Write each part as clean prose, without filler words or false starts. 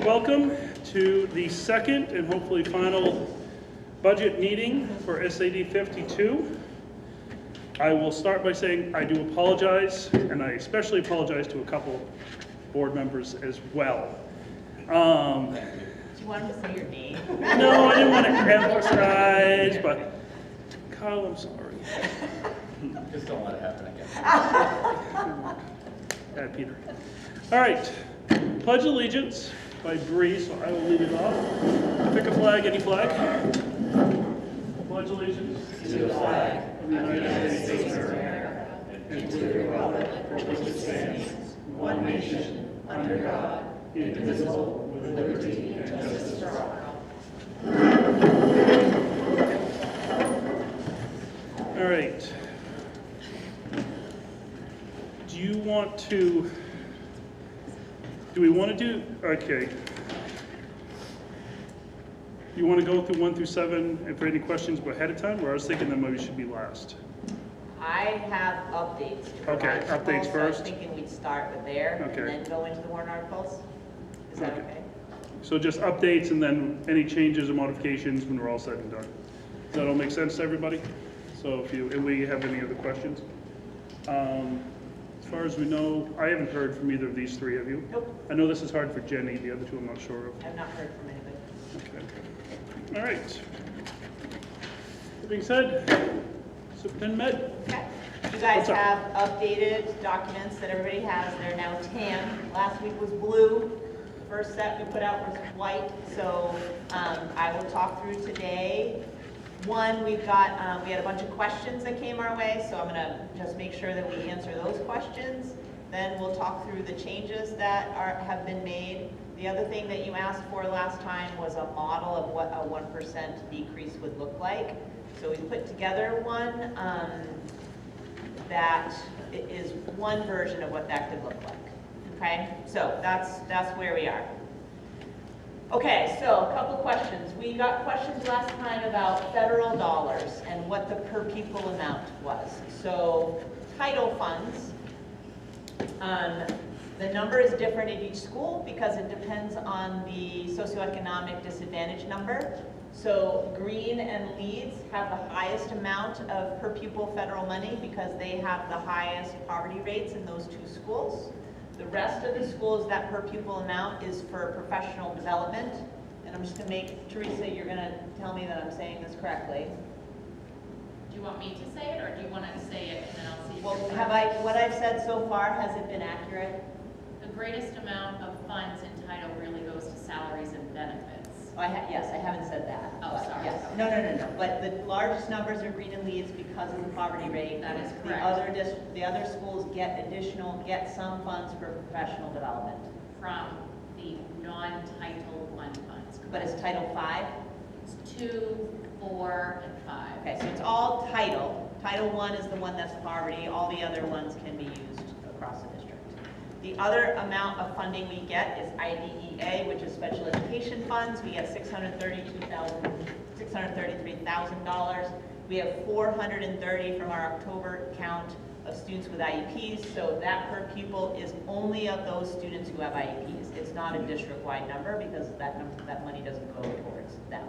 welcome to the second and hopefully final budget meeting for MSAD52. I will start by saying I do apologize, and I especially apologize to a couple board members as well. Do you want to say your name? No, I didn't want to emphasize, but Kyle, I'm sorry. Just don't let it happen again. Peter. All right, Pledge Allegiance by Bree, so I will lead it off. Pick a flag, any flag. Pledge allegiance To the flag of the United States of America and to the republic for which it stands, one nation, under God, indivisible, with liberty and justice for all. All right. Do we want to do, okay. You want to go through 1 through 7 and for any questions ahead of time, or I was thinking that maybe should be last? I have updates to provide. Okay, updates So first. I was thinking we'd start with there Okay. and then go into the warrant articles. Is that Okay. okay? So just updates and then any changes or modifications when we're all said and done. Does that all make sense to everybody? So if we have any other questions? As far as we know, I haven't heard from either of these three, have you? Nope, I know this is hard for Jenny, the other two I'm not sure of. I've not heard from anybody. Okay. All right. That being said, Superintendent Med. Okay. You guys What's up? have updated documents that everybody has. They're now tan. Last week was blue. The first set we put out was white. So I will talk through today. One, we had a bunch of questions that came our way, so I'm going to just make sure that we answer those questions. Then we'll talk through the changes that have been made. The other thing that you asked for last time was a model of what a 1% decrease would look like. So we put together one that is one version of what that could look like. Okay, so that's where we are. Okay, so a couple questions. We got questions last time about federal dollars and what the per pupil amount was. So title funds, the number is different at each school because it depends on the socioeconomic disadvantage number. So Green and Leeds have the highest amount of per pupil federal money because they have the highest poverty rates in those two schools. The rest of the schools, that per pupil amount is for professional development. And I'm just going to make, Teresa, you're going to tell me that I'm saying this correctly. Do you want me to say it, or do you want to say it and then I'll see if Well, you're what I've said so far, has it been accurate? The greatest amount of funds in title really goes to salaries and benefits. Yes, I haven't said that. Oh, but sorry. Yes. No. But the largest numbers are Green and Leeds because of the poverty rate. That is The correct. other schools get some funds for professional development. From the non-Title I funds. But it's Title V? It's 2, 4, and 5. Okay, so it's all title. Title I is the one that's poverty. All the other ones can be used across the district. The other amount of funding we get is IDEA, which is special education funds. We get $633,000. We have 430 from our October count of students with IEPs. So that per pupil is only of those students who have IEPs. It's not a district-wide number because that money doesn't go towards them.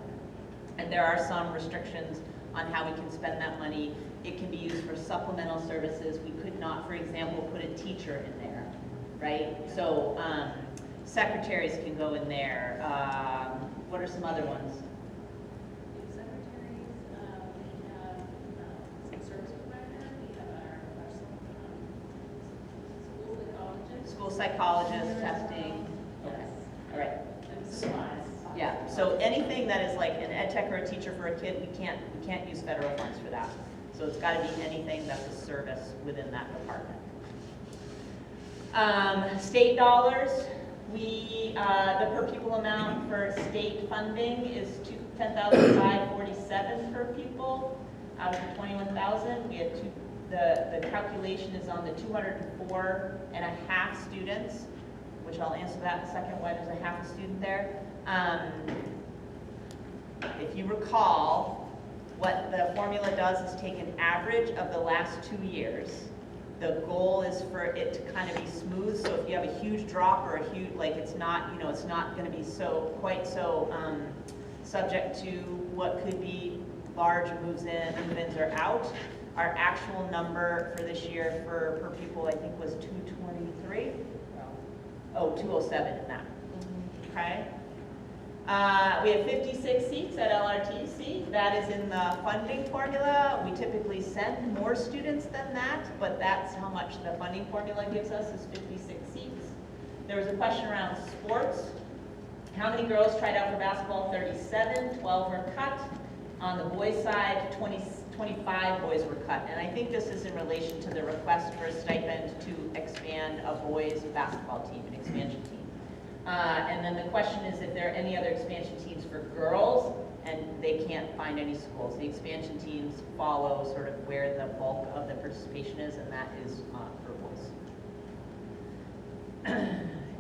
And there are some restrictions on how we can spend that money. It can be used for supplemental services. We could not, for example, put a teacher in there, right? So secretaries can go in there. What are some other ones? Secretaries, we have service provider, we have our School psychologists, testing. Okay, all right. and supplies. Yeah, so anything that is like an ed tech or a teacher for a kid, we can't use federal funds for that. So it's got to be anything that's a service within that department. State dollars, the per pupil amount for state funding is $10,547 per pupil out of the 21,000. We had the calculation is on the 204 and a half students, which I'll answer that in a second, why there's a half a student there. If you recall, what the formula does is take an average of the last 2 years The goal is for it to kind of be smooth, so if you have a huge drop or a huge, like it's not, you know, it's not gonna be so, quite so subject to what could be large moves in, move-ins or out. Our actual number for this year for per pupil, I think, was 223. Oh, 207 in that. Okay. We have 56 seats at LRTC. That is in the funding formula. We typically send more students than that, but that's how much the funding formula gives us, is 56 seats. There was a question around sports. How many girls tried out for basketball? 37, 12 were cut. On the boys' side, 25 boys were cut. And I think this is in relation to the request for a stipend to expand a boys' basketball team, an expansion team. And then the question is if there are any other expansion teams for girls, and they can't find any schools. The expansion teams follow sort of where the bulk of the participation is, and that is for boys.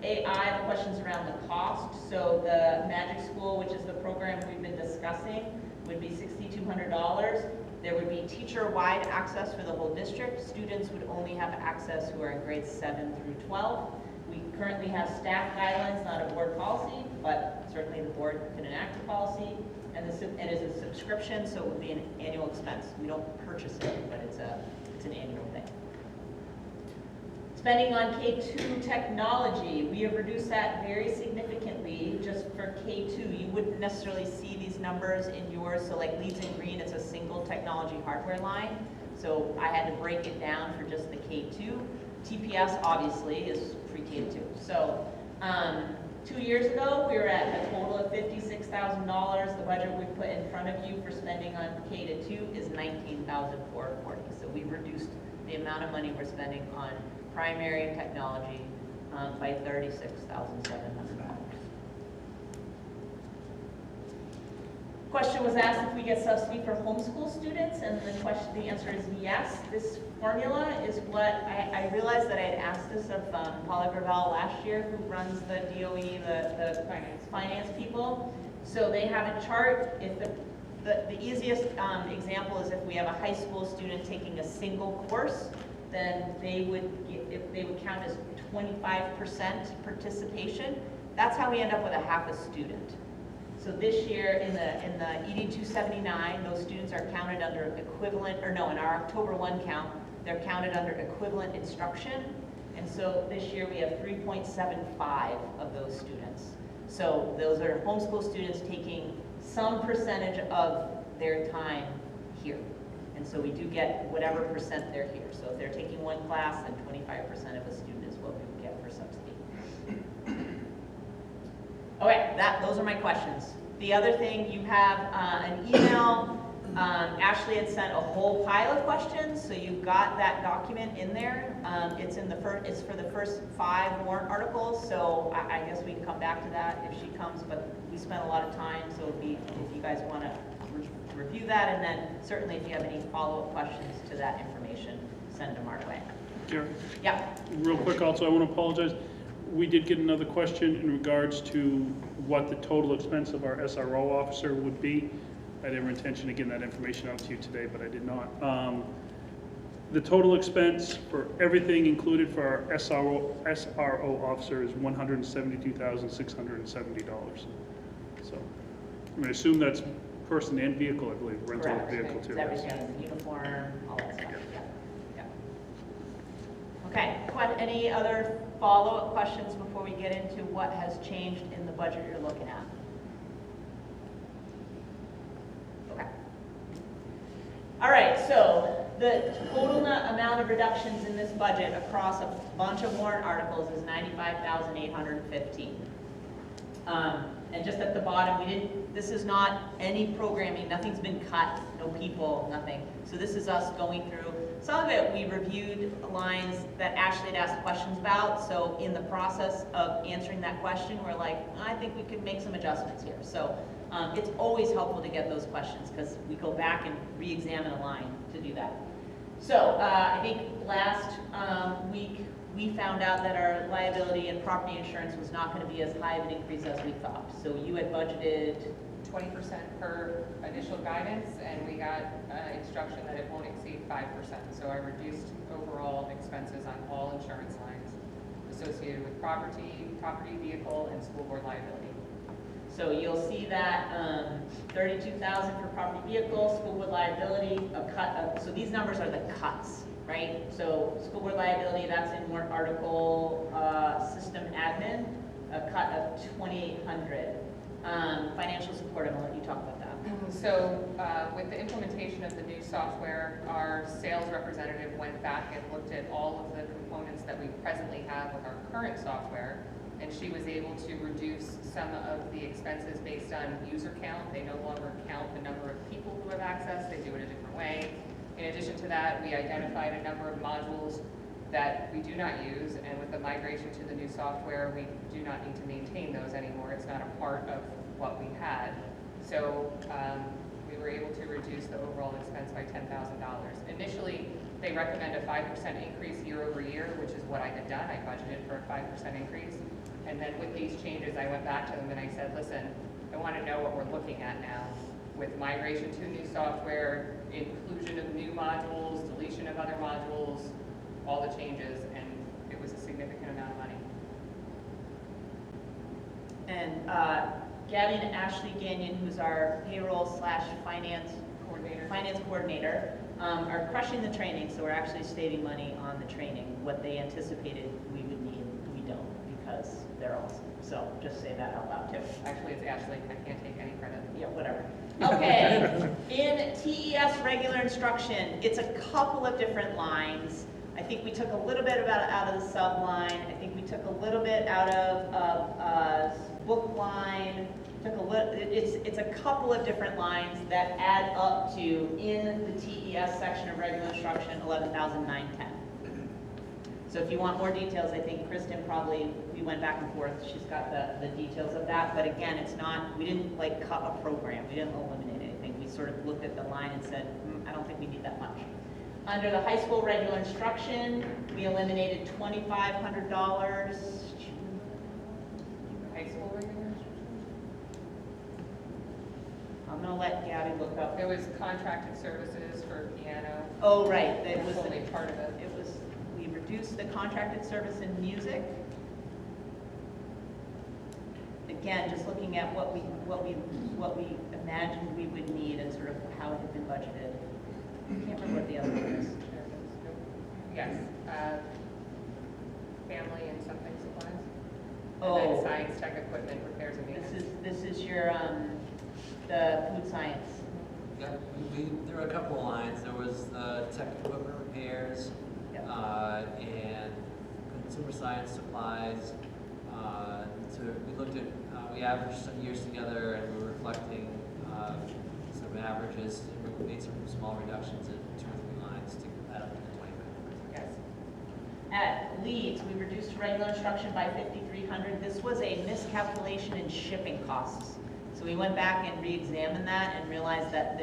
AI, the questions around the cost. So the Magic School, which is the program we've been discussing, would be $6,200. There would be teacher-wide access for the whole district. Students would only have access who are in grades 7 through 12. We currently have staff guidelines, not a board policy, but certainly the board can enact a policy. And it is a subscription, so it would be an annual expense. We don't purchase it, but it's an annual thing. Spending on K2 technology, we have reduced that very significantly just for K2. You wouldn't necessarily see these numbers in yours, so like Leads in Green, it's a single technology hardware line. So I had to break it down for just the K2. TPS obviously is pre-K2. So 2 years ago, we were at a total of $56,000. The budget we put in front of you for spending on K2 is $19,440. So we've reduced the amount of money we're spending on primary technology by $36,700. Question was asked if we get subsidy for homeschool students, and the answer is yes. This formula is what I realized that I had asked this of Paula Gravel last year, who runs the DOE, the finance people. So they have a chart. If the easiest example is if we have a high school student taking a single course, then they would count as 25% participation. That's how we end up with a half a student. So this year in the ED 279, those students are counted under equivalent, or no, in our October 1 count, they're counted under equivalent instruction. And so this year we have 3.75 of those students. So those are homeschool students taking some percentage of their time here. And so we do get whatever percent they're here. So if they're taking one class, then 25% of a student is what we would get for subsidy. Okay, those are my questions. The other thing, you have an email. Ashley had sent a whole pile of questions, so you've got that document in there. It's for the first 5 warrant articles, so I guess we can come back to that if she comes, but we spent a lot of time, so if you guys want to review that, and then certainly if you have any follow-up questions to that information, send them our way. Gary? Yeah. Real quick also, I want to apologize. We did get another question in regards to what the total expense of our SRO officer would be. I had every intention of getting that information out to you today, but I did not. The total expense for everything included for our SRO officer is $172,670. So I'm going to assume that's person and vehicle, I believe, rental Correct. vehicle too. It's everything, uniform, all that stuff. Yeah. Okay, any other follow-up questions before we get into what has changed in the budget you're looking at? Okay. All right, so the total amount of reductions in this budget across a bunch of warrant articles is $95,815. And just at the bottom, this is not any programming, nothing's been cut, no people, nothing. So this is us going through. Some of it we reviewed lines that Ashley had asked questions about. So in the process of answering that question, we're like, I think we could make some adjustments here. So it's always helpful to get those questions because we go back and re-examine a line to do that. So I think last week, we found out that our liability and property insurance was not going to be as high of an increase as we thought. So you had budgeted 20% per initial guidance, and we got instruction that it won't exceed 5%. So I reduced overall expenses on all insurance lines associated with property, vehicle, and school board liability. So you'll see that 32,000 for property vehicle, school board liability, a cut of, so these numbers are the cuts, right? So school board liability, that's in warrant article system admin, a cut of 2,800. Financial support, I'm gonna let you talk about that. So with the implementation of the new software, our sales representative went back and looked at all of the components that we presently have with our current software, and she was able to reduce some of the expenses based on user count. They no longer count the number of people who have access, they do it a different way. In addition to that, we identified a number of modules that we do not use, and with the migration to the new software, we do not need to maintain those anymore. It's not a part of what we had. So we were able to reduce the overall expense by $10,000. Initially, they recommend a 5% increase year over year, which is what I had done. I budgeted for a 5% increase. And then with these changes, I went back to them and I said, listen, I want to know what we're looking at now with migration to new software, inclusion of new modules, deletion of other modules, all the changes, and it was a significant amount of money. And Gabby and Ashley Gagnon, who's our payroll / finance coordinator, are crushing the training, so we're actually saving money on the training. What they anticipated we would need, we don't, because they're awesome. So just say that out loud too. Actually, it's Ashley. I can't take any credit. Yeah, whatever. Okay, in TES regular instruction, it's a couple of different lines. I think we took a little bit out of the sub line. I think we took a little bit out of book line. Took a little. It's a couple of different lines that add up to, in the TES section of regular instruction, 11,910. So if you want more details, I think Kristen probably, we went back and forth. She's got the details of that. But again, it's not, we didn't like cut a program. We didn't eliminate anything. We sort of looked at the line and said, I don't think we need that much. Under the high school regular instruction, we eliminated $2,500. High school regular instruction? I'm gonna let Gabby look up. There was contracted services for piano. Oh, right, that That was was only part of it. it was, we reduced the contracted service in music. Again, just looking at what we imagined we would need and sort of how it had been budgeted. I can't remember what the other one is. Yes. Family and something supplies. Oh. And then science, tech equipment, repairs and maintenance. This is your the food science. Yeah, there were a couple of lines. There was tech equipment repairs, Yep. and consumer science supplies. So we looked at, we averaged some years together, and we were reflecting some averages. We made some small reductions in 2 or 3 lines to add up to the 2,500. Yes. At Leeds, we reduced regular instruction by 5,300. This was a miscalculation in shipping costs. So we went back and re-examined that and realized that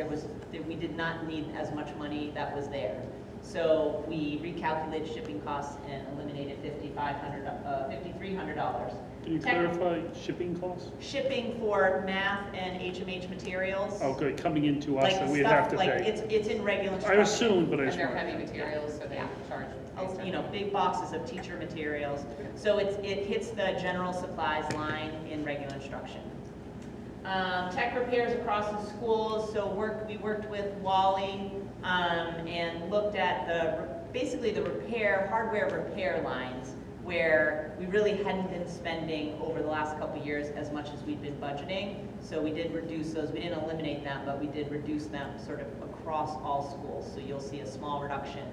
we did not need as much money that was there. So we recalculated shipping costs and eliminated $5,300. Can you clarify shipping costs? Shipping for math and HMH materials. Okay, coming into us Like that we'd stuff, have to like pay. it's in regular I instruction. assumed, but I And just they're wanted heavy to- materials, so they Yeah. charge. Oh, based on- you know, big boxes of teacher materials. So it hits the general supplies line in regular instruction. Tech repairs across the schools. So we worked with Wally and looked at basically the hardware repair lines, where we really hadn't been spending over the last couple of years as much as we'd been budgeting. So we did reduce those. We didn't eliminate them, but we did reduce them sort of across all schools. So you'll see a small reduction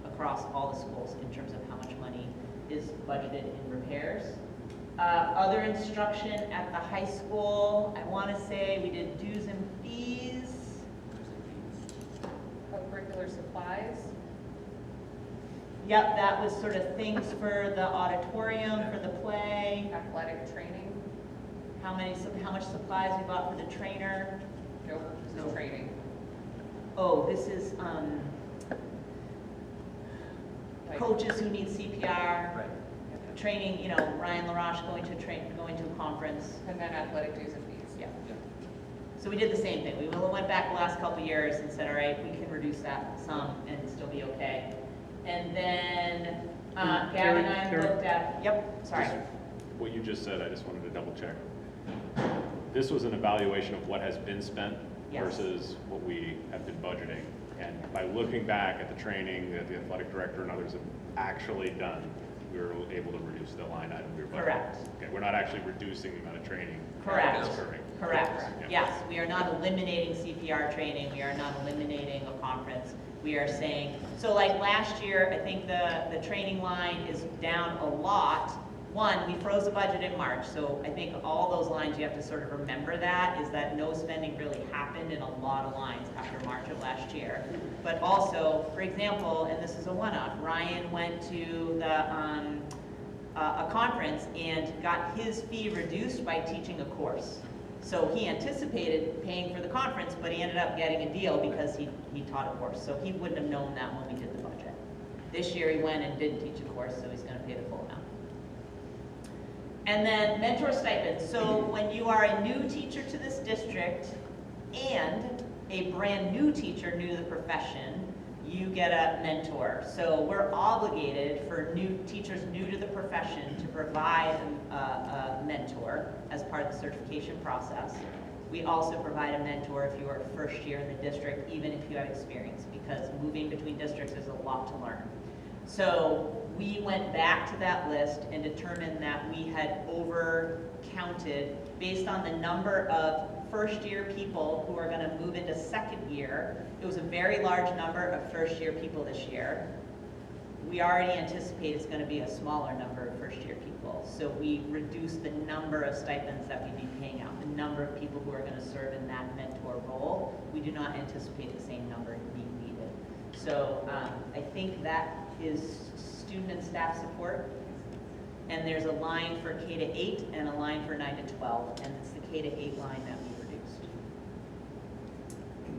across all the schools in terms of how much money is budgeted in repairs. Other instruction at the high school, I want to say we did dues and fees. Co-curricular supplies. Yep, that was sort of things for the auditorium, for the play. Athletic training. How much supplies we bought for the trainer. No training. Oh, this is Like- coaches who need CPR, Right. training, Ryan LaRoche going to a conference. And then athletic dues and fees. Yeah. So we did the same thing. We went back the last couple of years and said, all right, we can reduce that some and still be okay. And then Gavin and I Karen. looked at, yep, sorry. What you just said, I just wanted to double check. This was an evaluation of what has been spent Yes. versus what we have been budgeting. And by looking back at the training that the athletic director and others have actually done, we were able to reduce the line item we were budgeting. Correct. Okay, we're not actually reducing the amount of training. Correct. that's occurring. Correct. Yeah. Yes, we are not eliminating CPR training. We are not eliminating a conference. We are saying, so like last year, I think the training line is down a lot. One, we froze the budget in March, so I think all those lines, you have to sort of remember that, is that no spending really happened in a lot of lines after March of last year. But also, for example, and this is a one-off, Ryan went to a conference and got his fee reduced by teaching a course. So he anticipated paying for the conference, but he ended up getting a deal because he taught a course. So he wouldn't have known that when we did the budget. This year he went and didn't teach a course, so he's going to pay the full amount. And then mentor stipends. So when you are a new teacher to this district and a brand new teacher new to the profession, you get a mentor. So we're obligated for new teachers new to the profession to provide a mentor as part of the certification process. We also provide a mentor if you are first year in the district, even if you have experience, because moving between districts is a lot to learn. So we went back to that list and determined that we had over-counted based on the number of first-year people who are going to move into second year. It was a very large number of first-year people this year. We already anticipate it's going to be a smaller number of first-year people. So we reduced the number of stipends that we'd be paying out, the number of people who are going to serve in that mentor role. We do not anticipate the same number being needed. So I think that is student and staff support. And there's a line for K to 8 and a line for 9 to 12. And it's the K to 8 line that we reduced.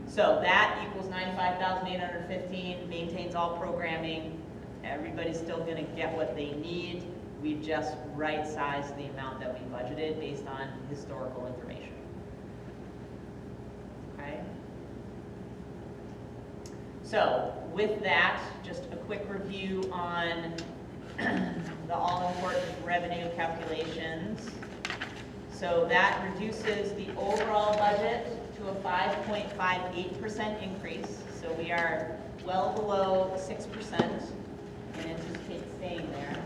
So that equals $95,815, maintains all programming. Everybody's still going to get what they need. We just right-sized the amount that we budgeted based on historical information. Okay? So with that, just a quick review on the all-important revenue calculations. So that reduces the overall budget to a 5.58% increase. So we are well below 6% and anticipate staying there.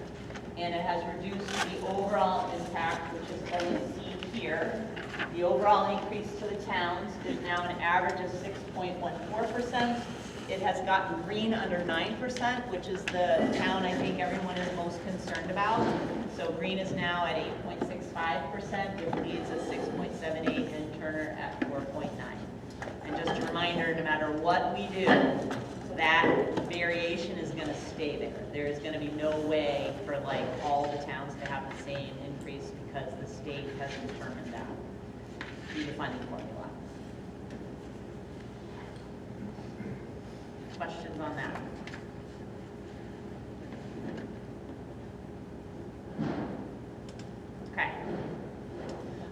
And it has reduced the overall impact, which is always seen here. The overall increase to the towns is now an average of 6.14%. It has gotten green under 9%, which is the town I think everyone is most concerned about. So green is now at 8.65%, with Leeds at 6.78, and Turner at 4.9. And just a reminder, no matter what we do, that variation is going to stay there. There is going to be no way for like all the towns to have the same increase because the state has determined that through the funding formula. Questions on that? Okay.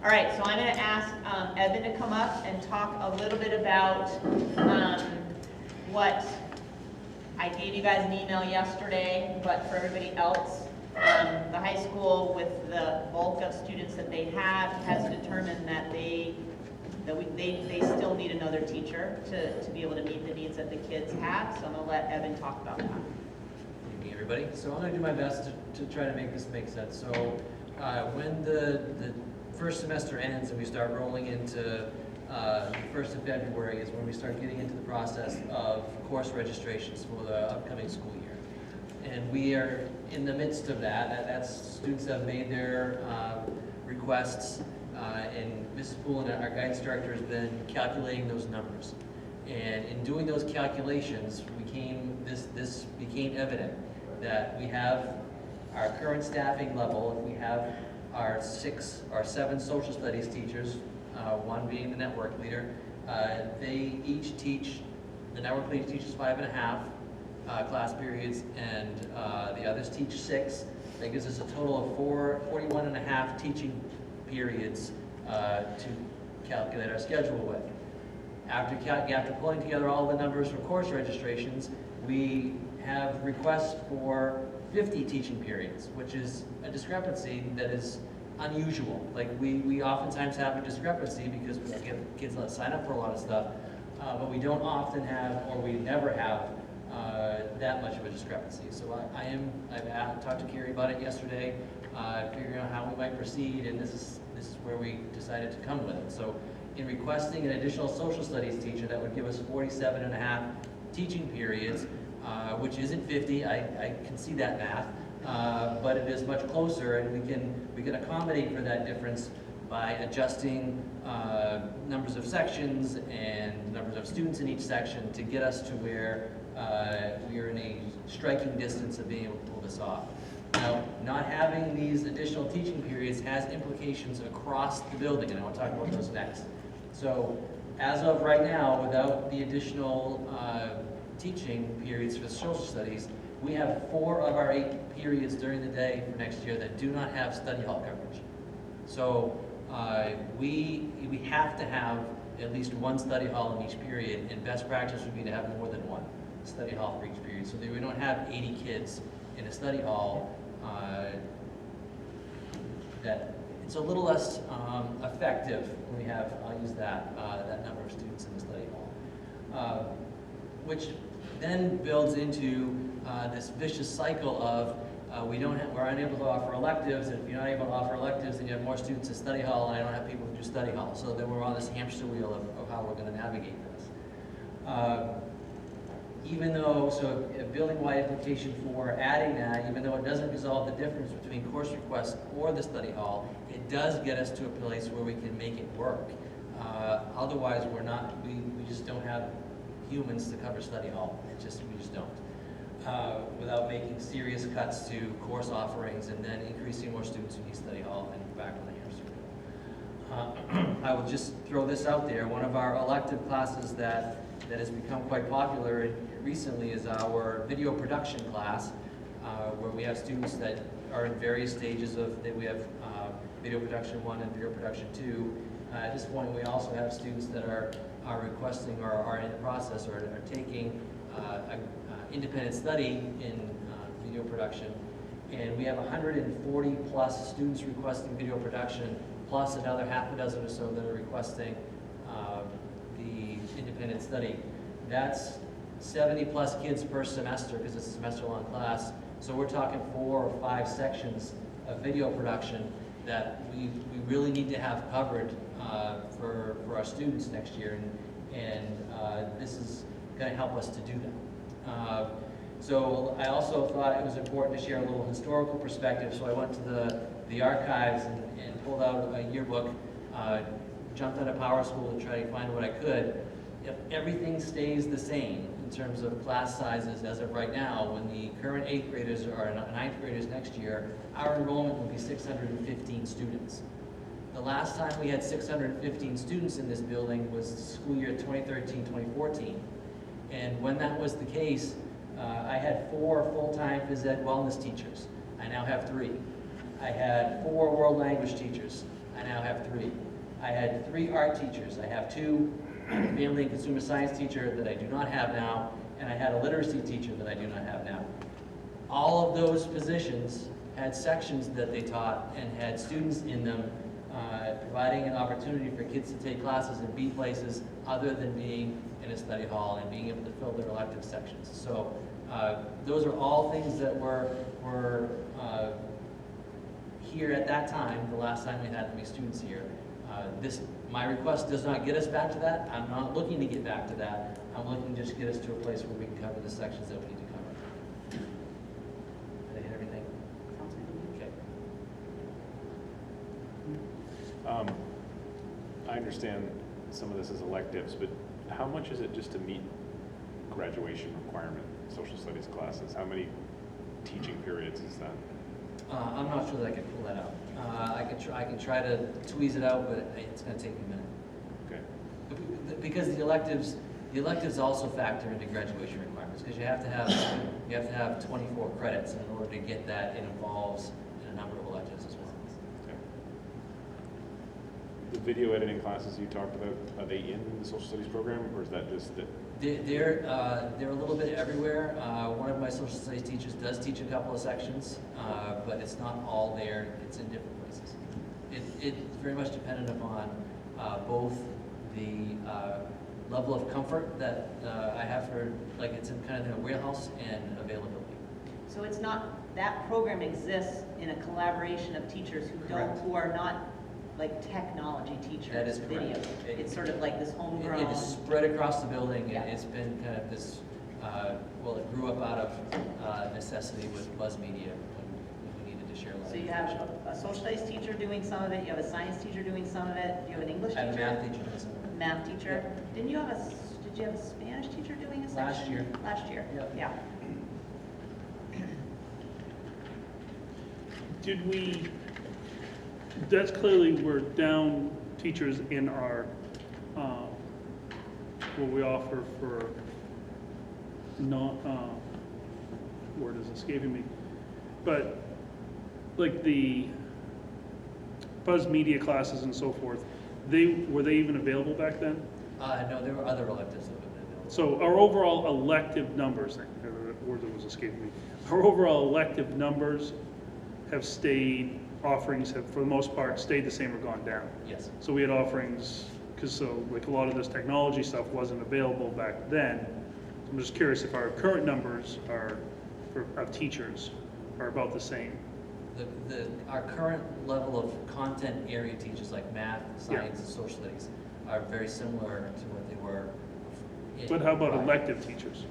All right, so I'm going to ask Evan to come up and talk a little bit about what I gave you guys an email yesterday, but for everybody else, the high school, with the bulk of students that they have, has determined that they still need another teacher to be able to meet the needs that the kids have. So I'm going to let Evan talk about that. Good evening, everybody. So I'm going to do my best to try to make this make sense. So when the first semester ends and we start rolling into the 1st of February is when we start getting into the process of course registrations for the upcoming school year. And we are in the midst of that. That's students have made their requests, and Mrs. Poulin, our guidance director, has been calculating those numbers. And in doing those calculations, this became evident that we have our current staffing level. If we have our 7 social studies teachers, one being the network leader, they each teach, the network leader teaches 5.5 class periods, and the others teach 6. That gives us a total of 41.5 teaching periods to calculate our schedule with. After pulling together all the numbers for course registrations, we have requests for 50 teaching periods, which is a discrepancy that is unusual. Like we oftentimes have a discrepancy because we get kids that sign up for a lot of stuff, but we don't often have, or we never have, that much of a discrepancy. So I've talked to Carrie about it yesterday, figuring out how we might proceed, and this is where we decided to come with it. So in requesting an additional social studies teacher, that would give us 47 and a half teaching periods, which isn't 50, I can see that math, but it is much closer, and we can accommodate for that difference by adjusting numbers of sections and numbers of students in each section to get us to where we are in a striking distance of being able to pull this off. Now, not having these additional teaching periods has implications across the building, and I want to talk about those next. So, as of right now, without the additional teaching periods for social studies, we have 4 of our 8 periods during the day for next year that do not have study hall coverage. So, we have to have at least 1 study hall in each period, and best practice would be to have more than 1 study hall for each period, so that we don't have 80 kids in a study hall. That it's a little less effective when we have, I'll use that number of students in the study hall, which then builds into this vicious cycle of we're unable to offer electives, and if you're not able to offer electives, then you have more students in study hall, and I don't have people who do study hall. So then we're on this hamster wheel of how we're going to navigate this. Even though, so a building-wide implication for adding that, even though it doesn't resolve the difference between course requests or the study hall, it does get us to a place where we can make it work. Otherwise, we just don't have humans to cover study hall. We just don't. Without making serious cuts to course offerings and then increasing more students who need study hall and back on the hamster wheel. I will just throw this out there. One of our elective classes that has become quite popular recently is our video production class, where we have students that are in various stages we have video production 1 and video production 2. At this point, we also have students that are requesting or are in the process or are taking independent study in video production. And we have 140 plus students requesting video production, plus another half a dozen or so that are requesting the independent study. That's 70 plus kids per semester because it's a semester-long class. So we're talking 4 or 5 sections of video production that we really need to have covered for our students next year, and this is going to help us to do that. So I also thought it was important to share a little historical perspective, so I went to the archives and pulled out a yearbook, jumped out of Power School to try to find what I could. If everything stays the same in terms of class sizes as of right now, when the current 8th graders are 9th graders next year, our enrollment will be 615 students. The last time we had 615 students in this building was school year 2013-2014. And when that was the case, I had 4 full-time phys ed wellness teachers. I now have 3. I had 4 world language teachers. I now have 3. I had 3 art teachers. I have 2. A family and consumer science teacher that I do not have now, and I had a literacy teacher that I do not have now. All of those positions had sections that they taught and had students in them, providing an opportunity for kids to take classes and be places other than being in a study hall and being able to fill their elective sections. So those are all things that were here at that time, the last time we had many students here. My request does not get us back to that. I'm not looking to get back to that. I'm looking to just get us to a place where we can cover the sections that we need to cover. Did I hit everything? Okay. I understand some of this is electives, but how much is it just to meet graduation requirement social studies classes? How many teaching periods is that? I'm not sure that I can pull that out. I can try to tweeze it out, but it's going to take me a minute. Okay. Because the electives also factor into graduation requirements, because you have to have 24 credits, and in order to get that, it involves a number of electives as well. Okay. The video editing classes you talked about, are they in the social studies program, or is that just that? They're a little bit everywhere. One of my social studies teachers does teach a couple of sections, but it's not all there. It's in different places. It's very much dependent upon both the level of comfort that I have for, like it's in kind of in a warehouse, and availability. So it's not, that program exists in a collaboration of teachers who don't, Correct. who are not like technology teachers. That is correct. Video. It's sort of like this homegrown. It is spread across the building, Yeah. and it's been kind of this, well, it grew up out of necessity with Buzz Media when we needed to share a lot So of you have information. a social studies teacher doing some of it, you have a science teacher doing some of it, you have an English I have a teacher? math teacher doing some of it. Math teacher. Did you have a Spanish teacher doing a section? Last year. Last year, Yep. yeah. Did we, that's clearly, we're down teachers in our, what we offer for word is escaping me. But like the Buzz Media classes and so forth, were they even available back then? No, there were other electives that would have been available. So our overall elective numbers, the word that was escaping me, our overall elective numbers have stayed, offerings have, for the most part, stayed the same or gone down. Yes. So we had offerings, because so like a lot of this technology stuff wasn't available back then. I'm just curious if our current numbers of teachers are about the same. Our current level of content area teachers like math, science, and social studies are very similar to what they were. But how about prior. elective teachers?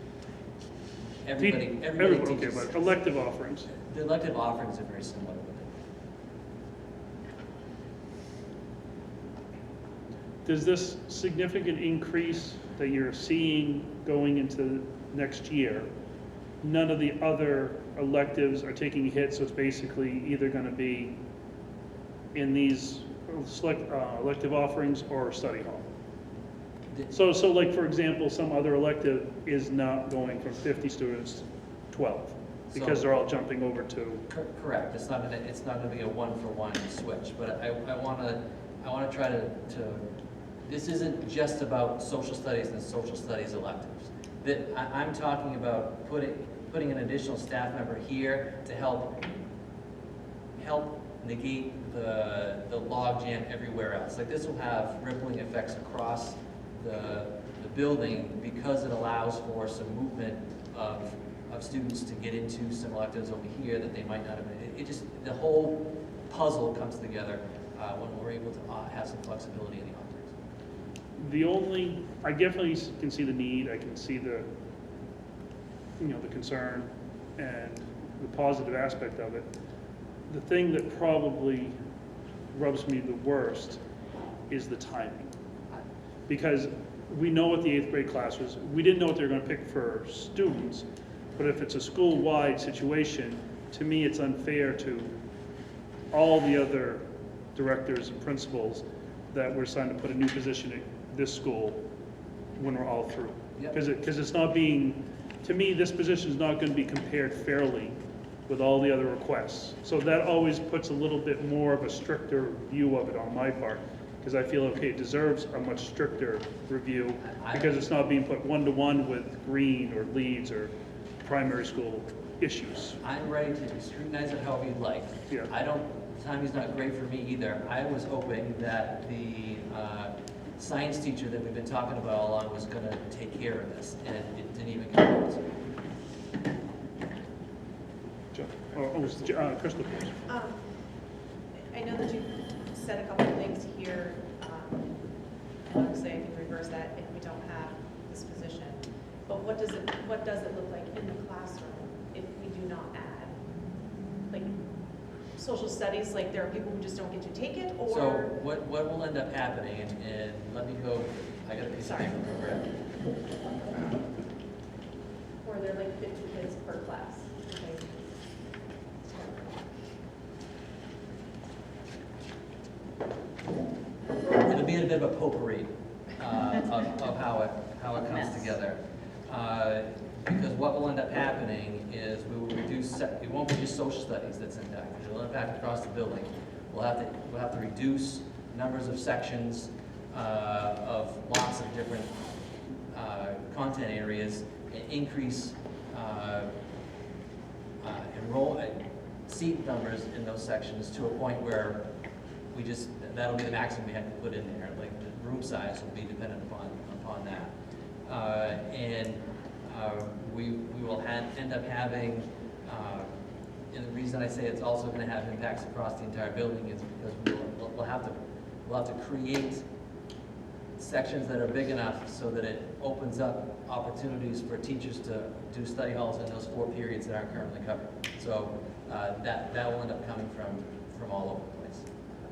Everybody Okay, teaches. but elective offerings. The elective offerings are very similar to what they Does this significant increase that you're seeing going into next year, none of the other electives are taking hits, so it's basically either going to be in these elective offerings or study hall? The- So like, for example, some other elective is not going from 50 students to 12, because So- they're all jumping over to, Correct. It's not gonna be a one-for-one switch, but I wanna try to, this isn't just about social studies and social studies electives. I'm talking about putting an additional staff member here to help negate the logjam everywhere else. Like this will have rippling effects across the building because it allows for some movement of students to get into some electives over here that they might not have been. It just, the whole puzzle comes together when we're able to have some flexibility in the offerings. I definitely can see the need, I can see the concern and the positive aspect of it. The thing that probably rubs me the worst is the timing. Because we know what the 8th grade class was, we didn't know what they were going to pick for students, but if it's a school-wide situation, to me it's unfair to all the other directors and principals that we're assigned to put a new position at this school when we're all through. Yep. Because it's not being, to me, this position is not going to be compared fairly with all the other requests. So that always puts a little bit more of a stricter view of it on my part, because I feel, okay, it deserves a much stricter review, because it's not being put one-to-one with Green or Leeds or primary school issues. I'm ready to scrutinize it however you'd like. Yeah. Timing's not great for me either. I was hoping that the science teacher that we've been talking about all along was gonna take care of this, and it didn't even come close. Crystal, please. I know that you said a couple of things here, and obviously I can reverse that if we don't have this position. But what does it look like in the classroom if we do not add? Like, social studies, like there are people who just don't get to take it, or? So what will end up happening, and let me go, I got a piece of Sorry. paper over it. Or they're like 50 kids per class. Okay. It'll be a bit of a potpourri of how it comes Mess. together. Because what will end up happening is we will reduce, it won't be just social studies that's impacted, it'll impact across the building. We'll have to reduce numbers of sections, of lots of different content areas, and increase seat numbers in those sections to a point where that'll be the maximum we have to put in there. Like the room size will be dependent upon that. We will end up having, and the reason I say it's also going to have impacts across the entire building is because we'll have to create sections that are big enough so that it opens up opportunities for teachers to do study halls in those 4 periods that aren't currently covered. So that will end up coming from all over the place.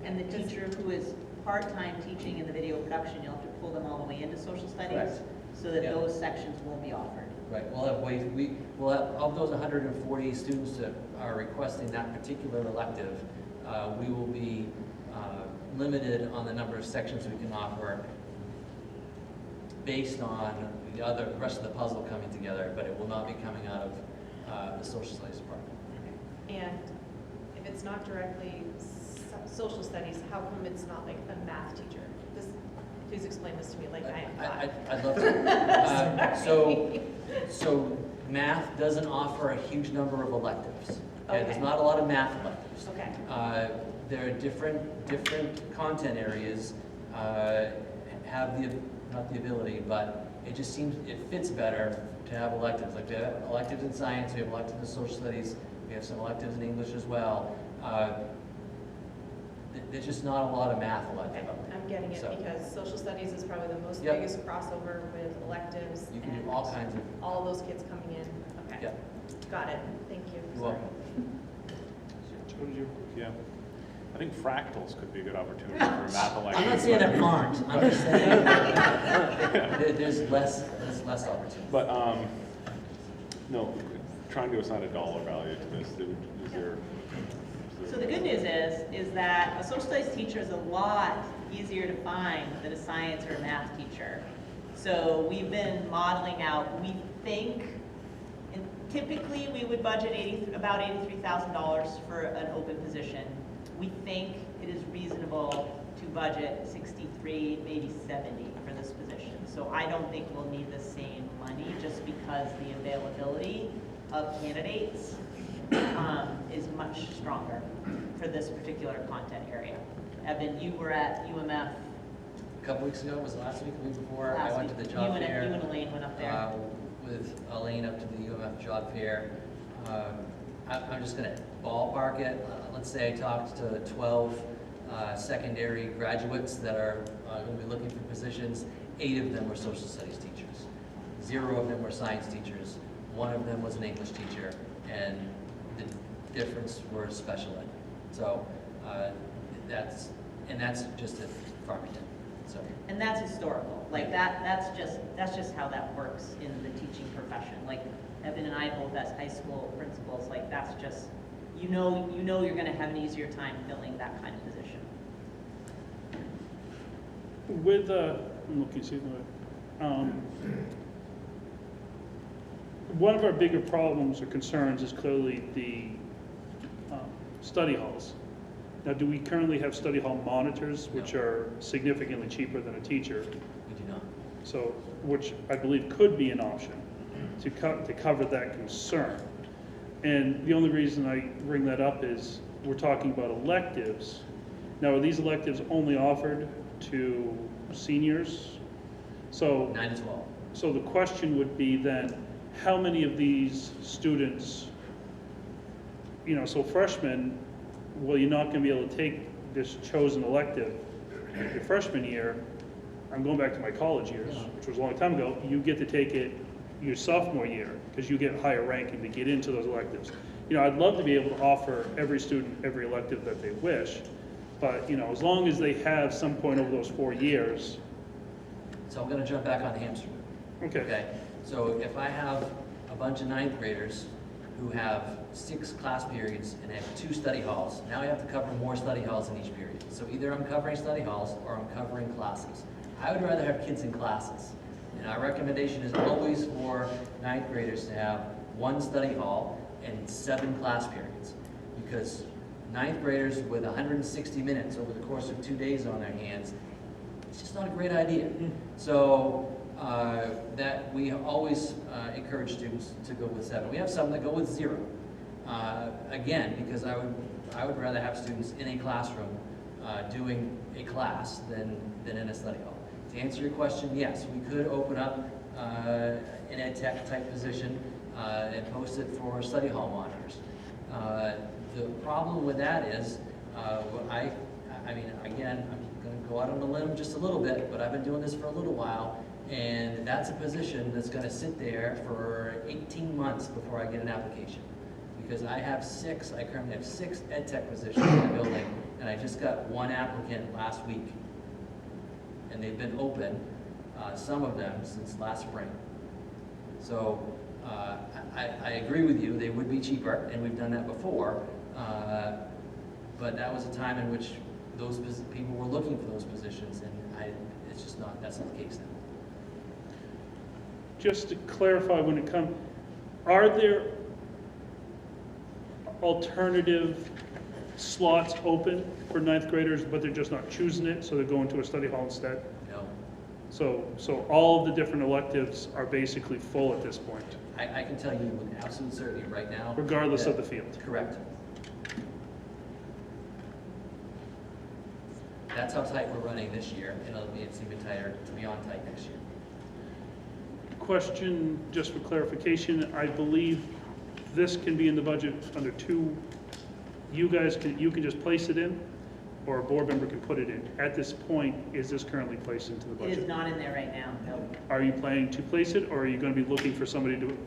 And the teacher who is part-time teaching in the video production, you'll have to pull them all the way into social studies Correct. so that Yeah. those sections won't be offered. Right, we'll have of those 140 students that are requesting that particular elective, we will be limited on the number of sections we can offer based on the rest of the puzzle coming together, but it will not be coming out of the social studies department. And if it's not directly social studies, how come it's not like a math teacher? Please explain this to me like I am not. I'd love to. So math doesn't offer a huge number of electives. Okay? There's not a lot of math electives. Okay. There are different content areas have not the ability, but it just seems it fits better to have electives. Like we have electives in science, we have electives in social studies, we have some electives in English as well. There's just not a lot of math electives. Okay, I'm getting it So- because social studies is probably the most Yep. biggest crossover with electives. You can and do all kinds of, all those kids coming in. Okay. yeah, Got it. Thank you. you're welcome. Yeah. I think fractals could be a good opportunity for a math elective. I'm not saying there aren't, I'm just saying there's less opportunity. But, no, trying to assign a dollar value to this, is there? So the good news is that a social studies teacher is a lot easier to find than a science or a math teacher. So we've been modeling out, we think, and typically we would budget about $83,000 for an open position. We think it is reasonable to budget 63, maybe 70 for this position. So I don't think we'll need the same money just because the availability of candidates is much stronger for this particular content area. Evan, you were at UMF A couple weeks ago, was it last week, the week before? I last went week. to the job fair. You and Elaine went up there. With Elaine up to the UMF job fair. I'm just gonna ballpark it. Let's say I talked to 12 secondary graduates that are gonna be looking for positions. 8 of them were social studies teachers. 0 of them were science teachers. 1 of them was an English teacher, and the difference were special ed. So that's just at Farmington. So. And that's historical. Like that's just how that works in the teaching profession. Like Evan and I both as high school principals, like that's just, you know you're gonna have an easier time filling that kind of position. With, I'm looking, see, one of our bigger problems or concerns is clearly the study halls. Now, do we currently have study hall monitors, which No. are significantly cheaper than a teacher? We do not. So, which I believe could be an option to cover that concern. And the only reason I bring that up is we're talking about electives. Now, are these electives only offered to seniors? So, 9 to 12. so the question would be then, how many of these students, so freshmen, well, you're not gonna be able to take this chosen elective your freshman year. I'm going back to my college years, which was a long time ago. You get to take it your sophomore year, because you get higher ranking to get into those electives. I'd love to be able to offer every student every elective that they wish, but, as long as they have some point over those 4 years. So I'm gonna jump back on the hamster wheel. Okay. So if I have a bunch of 9th graders who have 6 class periods and have 2 study halls, now I have to cover more study halls in each period. So either I'm covering study halls or I'm covering classes. I would rather have kids in classes. And our recommendation is always for 9th graders to have 1 study hall and 7 class periods. Because ninth graders with 160 minutes over the course of 2 days on their hands, it's just not a great idea. So that we always encourage students to go with 7. We have some that go with 0. Again, because I would rather have students in a classroom doing a class than in a study hall. To answer your question, yes, we could open up an ed tech type position and post it for study hall monitors. The problem with that is, I mean, again, I'm going to go out on a limb just a little bit, but I've been doing this for a little while, and that's a position that's going to sit there for 18 months before I get an application. Because I currently have 6 ed tech positions in the building, and I just got 1 applicant last week. And they've been open, some of them, since last spring. So I agree with you, they would be cheaper, and we've done that before. But that was a time in which those people were looking for those positions, and it's just not, that's not the case now. Just to clarify, when it comes, are there alternative slots open for ninth graders, but they're just not choosing it, so they're going to a study hall instead? No. So all of the different electives are basically full at this point, I can tell you with absolute certainty right now. regardless of that- the field. Correct. That's how tight we're running this year, and it's even tighter to be on tight next year. Question, just for clarification, I believe this can be in the budget under 2. You can just place it in, or a board member can put it in. At this point, is this currently placed into the It is budget? not in there right now, no. Are you planning to place it, or are you going to be looking for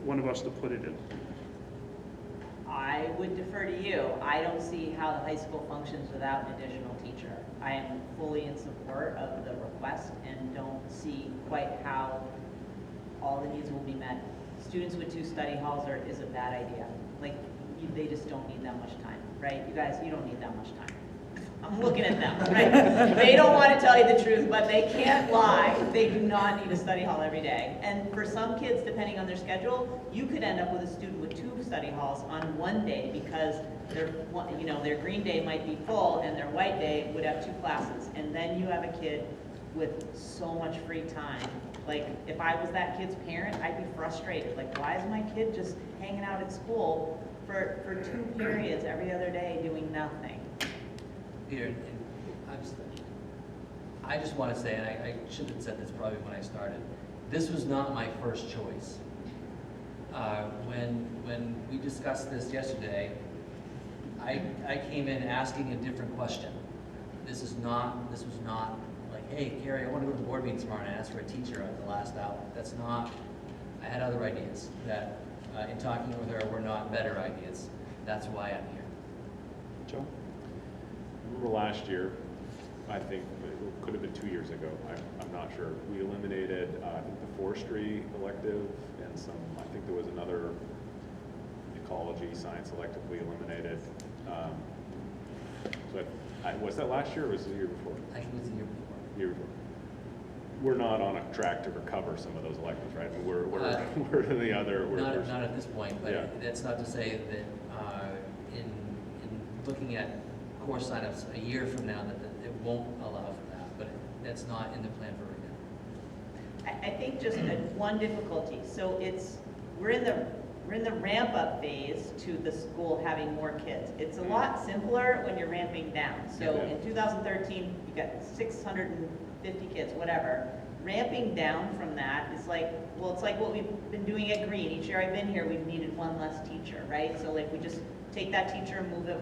one of us to put it in? I would defer to you. I don't see how the high school functions without an additional teacher. I am fully in support of the request and don't see quite how all the needs will be met. Students with 2 study halls is a bad idea. Like, they just don't need that much time, right? You guys, you don't need that much time. I'm looking at them, right? They don't want to tell you the truth, but they can't lie. They do not need a study hall every day. And for some kids, depending on their schedule, you could end up with a student with 2 study halls on one day because their green day might be full and their white day would have 2 classes. And then you have a kid with so much free time. Like, if I was that kid's parent, I'd be frustrated. Like, why is my kid just hanging out at school for 2 periods every other day doing nothing? Peter, I just want to say, and I should have said this probably when I started, this was not my first choice. When we discussed this yesterday, I came in asking a different question. This was not like, hey, Carrie, I want to go to the board meeting tomorrow and ask for a teacher at the last hour. That's not, I had other ideas that, in talking with her, were not better ideas. That's why I'm here. Joe? Remember last year, I think it could have been 2 years ago, I'm not sure, we eliminated, I think the forestry elective and I think there was another ecology, science elective we eliminated. Was that last year or was it the year before? I think it was the year before. Year before. We're not on a track to recover some of those electives, right? We're in the other. Not at this point, but Yeah. that's not to say that in looking at course signups a year from now that it won't allow for that, but that's not in the plan for right now. I think just one difficulty. So we're in the ramp up phase to the school having more kids. It's a lot simpler when you're ramping down. So Yeah. in 2013, you got 650 kids, whatever. Ramping down from that is like, well, it's like what we've been doing at Green. Each year I've been here, we've needed 1 less teacher, right? So like we just take that teacher and move it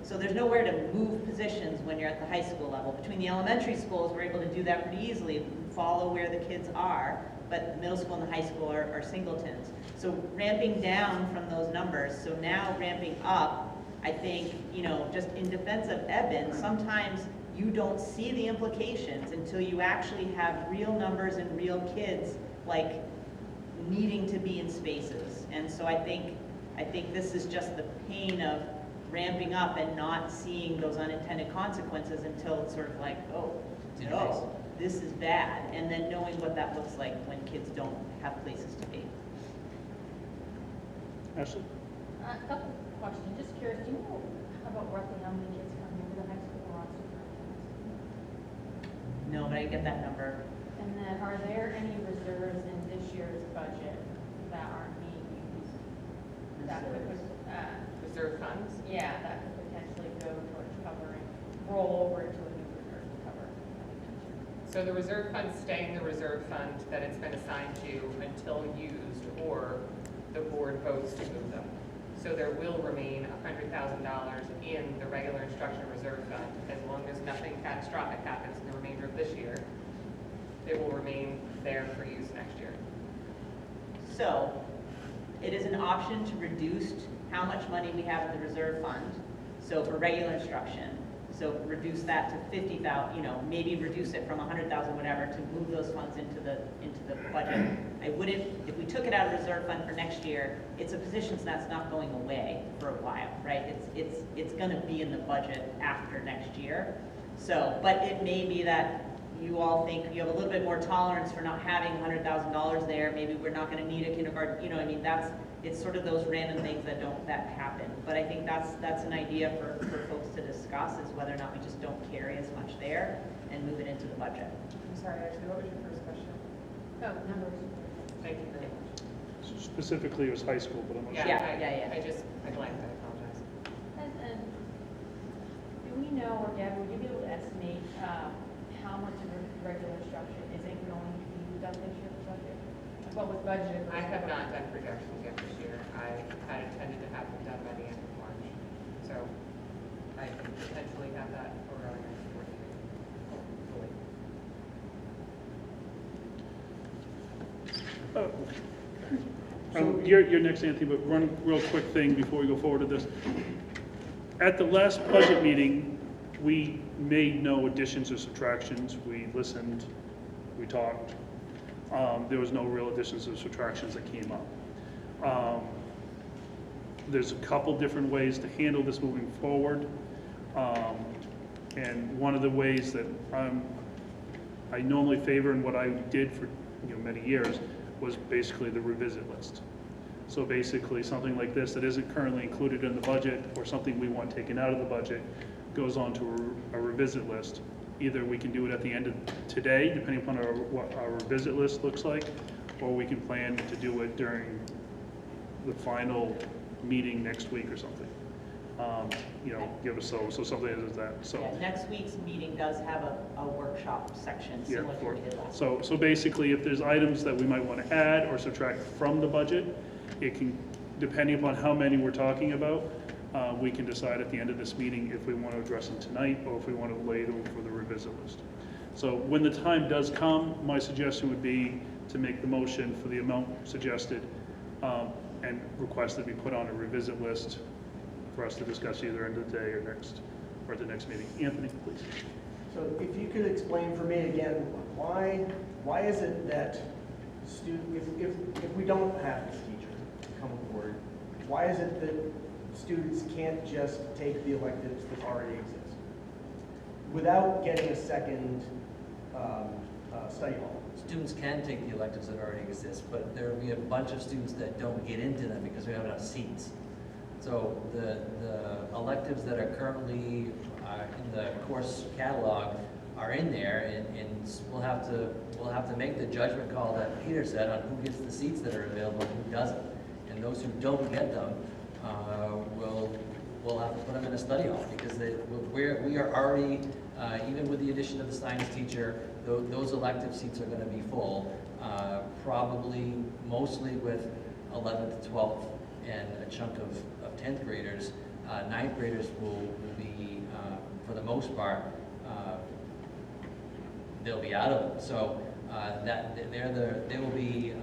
so there's nowhere to move positions when you're at the high school level. Between the elementary schools, we're able to do that pretty easily, follow where the kids are, but the middle school and the high school are singletons. So ramping down from those numbers, so now ramping up, I think, just in defense of Eben, sometimes you don't see the implications until you actually have real numbers and real kids, like, needing to be in spaces. And so I think this is just the pain of ramping up and not seeing those unintended consequences until it's sort of like, oh, no, this is bad. And then knowing what that looks like when kids don't have places to be. Ashley? A couple questions, just curious, do you know how about roughly how many kids come into the high school or on No, but I get that number. And then are there any reserves in this year's budget that aren't being used? That could, Reserve funds? yeah, that could potentially go towards covering, roll over into a new reserve to cover any teacher. So the reserve funds stay in the reserve fund that it's been assigned to until used or the board votes to move them. So there will remain $100,000 in the regular instruction reserve fund as long as nothing catastrophic happens in the remainder of this year. It will remain there for use next year. So it is an option to reduce how much money we have in the reserve fund. So for regular instruction, so reduce that to 50,000, maybe reduce it from 100,000, whatever, to move those funds into the budget. I wouldn't, if we took it out of reserve fund for next year, it's a position that's not going away for a while, right? It's going to be in the budget after next year. So, but it may be that you all think you have a little bit more tolerance for not having $100,000 there. Maybe we're not going to need a kindergarten. It's sort of those random things that happen. But I think that's an idea for folks to discuss, is whether or not we just don't carry as much there and move it into the budget. I'm sorry, Ashley, what was your first question? Oh, numbers. Thank you very much. Specifically, it was high school, but I'm not sure. Yeah. I blanked, I apologize. And do we know, or Gabby, would you be able to estimate how much of the regular instruction isn't going to be done this year's budget? What was budgeted? I have not done projections yet this year. I had intended to have them done by the end of March. So I can potentially have that for our next board meeting, hopefully. You're next, Anthony, but one real quick thing before we go forward to this. At the last budget meeting, we made no additions or subtractions. We listened, we talked. There was no real additions or subtractions that came up. There's a couple different ways to handle this moving forward. And one of the ways that I normally favor, and what I did for many years, was basically the revisit list. So basically something like this that isn't currently included in the budget, or something we want taken out of the budget, goes on to a revisit list. Either we can do it at the end of today, depending upon what our revisit list looks like, or we can plan to do it during the final meeting next week or something. Give us so something as that. So Yeah, next week's meeting does have a workshop section yeah, similar to what we did last. so basically, if there's items that we might want to add or subtract from the budget, it can, depending upon how many we're talking about, we can decide at the end of this meeting if we want to address them tonight or if we want to lay them for the revisit list. So when the time does come, my suggestion would be to make the motion for the amount suggested and request that we put on a revisit list for us to discuss either end of the day or at the next meeting. Anthony, please. So if you could explain for me again, why is it that if we don't have this teacher come aboard, why is it that students can't just take the electives that already exist without getting a second study hall? Students can take the electives that already exist, but there will be a bunch of students that don't get into them because we have enough seats. So the electives that are currently in the course catalog are in there, and we'll have to make the judgment call that Peter said on who gets the seats that are available and who doesn't. And those who don't get them, we'll have to put them in a study hall, because we are already, even with the addition of the science teacher, those elective seats are going to be full, probably mostly with 11th to 12th and a chunk of 10th graders. 9th graders will be, for the most part, they'll be out of it. So they will be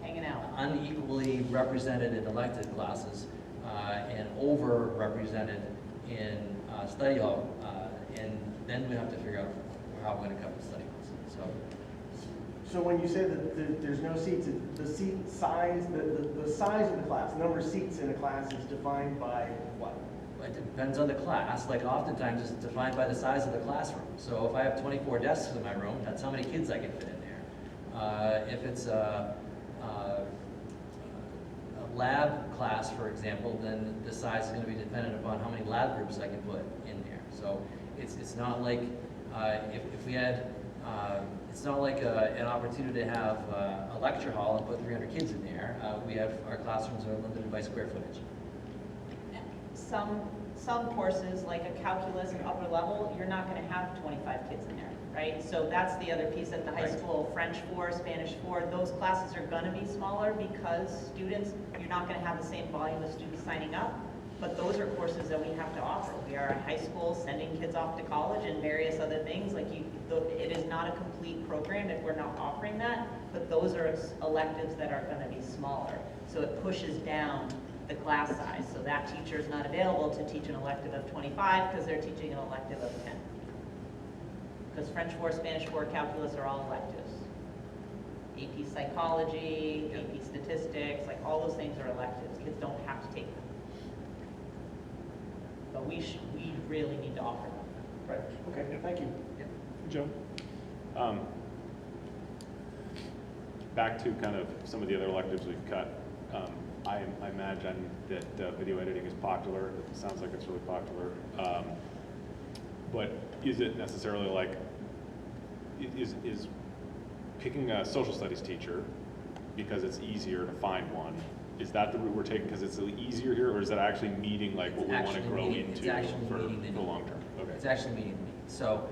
Hanging out. unequally represented in elective classes and over-represented in study hall. And then we have to figure out how we're going to cover study halls. So when you say that there's no seats, the seat size, the size of the class, the number of seats in a class is defined by what? It depends on the class. Like oftentimes it's defined by the size of the classroom. So if I have 24 desks in my room, that's how many kids I can fit in there. If it's lab class, for example, then the size is going to be dependent upon how many lab groups I can put in there. So it's not like if we had, it's not like an opportunity to have a lecture hall and put 300 kids in there. We have, our classrooms are limited by square footage. Some courses, like a calculus and upper level, you're not going to have 25 kids in there, right? So that's the other piece at the high Right. school, French 4, Spanish 4, those classes are going to be smaller because students, you're not going to have the same volume of students signing up, but those are courses that we have to offer. We are a high school sending kids off to college and various other things, like it is not a complete program if we're not offering that, but those are electives that are going to be smaller. So it pushes down the class size, so that teacher is not available to teach an elective of 25 because they're teaching an elective of 10. Because French 4, Spanish 4, calculus are all electives. AP psychology, AP statistics, like all those things are electives. Kids don't have to take them. But we really need to offer them. Right, okay, thank you. Joe? Back to kind of some of the other electives we've cut. I imagine that video editing is popular. It sounds like it's really popular. But is it necessarily like, is picking a social studies teacher because it's easier to find one, is that the route we're taking because it's easier here, or is that actually meeting like what we want to grow into for the long term? Okay. It's actually meeting the need. So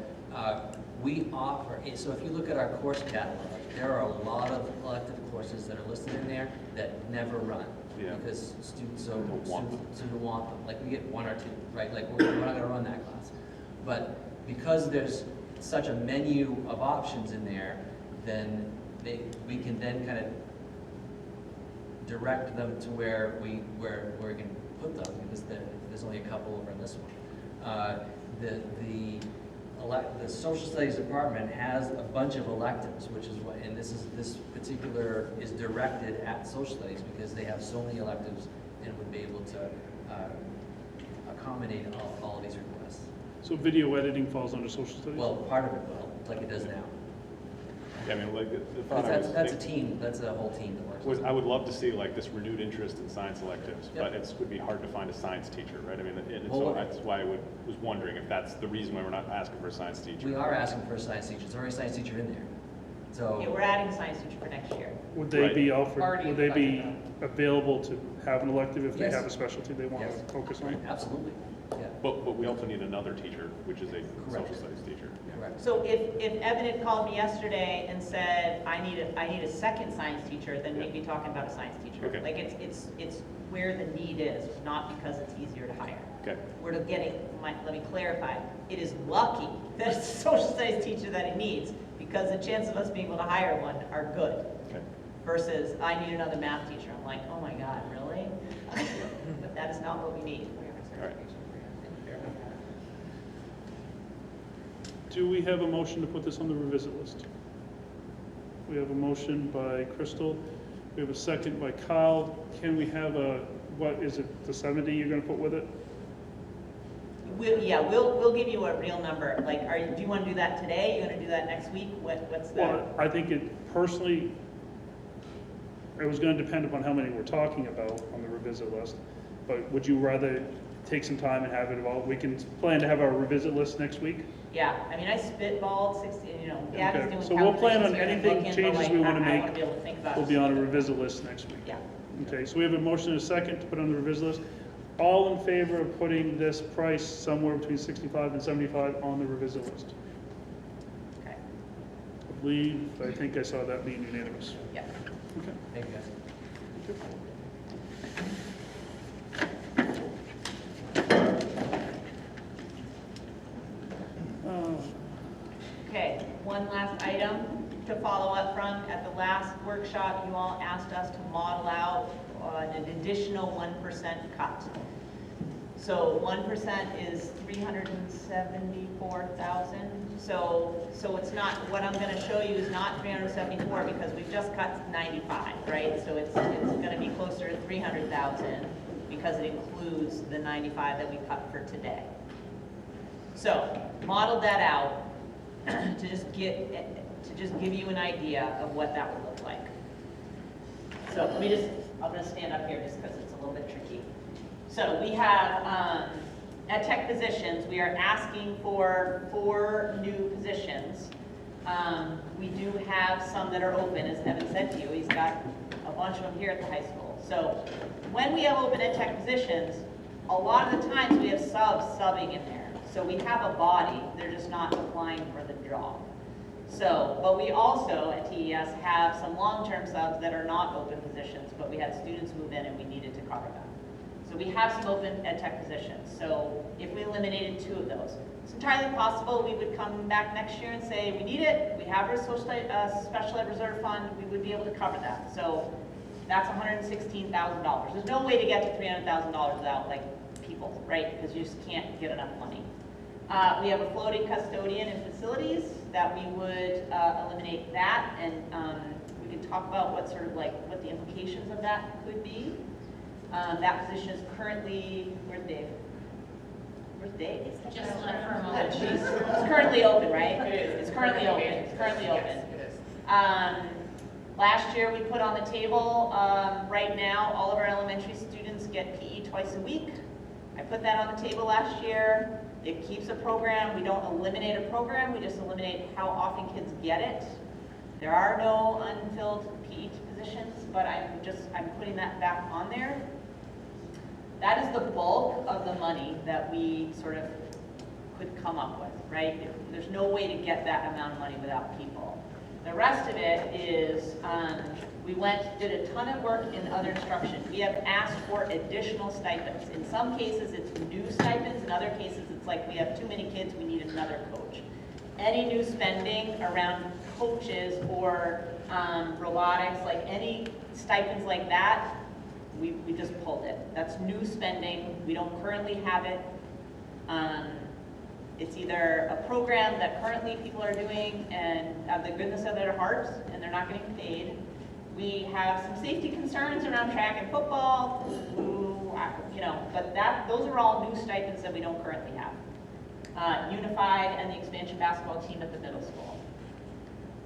we offer, so if you look at our course catalog, there are a lot of elective courses that are listed in there that never run. Yeah. Because students don't want them. want them. Like we get one or two, right? Like we're not gonna run that class. But because there's such a menu of options in there, then we can then kind of direct them to where we can put them, because there's only a couple over in this one. The social studies department has a bunch of electives, which is what, and this particular is directed at social studies because they have so many electives and would be able to accommodate all of these requests. So video editing falls under social studies? Well, part of it will, like it does now. Yeah, I mean, like the thought I was That's a thinking team, that's a whole team that works. was I would love to see like this renewed interest in science electives, Yep. but it would be hard to find a science teacher, right? I mean, and Well, so that's why I was wondering if that's the reason why we're not asking for a science teacher. We are asking for a science teacher. There's already a science teacher in there. So. Yeah, we're adding a science teacher for next year. Would they be offered, Already would they be budgeted. available to have an elective if they Yes. have a specialty they want Yes. to focus on? Absolutely, yeah, But we also need another teacher, which is a Correct. social studies teacher. correct. So if Evan had called me yesterday and said, I need a second science teacher, then we'd be talking about a science teacher. Okay. Like it's where the need is, not because it's easier to hire. Okay. We're getting, let me clarify, it is lucky that it's a social studies teacher that it needs, because the chance of us being able to hire one are good. Okay. Versus, I need another math teacher. I'm like, oh my God, really? But that is not what we need. All right. Do we have a motion to put this on the revisit list? We have a motion by Crystal. We have a second by Kyle. Can we have what is it, the 70 you're gonna put with it? We'll give you a real number. Like, do you want to do that today? You want to do that next week? What's that? Well, I think it personally, it was gonna depend upon how many we're talking about on the revisit list. But would you rather take some time and have it all? We can plan to have our revisit list next week? Yeah, I mean, I spitballed 60, Gabby's Okay, doing so we'll plan on calculations here and anything, looking, but, changes like, we wanna I make, want to be able to think about We'll it. be on a revisit list next week. Yeah. Okay, so we have a motion and a second to put on the revisit list. All in favor of putting this price somewhere between 65 and 75 on the revisit list? Okay. I think I saw that being unanimous. Yeah. Okay. Thank you, guys. Okay, one last item to follow up from. At the last workshop, you all asked us to model out an additional 1% cut. So 1% is 374,000. So it's not, what I'm going to show you is not 374 because we've just cut 95, right? So it's going to be closer to 300,000 because it includes the 95 that we cut for today. So modeled that out to just give you an idea of what that would look like. So let me just I'm gonna stand up here just because it's a little bit tricky. So we have, at tech positions, we are asking for 4 new positions. We do have some that are open, as Evan said to you, he's got a bunch of them here at the high school. So when we have open ed tech positions, a lot of the times we have subs subbing in there. So we have a body, they're just not applying for the job. So, but we also at TES have some long-term subs that are not open positions, but we had students move in and we needed to cover them. So we have some open ed tech positions. So if we eliminated 2 of those, it's entirely possible we would come back next year and say, we need it, we have our special ed reserve fund, we would be able to cover that. So that's $116,000. There's no way to get to $300,000 without like people, right? Because you just can't get enough money. We have a floating custodian in facilities that we would eliminate that, and we can talk about what sort of like what the implications of that could be. That position is currently, where's Dave? Where's Dave? Just left for a Oh, moment. jeez. It's currently open, right? It is. It's currently open. It's currently open. Yes, it is. Last year, we put on the table, right now, all of our elementary students get PE twice a week. I put that on the table last year. It keeps a program. We don't eliminate a program. We just eliminate how often kids get it. There are no unfilled PE positions, but I'm putting that back on there. That is the bulk of the money that we sort of could come up with, right? There's no way to get that amount of money without people. The rest of it is, did a ton of work in other instruction. We have asked for additional stipends. In some cases, it's new stipends. In other cases, it's like we have too many kids, we need another coach. Any new spending around coaches or robotics, like any stipends like that, we just pulled it. That's new spending. We don't currently have it. It's either a program that currently people are doing and out of the goodness of their hearts and they're not getting paid. We have some safety concerns around track and football, but those are all new stipends that we don't currently have. Unified and the expansion basketball team at the middle school.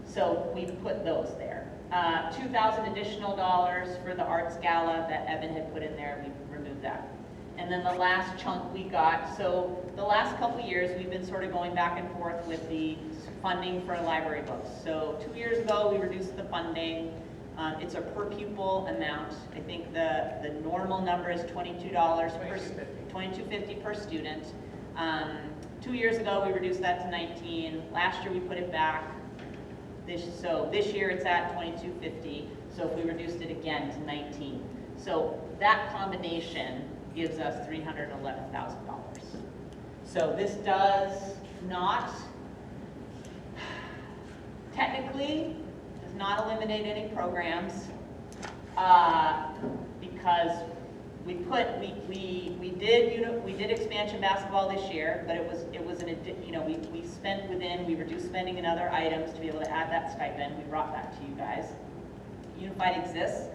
So we put those there. $2,000 additional for the arts gala that Evan had put in there, we removed that. And then the last chunk we got, so the last couple years we've been sort of going back and forth with the funding for library books. So 2 years ago we reduced the funding. It's a per pupil amount. I think the normal number is $22 $22.50 per student. 2 years ago we reduced that to $19. Last year we put it back. So this year it's at $22.50. So if we reduced it again to $19. So that combination gives us $311,000. So this does not, technically, does not eliminate any programs because we did expansion basketball this year, but it was we spent we reduced spending in other items to be able to add that stipend. We brought that to you guys. Unified exists.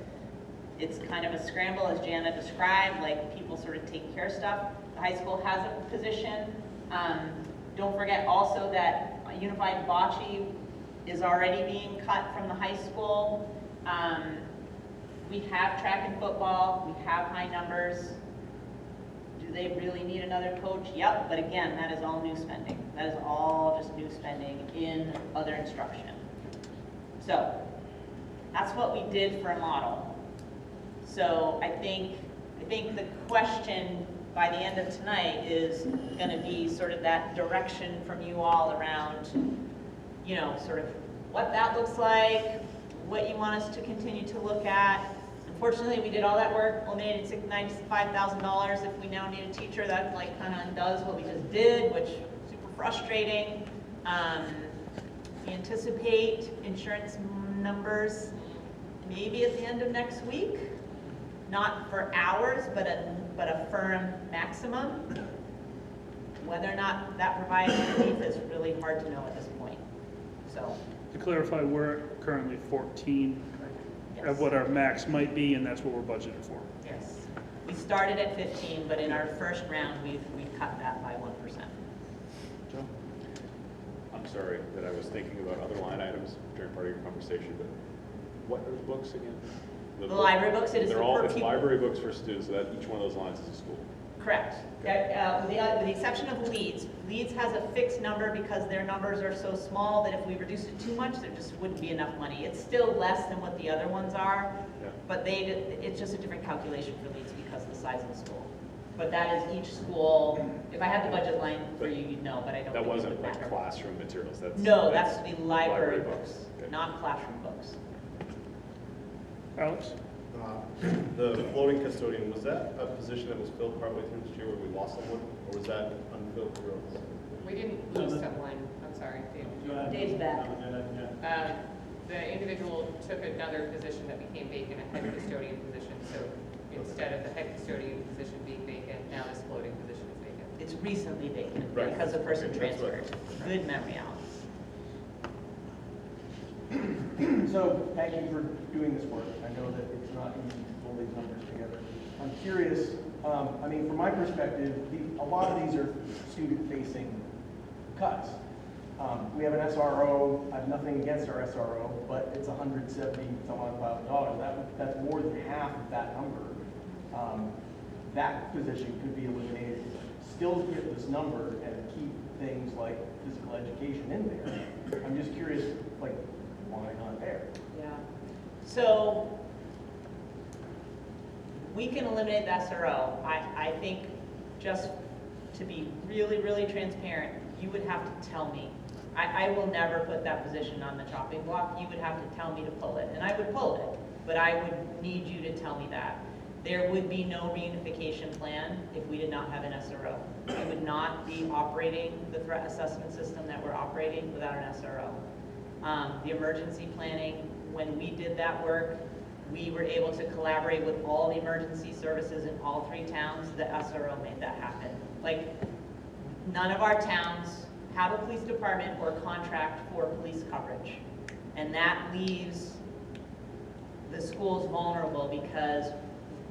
It's kind of a scramble, as Jana described, like people sort of take care of stuff. The high school has a position. Don't forget also that Unified Bocce is already being cut from the high school. We have track and football. We have high numbers. Do they really need another coach? Yep, but again, that is all new spending. That is all just new spending in other instruction. So that's what we did for a model. So I think the question by the end of tonight is going to be sort of that direction from you all around, sort of what that looks like, what you want us to continue to look at. Unfortunately, we did all that work, eliminated $95,000. If we now need a teacher, that like kind of undoes what we just did, which is super frustrating. We anticipate insurance numbers maybe at the end of next week. Not for hours, but a firm maximum. Whether or not that provides relief is really hard to know at this point. So, To clarify, we're currently 14 yes. of what our max might be, and that's what we're budgeted for. Yes. We started at 15, but in our first round, we cut that by 1%. Joe? I'm sorry that I was thinking about other line items during part of your conversation, but what are the books again? The library books, it is the They're all, per it's pupil. library books for students, so that each one of those lines is a school. Correct. With the exception of Leeds. Leeds has a fixed number because their numbers are so small that if we reduced it too much, there just wouldn't be enough money. It's still less than what the other ones are, Yeah. but it's just a different calculation for Leeds because of the size of the school. But that is each school, if I had the budget line for you, you'd know, but I don't That think it wasn't would like matter. classroom materials, that's. No, that's the library library books, books. Okay. not classroom books. Alex? The floating custodian, was that a position that was filled partway through this year where we lost someone, or was that unfilled throughout? We didn't lose someone, I'm sorry, Dave. Dave's back. The individual took another position that became vacant, a head custodian position, so instead of the head custodian position being vacant, now this floating position is vacant. It's recently vacant Right. because the person Okay, that's what I transferred. Good memory, Alex. So thank you for doing this work. I know that it's not easy to pull these numbers together. I'm curious, I mean, from my perspective, a lot of these are student-facing cuts. We have an SRO. I have nothing against our SRO, but it's $170,000. That's more than half of that number. That position could be eliminated, still get this number, and keep things like physical education in there. I'm just curious, like, why not there? Yeah. So we can eliminate the SRO. I think just to be really, really transparent, you would have to tell me. I will never put that position on the chopping block. You would have to tell me to pull it, and I would pull it, but I would need you to tell me that. There would be no reunification plan if we did not have an SRO. We would not be operating the threat assessment system that we're operating without an SRO. The emergency planning, when we did that work, we were able to collaborate with all the emergency services in all 3 towns. The SRO made that happen. Like, none of our towns have a police department or contract for police coverage. And that leaves the schools vulnerable because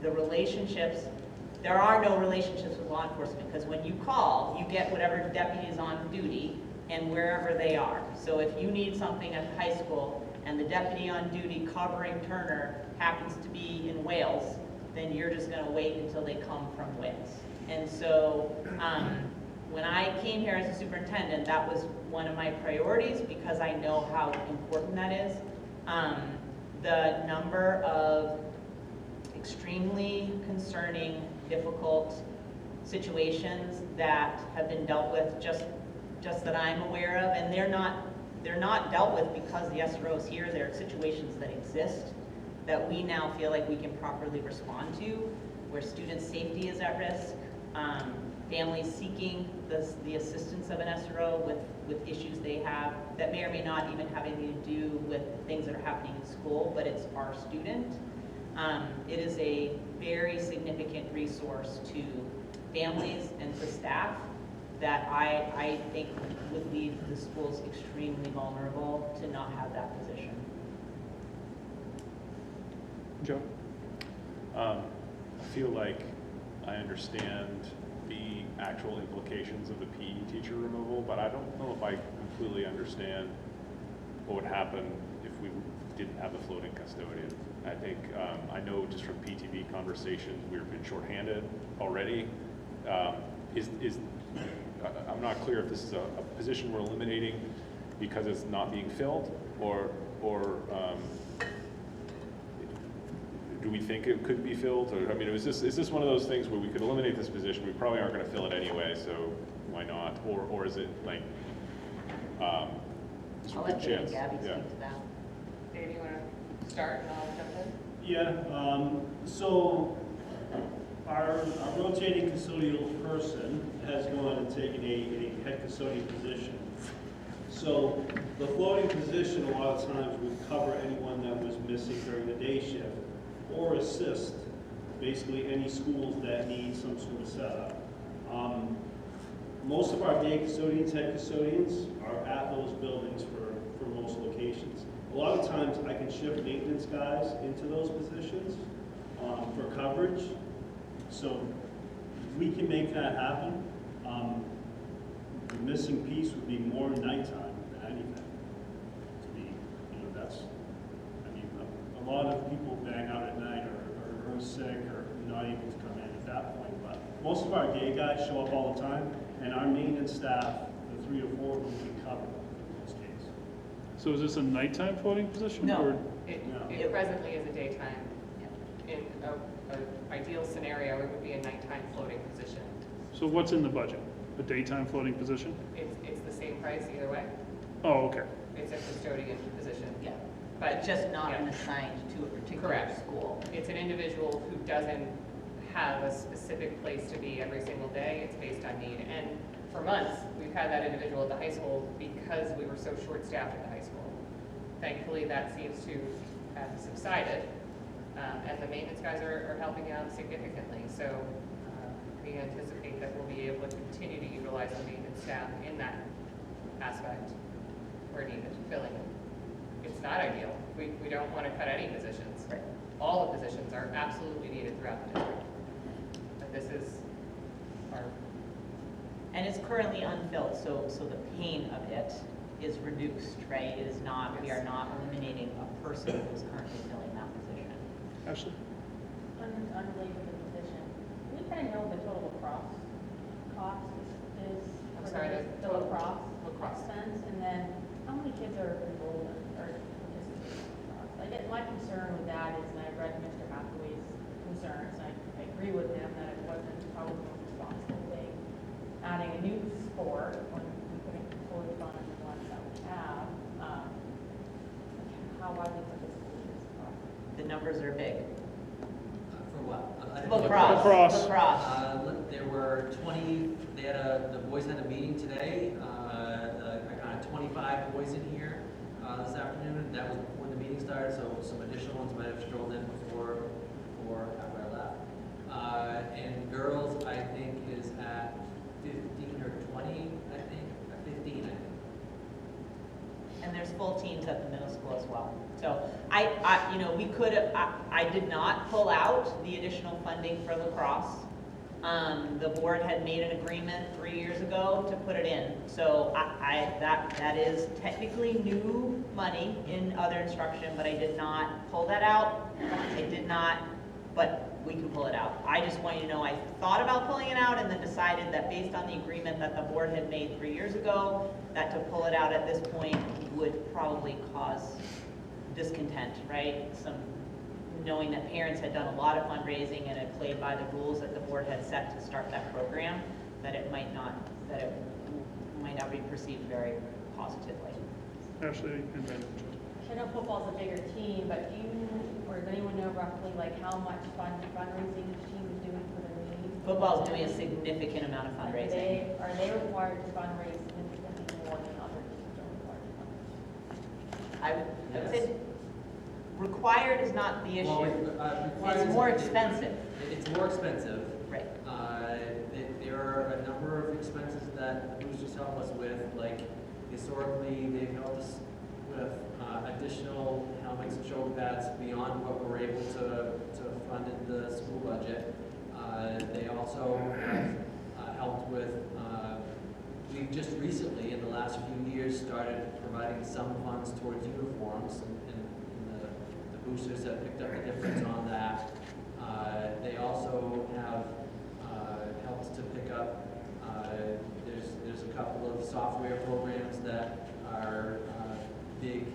the relationships, there are no relationships with law enforcement because when you call, you get whatever deputy is on duty and wherever they are. So if you need something at the high school and the deputy on duty covering Turner happens to be in Wales, then you're just gonna wait until they come from Wales. And so when I came here as a superintendent, that was one of my priorities because I know how important that is. The number of extremely concerning, difficult situations that have been dealt with just that I'm aware of, and they're not dealt with because the SRO is here. They're situations that exist that we now feel like we can properly respond to, where student safety is at risk, families seeking the assistance of an SRO with issues they have that may or may not even have anything to do with things that are happening in school, but it's our student. It is a very significant resource to families and to staff that I think would leave the schools extremely vulnerable to not have that position. Joe? I feel like I understand the actual implications of the PE teacher removal, but I don't know if I completely understand what would happen if we didn't have the floating custodian. I think, I know just from PTV conversations, we've been shorthanded already. I'm not clear if this is a position we're eliminating because it's not being filled, or do we think it could be filled? Or, I mean, is this one of those things where we could eliminate this position, we probably aren't going to fill it anyway, so why not? Or is it like, just a I'll good let Dave and chance? Gabby Yeah. speak to that. Dave, you want to start and I'll jump in? Yeah, so our rotating custodial person has gone and taken a head custodian position. So the floating position, a lot of times, would cover anyone that was missing during the day shift or assist basically any schools that need some sort of setup. Most of our day custodians, head custodians, are at those buildings for most locations. A lot of times I can shift maintenance guys into those positions for coverage. So if we can make that happen, the missing piece would be more nighttime than anything. To be, that's, I mean, a lot of people bang out at night or are sick or not able to come in at that point. But most of our day guys show up all the time, and our maintenance staff, the 3 or 4 of them, we cover in most cases. So is this a nighttime floating position? No. or- It presently is a daytime. In an ideal scenario, it would be a nighttime floating position. So what's in the budget? A daytime floating position? It's the same price either way. Oh, okay. It's a custodian position. Yeah, But but just not yeah. assigned to a particular Correct. school. It's an individual who doesn't have a specific place to be every single day. It's based on need. And for months, we've had that individual at the high school because we were so short-staffed at the high school. Thankfully, that seems to have subsided, and the maintenance guys are helping out significantly. So we anticipate that we'll be able to continue to utilize the maintenance staff in that aspect where needed, filling it. It's not ideal. We don't want to cut any positions. Right. All the positions are absolutely needed throughout the district. But this is our, And it's currently unfilled, so the pain of it is reduced, right? It is not, we are not eliminating a person who's currently filling that position. Ashley? Unrelated to the position, do we kind of know the total lacrosse cost is? I'm sorry, the lacrosse lacrosse. expense, and then how many kids are enrolled in, or participating in lacrosse? I guess my concern with that is, and I read Mr. Hathaway's concerns, and I agree with him that it wasn't probably the most responsible thing, adding a new sport when we couldn't fully fund the ones that we have. How widely participated is lacrosse? The numbers are big. For what? Lacrosse. There were 20, the boys had a meeting today. I got 25 boys in here this afternoon. That was before the meeting started, so some additional ones might have strolled in before after I left. And girls, I think, is at 15 or 20, I think. 15, I think. And there's full teams at the middle school as well. So we could, I did not pull out the additional funding for lacrosse. The board had made an agreement 3 years ago to put it in. So that is technically new money in other instruction, but I did not pull that out. I did not, but we can pull it out. I just want you to know I thought about pulling it out and then decided that based on the agreement that the board had made 3 years ago, that to pull it out at this point would probably cause discontent, right? Knowing that parents had done a lot of fundraising and had played by the rules that the board had set to start that program, that it might not be perceived very positively. Ashley and then I know football's a bigger team, but do you, or does anyone know roughly like how much fundraising each team is doing for their league? Football's doing a significant amount of fundraising. Are they required to fundraise significantly more than other teams are required to fundraise? I would say required is not the issue. Well, It's more expensive. It's more expensive. Right. There are a number of expenses that the boosters help us with, like historically, they've helped us with additional helmets and shoulder pads beyond what we're able to fund in the school budget. They also have helped with, we've just recently, in the last few years, started providing some funds towards uniforms, and the boosters have picked up the difference on that. They also have helped to pick up, there's a couple of software programs that are big,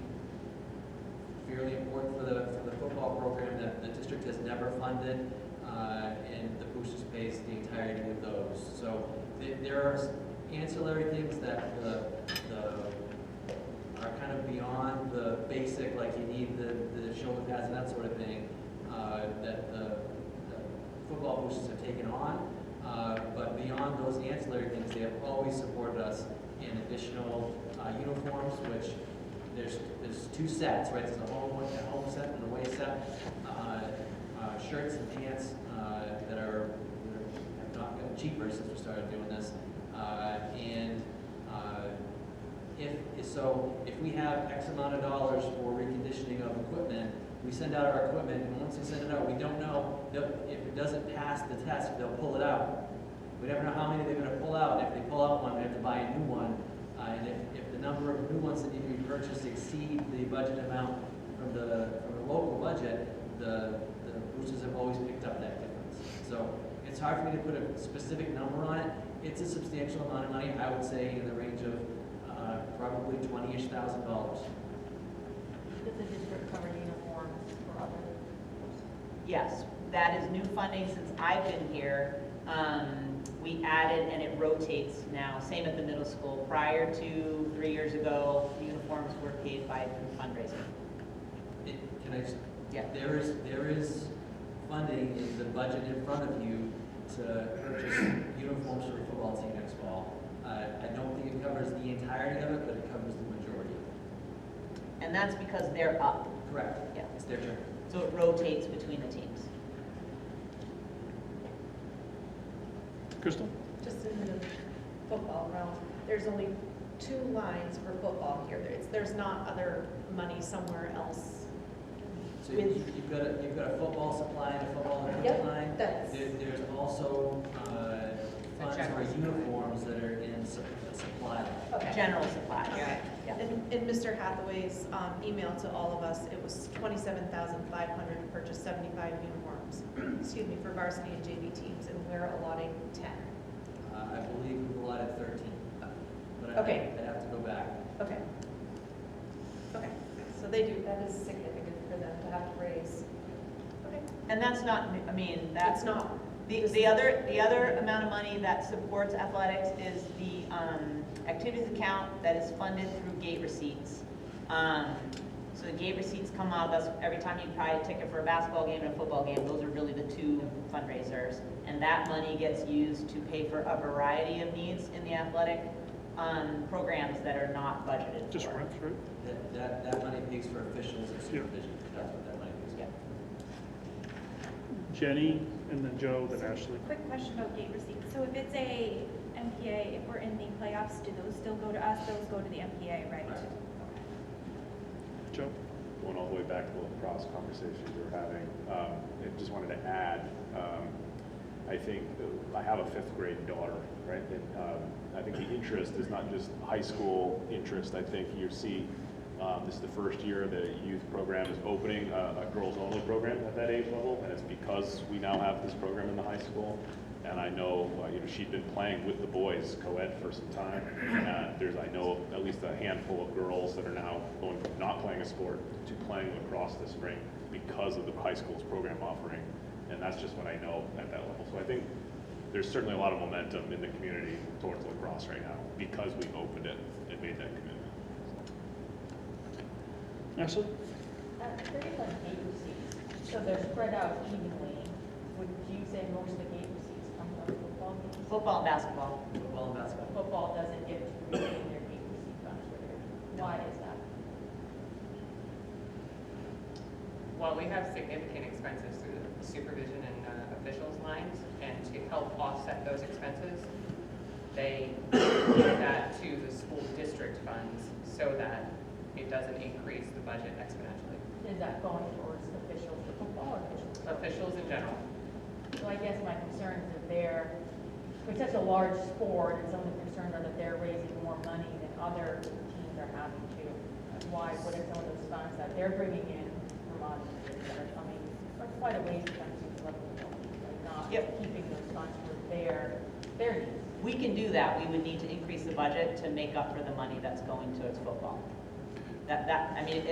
fairly important for the football program that the district has never funded, and the boosters pays the entirety of those. So there are ancillary things that are kind of beyond the basic, like you need the shoulder pads and that sort of thing, that the football boosters have taken on. But beyond those ancillary things, they have always supported us in additional uniforms, which there's two sets, right? There's a home set and a away set. Shirts and pants that have not gotten cheaper since we started doing this. If we have X amount of dollars for reconditioning of equipment, we send out our equipment, and once we send it out, we don't know if it doesn't pass the test, they'll pull it out. We never know how many they're going to pull out. If they pull out one, we have to buy a new one. And if the number of new ones that need to be purchased exceed the budget amount from from the local budget, the boosters have always picked up that difference. So it's hard for me to put a specific number on it. It's a substantial amount of money, I would say in the range of probably $20,000-ish. Does the district cover uniforms for other? Yes, that is new funding since I've been here. We added, and it rotates now, same at the middle school. Prior to 3 years ago, uniforms were paid by through fundraising. Can I just, Yeah. there is funding in the budget in front of you to purchase uniforms for the football team next fall. I don't think it covers the entirety of it, but it covers the majority of it. And that's because they're up. Correct. Yeah. It's their turn. So it rotates between the teams. Crystal? Just in the football realm, there's only 2 lines for football here. There's not other money somewhere else. So you've got a football supply and a football equipment Yep, line. that's- There's also funds for uniforms that are in supply line. Okay. General supplies. Okay. Yeah. In Mr. Hathaway's email to all of us, it was $27,500 to purchase 75 uniforms, excuse me, for varsity and JV teams, and we're allotting 10. I believe we've allotted 13, but Okay. I'd have to go back. Okay. Okay, so they do, that is significant for them to have to raise. Okay. And that's not, I mean, that's That's not. the other amount of money that supports athletics is the activities account that is funded through gate receipts. So the gate receipts come out, that's every time you buy a ticket for a basketball game and a football game, those are really the 2 fundraisers. And that money gets used to pay for a variety of needs in the athletic programs that are not budgeted for. Just reps, right? That money pays for officials and supervision. That's what that money pays for. Jenny, and then Joe, then Ashley. Quick question about gate receipts. So if it's a MPA, if we're in the playoffs, do those still go to us? Those go to the MPA, right? Right. Joe? Going all the way back to the lacrosse conversation we were having, I just wanted to add, I think I have a 5th grade daughter, right? And I think the interest is not just high school interest. I think you see this is the first year the youth program is opening a girls-only program at that age level, and it's because we now have this program in the high school. And I know, she'd been playing with the boys co-ed for some time. There's, I know, at least a handful of girls that are now going from not playing a sport to playing lacrosse this spring because of the high school's program offering. And that's just what I know at that level. So I think there's certainly a lot of momentum in the community towards lacrosse right now because we opened it and made that commitment. Ashley? Curious on gate receipts, so they're spread out evenly. Would you say most of the gate receipts come from football games? Football and basketball. Football and basketball. Football doesn't get to retain their gate receipt funds for their, why is that? Well, we have significant expenses through the supervision and officials lines, and to help offset those expenses, they give that to the school district funds so that it doesn't increase the budget exponentially. Is that going towards officials for football or officials? Officials in general. So I guess my concern is that it's such a large sport, and some of the concerns are that they're raising more money than other teams are having to. Why, what are some of those funds that they're bringing in from other kids that are coming, or quite a ways to come to the level of like not Yep. keeping those funds for their needs? We can do that. We would need to increase the budget to make up for the money that's going towards football. I mean,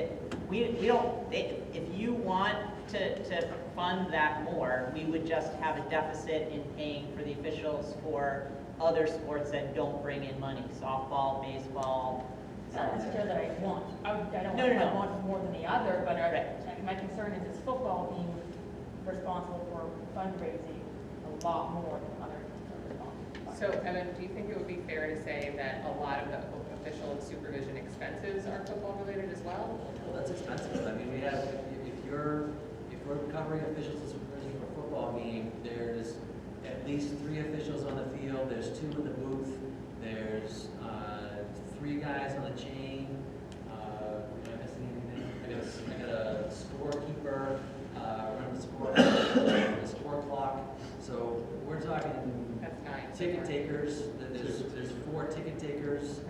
we don't, if you want to fund that more, we would just have a deficit in paying for the officials for other sports that don't bring in money, softball, baseball. It's not necessarily that I want, I don't No, no, no. want more than the other, but Right. my concern is football being responsible for fundraising a lot more than other teams are responsible. So, Evan, do you think it would be fair to say that a lot of the official and supervision expenses are football related as well? Well, that's expensive. I mean, we have, if we're covering officials and supervision for a football game, there's at least 3 officials on the field, there's 2 in the booth, there's 3 guys on the chain. Am I missing anything? I got a scorekeeper, running the score clock. So we're talking That's 9. ticket takers, there's 4 ticket takers.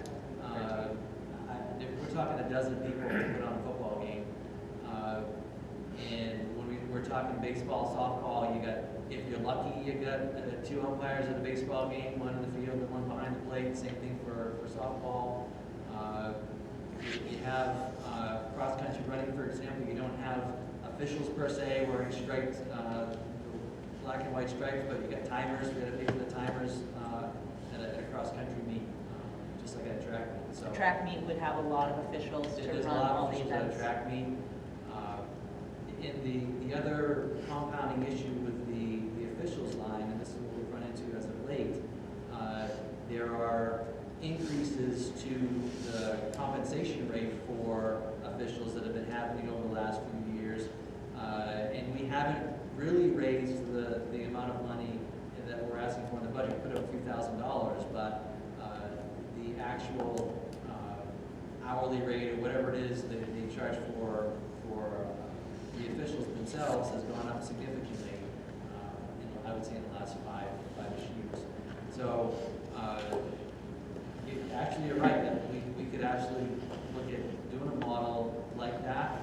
We're talking a dozen people to put on a football game. baseball, softball, you got, if you're lucky, you got 2 umpires at a baseball game, one in the field and one behind the plate. Same thing for softball. You have cross-country running, for example, you don't have officials per se wearing striped, black and white stripes, but you got timers. We got to pay for the timers at a cross-country meet, just like at a track meet. So Track meet would have a lot of officials to there's a run lot all of the officials at a events. track meet. In the other compounding issue with the officials line, and this is what we've run into as of late, there are increases to the compensation rate for officials that have been happening over the last few years. And we haven't really raised the amount of money that we're asking for in the budget. We put up a few $1,000s, but the actual hourly rate or whatever it is that they charge for the officials themselves has gone up significantly, I would say in the last five-ish years. So, actually, you're right, that we could actually look at doing a model like that.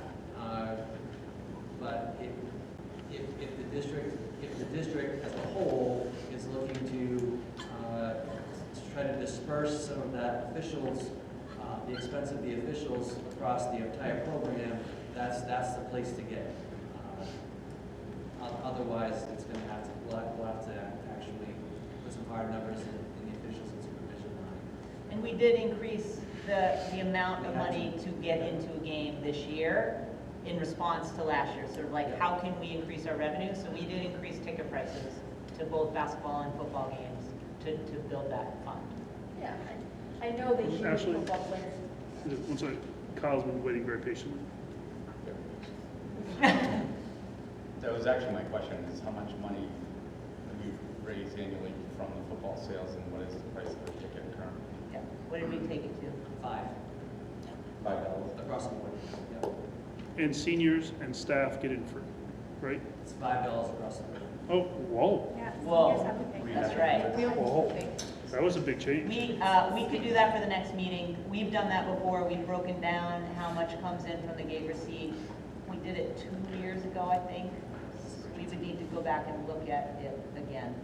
But if the district as a whole is looking to try to disperse some of that officials, the expense of the officials across the entire program, that's the place to get. Otherwise, it's going to have to we'll have to actually put some hard numbers in the officials and supervision line. And we did increase the amount of money to get into a game this year in response to last year. Sort of like, how can we increase our revenue? So we did increase ticket prices to both basketball and football games to build that fund. Yeah, I know they should Ashley? be football players. One second. Kyle's been waiting very patiently. That was actually my question, is how much money have you raised annually from the football sales, and what is the price of a ticket currently? Yeah. What did we take it to? $5 $5. across the board. Yep. And seniors and staff get in free, right? It's $5 across the board. Oh, whoa, Yeah, Whoa. seniors have to pay. That's right. We Whoa. almost think. that was a big change. We could do that for the next meeting. We've done that before. We've broken down how much comes in from the gate receipt. We did it 2 years ago, I think. We would need to go back and look at it again.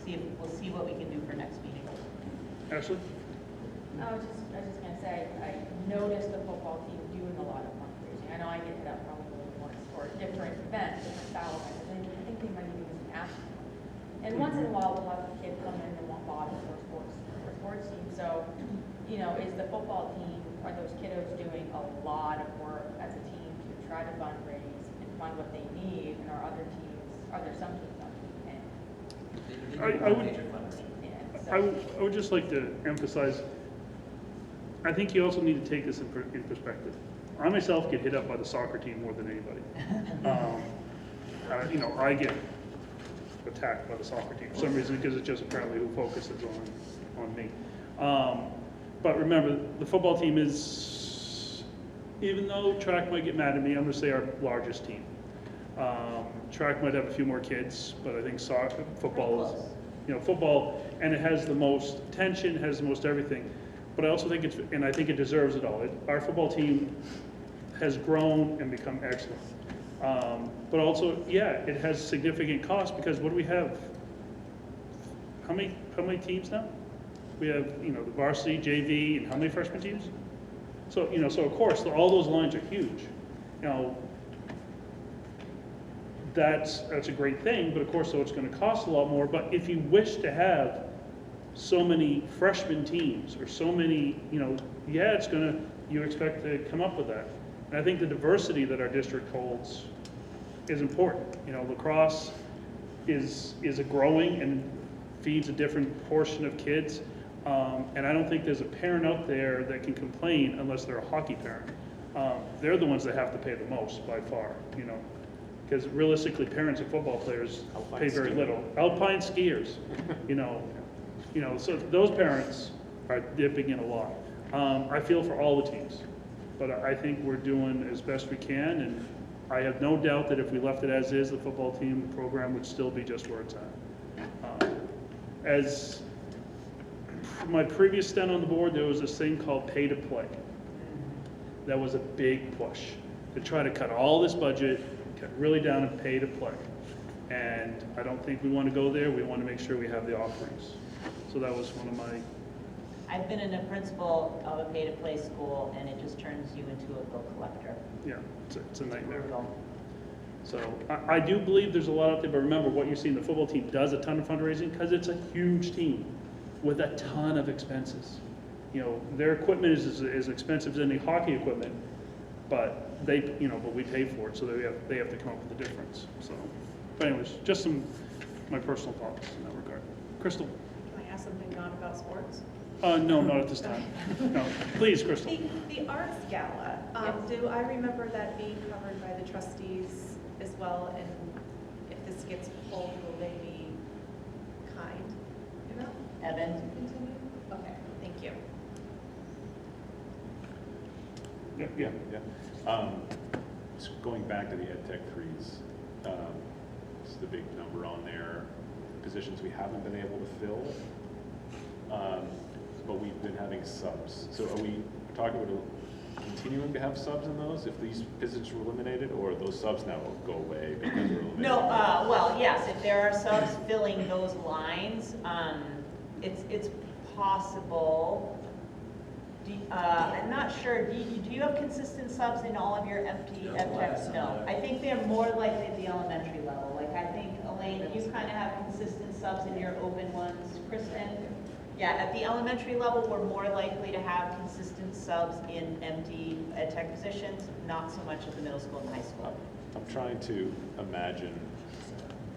We'll see what we can do for next meeting. Ashley? I was just gonna say, I noticed the football team doing a lot of fundraising. I know I get hit up probably once for different events, different style events, and I think they might even ask them. And once in a while, we'll have a kid come in and want bottles for sports team. So, you know, is the football team, are those kiddos doing a lot of work as a team to try to fundraise and fund what they need? And are there some teams not doing it? I would- Major fundraising. Yeah, so- I would just like to emphasize, I think you also need to take this in perspective. I myself get hit up by the soccer team more than anybody. I get attacked by the soccer team for some reason, because it's just apparently who focuses on me. But remember, the football team is, even though track might get mad at me, I'm going to say our largest team. Track might have a few more kids, but I think football is, football, and it has the most tension, has the most everything. But I also think I think it deserves it all. Our football team has grown and become excellent. But also, yeah, it has significant cost, because what do we have? How many teams now? We have, the varsity, JV, and how many freshman teams? So, so of course, all those lines are huge. That's a great thing, but of course, so it's going to cost a lot more. But if you wish to have so many freshman teams, or so many, yeah, you expect to come up with that. And I think the diversity that our district holds is important. Lacrosse is a growing and feeds a different portion of kids. And I don't think there's a parent out there that can complain unless they're a hockey parent. They're the ones that have to pay the most by far, because realistically, parents of football players pay very little. Alpine skiers, so those parents are dipping in a lot. I feel for all the teams, but I think we're doing as best we can, and I have no doubt that if we left it as is, the football team program would still be just where it's at. As my previous stint on the board, there was this thing called pay to play. That was a big push to try to cut all this budget cut really down and pay to play. And I don't think we want to go there. We want to make sure we have the offerings. So that was one of my, I've been a principal of a pay-to-play school, and it just turns you into a bill collector. yeah, it's a nightmare. Brutal. So I do believe there's a lot out there, but remember what you see, the football team does a ton of fundraising because it's a huge team with a ton of expenses. You know, their equipment is as expensive as any hockey equipment, but but we pay for it, so they have to come up with the difference. So, but anyways, just my personal thoughts in that regard. Crystal? Can I ask something not about sports? No, not at this time. No, please, Crystal. The arts gala, do I remember that being covered by the trustees as well? And if this gets pulled, will they be kind enough Evan? to continue? Okay, thank you. Yeah. Just going back to the Ed Tech 3s, this is the big number on there. Positions we haven't been able to fill, but we've been having subs. So are we talking about continuing to have subs in those if these positions were eliminated, or those subs now will go away because they're eliminated? No, well, yes, if there are subs filling those lines, it's possible. I'm not sure, do you have consistent subs in all of your empty ed techs? No, I think they're more likely at the elementary level. Like I think, Elaine, you kind of have consistent subs in your open ones. Kristen? Yeah, at the elementary level, we're more likely to have consistent subs in empty ed tech positions, not so much at the middle school and high school. I'm trying to imagine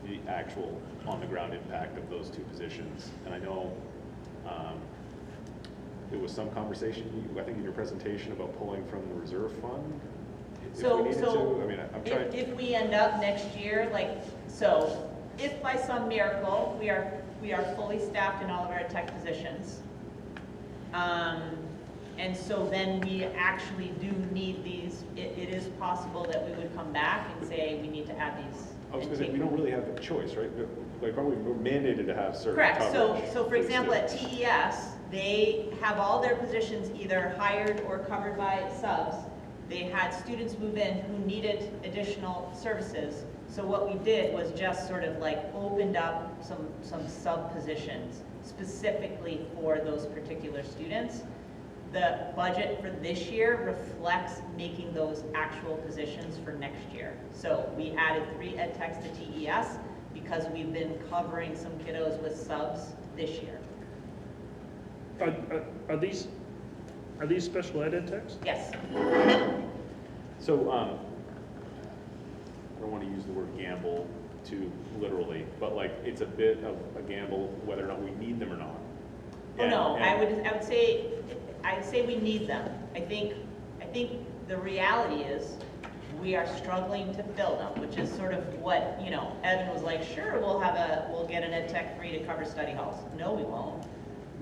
the actual on-the-ground impact of those two positions, and I know there was some conversation, I think in your presentation, about pulling from the reserve fund. If we needed to. I mean, I'm trying. If we end up next year, if by some miracle we are fully staffed in all of our tech positions, and so then we actually do need these, it is possible that we would come back and say we need to add these. I was going to say, we don't really have a choice, right? Like, we're mandated to have certain Correct. coverage. So for example, at TES, they have all their positions either hired or covered by subs. They had students move in who needed additional services. So what we did was just sort of like opened up some sub positions specifically for those particular students. The budget for this year reflects making those actual positions for next year. So we added 3 ed techs to TES because we've been covering some kiddos with subs this year. Are these special ed techs? Yes. So, I don't want to use the word gamble too literally, but like, it's a bit of a gamble whether or not we need them or not. I would say we need them. I think the reality is we are struggling to fill them, which is sort of what, Evan was like, sure, we'll get an ed tech 3 to cover study halls. No, we won't.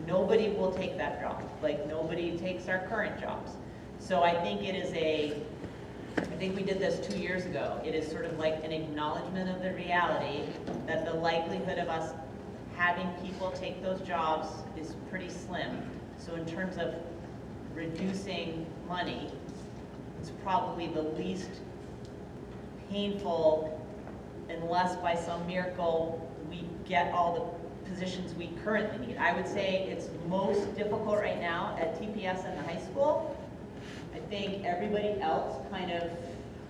Nobody will take that job. Like, nobody takes our current jobs. So I think I think we did this 2 years ago. It is sort of like an acknowledgement of the reality that the likelihood of us having people take those jobs is pretty slim. So in terms of reducing money, it's probably the least painful unless by some miracle we get all the positions we currently need. I would say it's most difficult right now at TPS and the high school. I think everybody else kind of,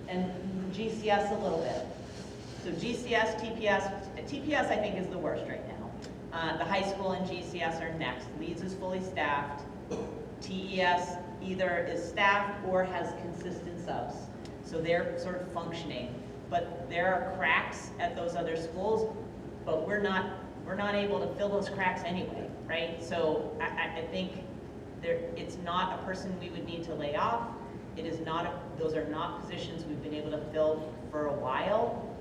and GCS a little bit. So GCS, TPS I think is the worst right now. The high school and GCS are next. Leeds is fully staffed. TES either is staffed or has consistent subs. So they're sort of functioning. But there are cracks at those other schools, but we're not able to fill those cracks anyway, right? So I think it's not a person we would need to lay off. Those are not positions we've been able to fill for a while.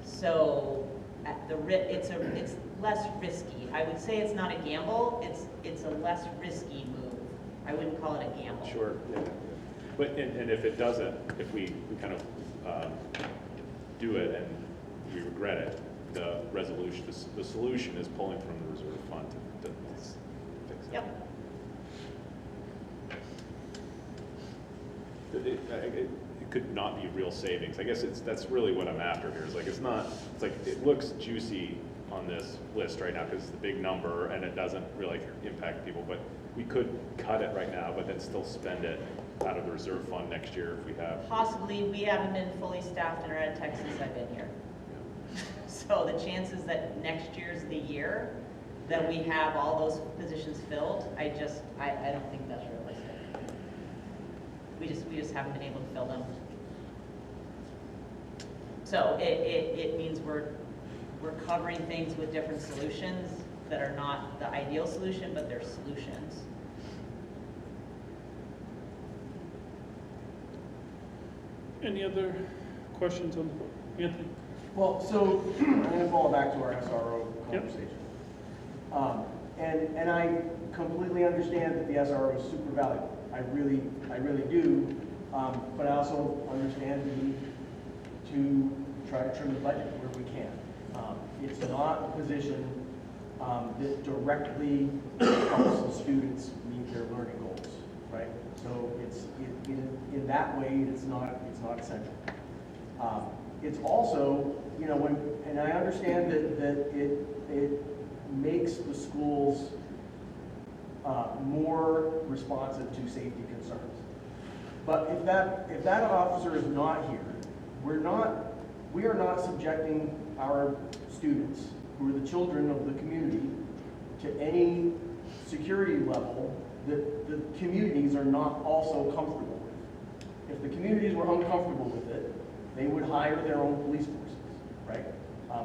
So it's less risky. I would say it's not a gamble. It's a less risky move. I wouldn't call it a gamble. Sure, yeah. But, and if it doesn't, if we kind of do it and we regret it, the resolution, the solution is pulling from the reserve fund to fix it. Yep. it could not be real savings. I guess that's really what I'm after here. Is like it's like it looks juicy on this list right now because it's the big number and it doesn't really impact people. But we could cut it right now, but then still spend it out of the reserve fund next year if we have. Possibly, we haven't been fully staffed in our ed tech since I've been here. So the chances that next year's the year that we have all those positions filled, I don't think that's realistic. We just haven't been able to fill them. So it means we're covering things with different solutions that are not the ideal solution, but they're solutions. Any other questions on the board? Anthony? Well, so I'm going to fall back to our SRO Yep. conversation. And I completely understand that the SRO is super valuable. I really do. But I also understand the need to try to trim the budget where we can. It's not a position that directly helps the students meet their learning goals, right? So in that way, it's not essential. It's also, you know, and I understand that it makes the schools more responsive to safety concerns. But if that officer is not here, we are not subjecting our students, who are the children of the community, to any security level that the communities are not also comfortable with. If the communities were uncomfortable with it, they would hire their own police forces, right?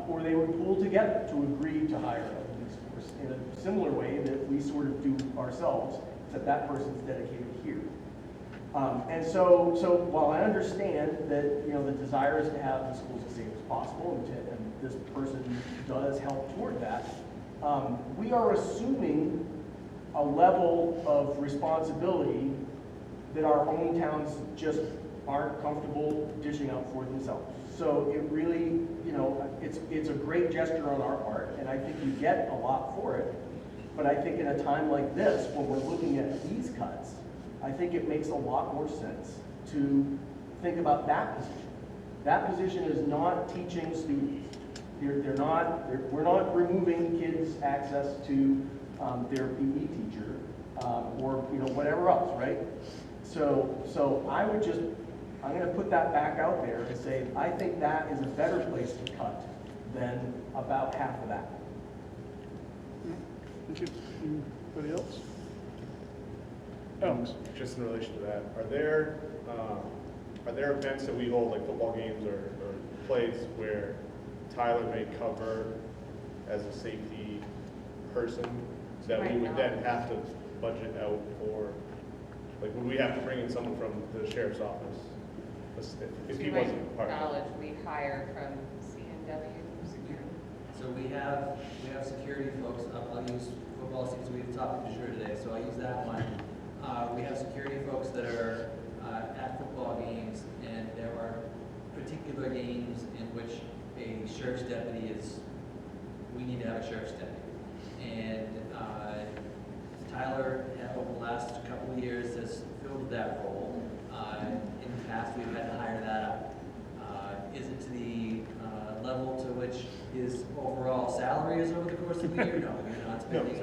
Or they would pool together to agree to hire a police force in a similar way that we sort of do ourselves, except that person's dedicated here. And so while I understand that, you know, the desire is to have the schools as safe as possible, and this person does help toward that, we are assuming a level of responsibility that our own towns just aren't comfortable dishing out for themselves. So it really, you know, it's a great gesture on our part, and I think you get a lot for it. But I think in a time like this, when we're looking at these cuts, I think it makes a lot more sense to think about that position. That position is not teaching students. We're not removing kids' access to their PE teacher or, you know, whatever else, right? So I'm going to put that back out there and say I think that is a better place to cut than about half of that. Thank you. Anybody else? Alex? Just in relation to that, are there events that we hold, like football games or plays, where Tyler may cover as a safety person that we would then have to budget out for? Like, would we have to bring in someone from the sheriff's office if he wasn't part of it? Knowledge, we hire from CNW security. So we have security folks, I'll use football since we have topic du jour today, so I'll use that one. We have security folks that are at football games, and there are particular games in which a sheriff's deputy we need to have a sheriff's deputy. And Tyler, over the last couple of years, has filled that role. In the past, we've had to hire that up. Is it to the level to which his overall salary is over the course of the year? No, we're not spending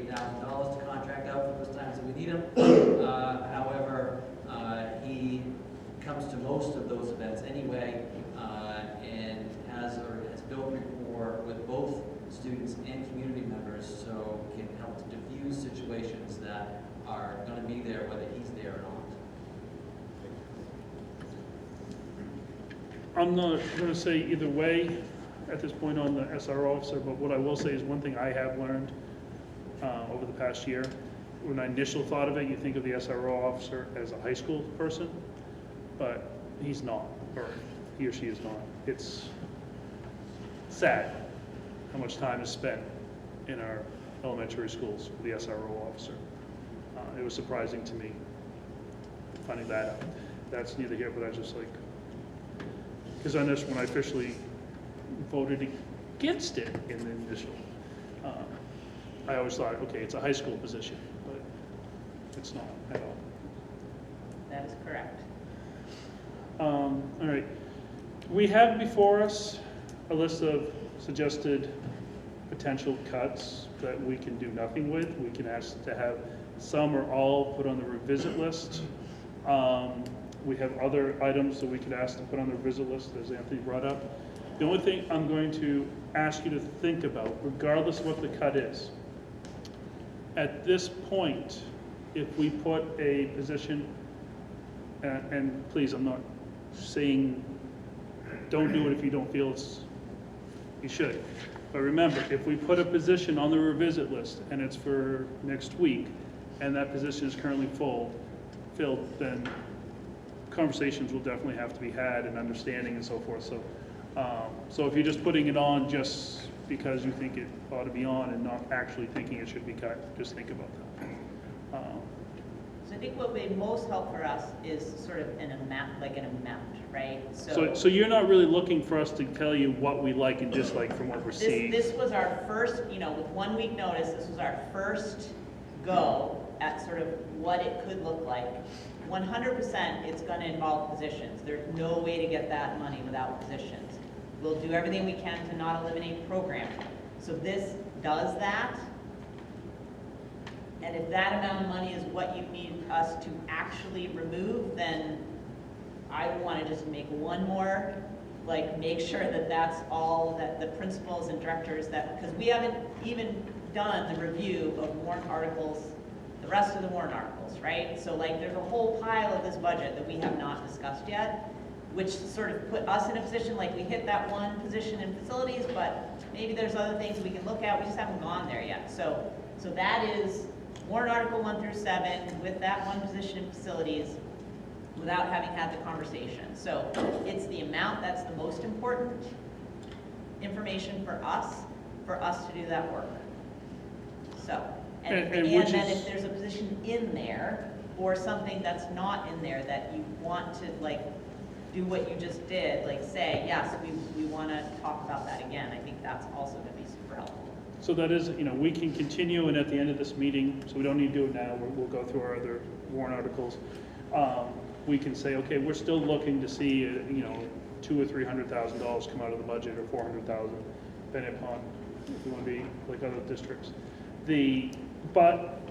$178,000 to contract out for those times that we need him. However, he comes to most of those events anyway, and has built rapport with both students and community members, so can help to diffuse situations that are going to be there whether he's there or not. I'm not going to say either way at this point on the SRO officer, but what I will say is one thing I have learned over the past year. When I initially thought of it, you think of the SRO officer as a high school person, but he's not, or he or she is not. It's sad how much time is spent in our elementary schools with the SRO officer. It was surprising to me finding that out. That's neither here, but I just like, because on this, when I officially voted against it in the initial, I always thought, okay, it's a high school position, but it's not at all. That is correct. All right. We have before us a list of suggested potential cuts that we can do nothing with. We can ask to have some or all put on the revisit list. We have other items that we could ask to put on the revisit list, as Anthony brought up. The only thing I'm going to ask you to think about, regardless of what the cut is, at this point, if we put a position, and please, I'm not saying don't do it if you don't feel you should. But remember, if we put a position on the revisit list and it's for next week, and that position is currently filled, then conversations will definitely have to be had and understanding and so forth. So if you're just putting it on just because you think it ought to be on and not actually thinking it should be cut, just think about that. So I think what would most help for us is sort of an amount, right? So you're not really looking for us to tell you what we like and dislike from what we're seeing? This was our first, with 1 week notice, this was our first go at sort of what it could look like. 100% it's going to involve positions. There's no way to get that money without positions. We'll do everything we can to not eliminate programming. So this does that. And if that amount of money is what you need us to actually remove, then I want to just make one more, make sure that that's all, that the principals and directors, because we haven't even done the review of warrant articles, the rest of the warrant articles, right? So there's a whole pile of this budget that we have not discussed yet, which sort of put us in a position, we hit that one position in facilities, but maybe there's other things we can look at, we just haven't gone there yet. So that is warrant article 1 through 7 with that one position in facilities without having had the conversation. So it's the amount that's the most important information for us to do that work. So, and then if there's a position in there or something that's not in there that you want to do what you just did, say, yes, we want to talk about that again, I think that's also going to be super helpful. So that is, we can continue, and at the end of this meeting, so we don't need to do it now, we'll go through our other warrant articles. We can say, okay, we're still looking to see, $200,000 or $300,000 come out of the budget, or $400,000, depending upon if we want to be like other districts. But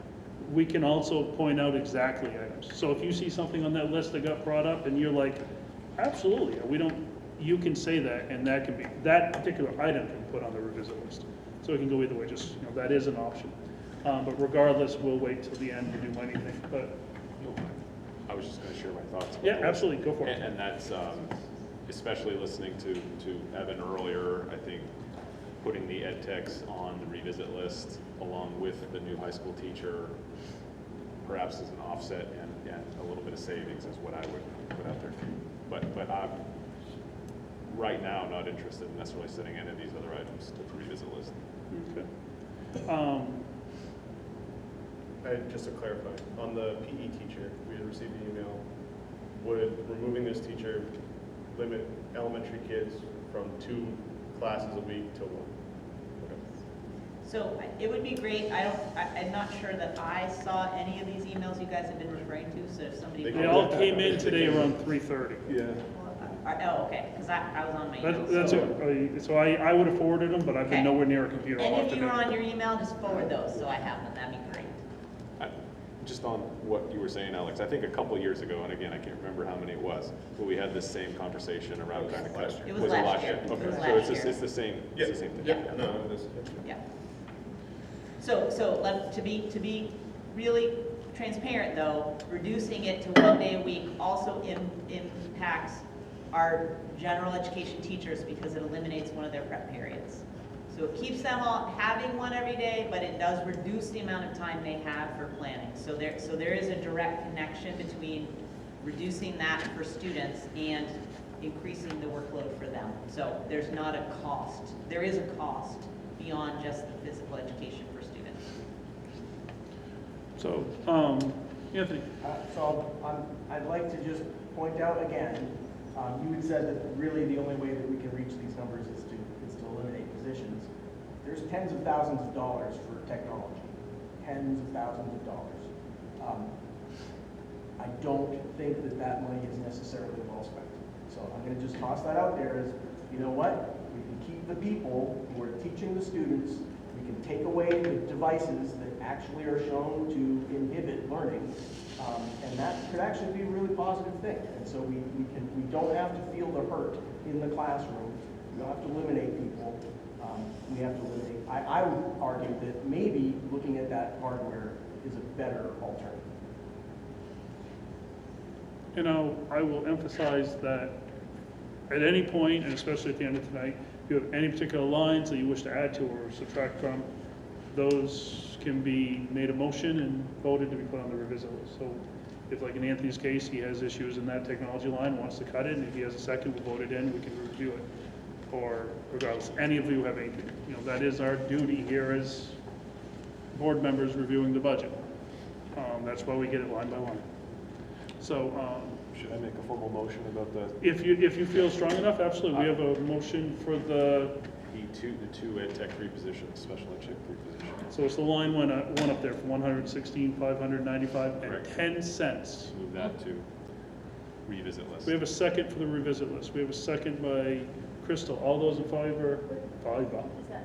we can also point out exactly items. So if you see something on that list that got brought up, and you're like, absolutely, you can say that, and that particular item can be put on the revisit list. So it can go either way, just, that is an option. But regardless, we'll wait till the end to do anything, but. I was just going to share my thoughts. Yeah, absolutely, go for it. And that's, especially listening to Evan earlier, I think putting the ed techs on the revisit list along with the new high school teacher, perhaps as an offset and a little bit of savings is what I would put out there. But I'm right now not interested in necessarily setting any of these other items to the revisit list. Okay. Just to clarify, on the PE teacher, we had received an email. Would removing this teacher limit elementary kids from 2 classes a week to 1? Okay. So it would be great. I'm not sure that I saw any of these emails you guys have been referring to. So if somebody They all came in today around 3:30. Yeah. Oh, okay, because I was on my email. That's it. So I would have forwarded them, but I've been Okay. nowhere near a computer all And if you afternoon. were on your email, just forward those so I have them. That'd be great. Just on what you were saying, Alex, I think a couple years ago, and again, I can't remember how many it was, but we had this same conversation around trying to cut. It was last year. Okay, It was so last it's year. the same, Yeah. it's the same thing. Yeah, no, this. Yeah. So to be really transparent though, reducing it to 1 day a week also impacts our general education teachers because it eliminates one of their prep periods. So it keeps them all having one every day, but it does reduce the amount of time they have for planning. So there is a direct connection between reducing that for students and increasing the workload for them. So there's not a cost. There is a cost beyond just the physical education for students. So, Anthony. I'd like to just point out again, you had said that really the only way that we can reach these numbers is to eliminate positions. There's tens of thousands of dollars for technology, tens of thousands of dollars. I don't think that money is necessarily well spent. So gonna just toss that out there as, you know what? We can keep the people who are teaching the students, we can take away the devices that actually are shown to inhibit learning, and that could actually be a really positive thing. And so we don't have to feel the hurt in the classroom, we don't have to eliminate people, we have to eliminate, I would argue that maybe looking at that hardware is a better alternative. You know, I will emphasize that at any point, and especially at the end of tonight, if you have any particular lines that you wish to add to or subtract from, those can be made a motion and voted to be put on the revisit list. So if, like in Anthony's case, he has issues in that technology line, wants to cut it, and if he has a second, we'll vote it in, we can review it. Or regardless, any of you have anything, you know, that is our duty here as board members reviewing the budget. That's why we get it line by line. So, Should I make a formal motion about the if you feel strong enough, absolutely. We have a motion for the, the two ed tech 3 positions, special ed tech 3 positions? so it's the line one up there from 116,595 and Correct. 10 cents. Move that to revisit list. We have a second for the revisit list. We have a second by Crystal. All those in favor? Is that,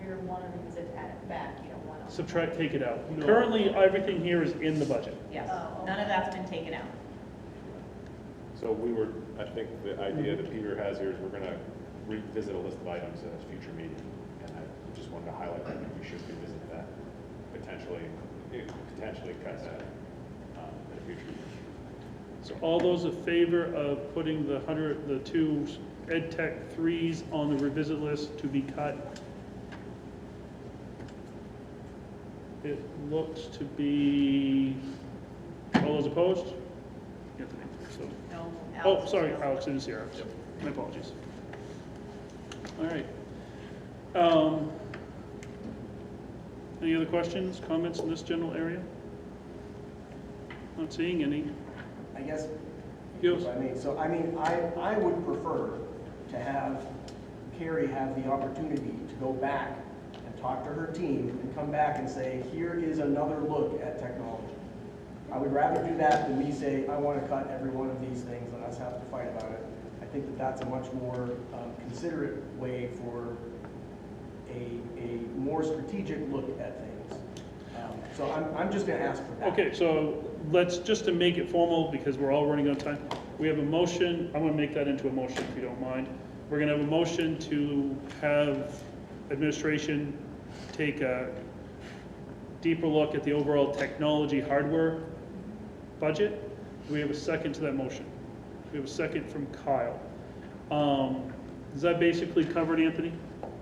you're wanting to revisit, add it back, you don't want to? Subtract, take it out. No. Currently, everything here is in the budget. Yes, Oh, none of that's been taken out. So I think the idea that Peter has here is we're gonna revisit a list of items in a future meeting. And I just wanted to highlight that we should revisit that, potentially cut that in a future meeting. So all those in favor of putting the two Ed Tech 3s on the revisit list to be cut? It looks to be, all those opposed? Anthony, so. No. Oh, Alex. sorry, Alex is here. My apologies. All right. Any other questions, comments in this general area? Not seeing any. I guess, Yes. if I may, so I mean, I would prefer to have Carrie have the opportunity to go back and talk to her team and come back and say, here is another look at technology. I would rather do that than me say, I want to cut every one of these things and us have to fight about it. I think that that's a much more considerate way for a more strategic look at things. So I'm just going to ask for that. Okay, so let's, just to make it formal, because we're all running out of time, we have a motion. I'm going to make that into a motion if you don't mind. We're going to have a motion to have administration take a deeper look at the overall technology hardware budget. Do we have a second to that motion? We have a second from Kyle. Does that basically cover it, Anthony?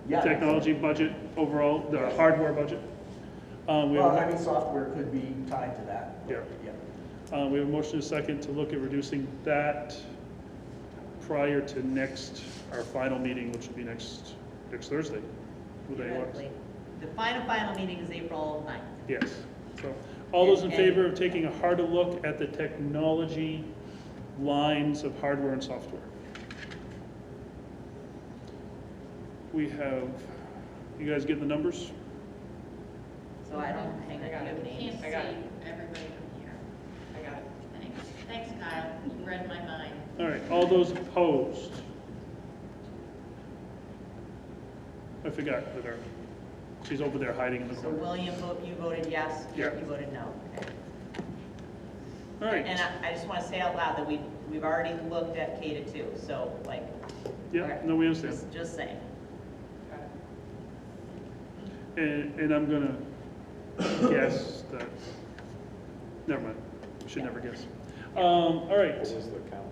Yeah. Technology budget overall, the Yes. hardware budget? We have Well, a- I mean, software could be tied to that. Yeah. Yeah. We have a motion and a second to look at reducing that prior to our final meeting, which will be next Thursday. What day was? Theoretically. The final meeting is April 9th. Yes. So, all those in And- favor of taking a harder look at the technology lines of hardware and software? We have, you guys get the numbers? So I don't, hang on, I got you have it. names. Can't I got it. see everybody from here. I got it. Thanks, Kyle, you read my mind. All right, all those opposed? I forgot that she's over there hiding in the So corner. William, you voted yes, Yeah. you voted no. Okay. All right, And I just want to say out loud that we've already looked at K to 2, so like, yeah, okay. no, we understand. Just saying. Got it. And I'm gonna guess that, never mind, should never guess. All right, What was the count?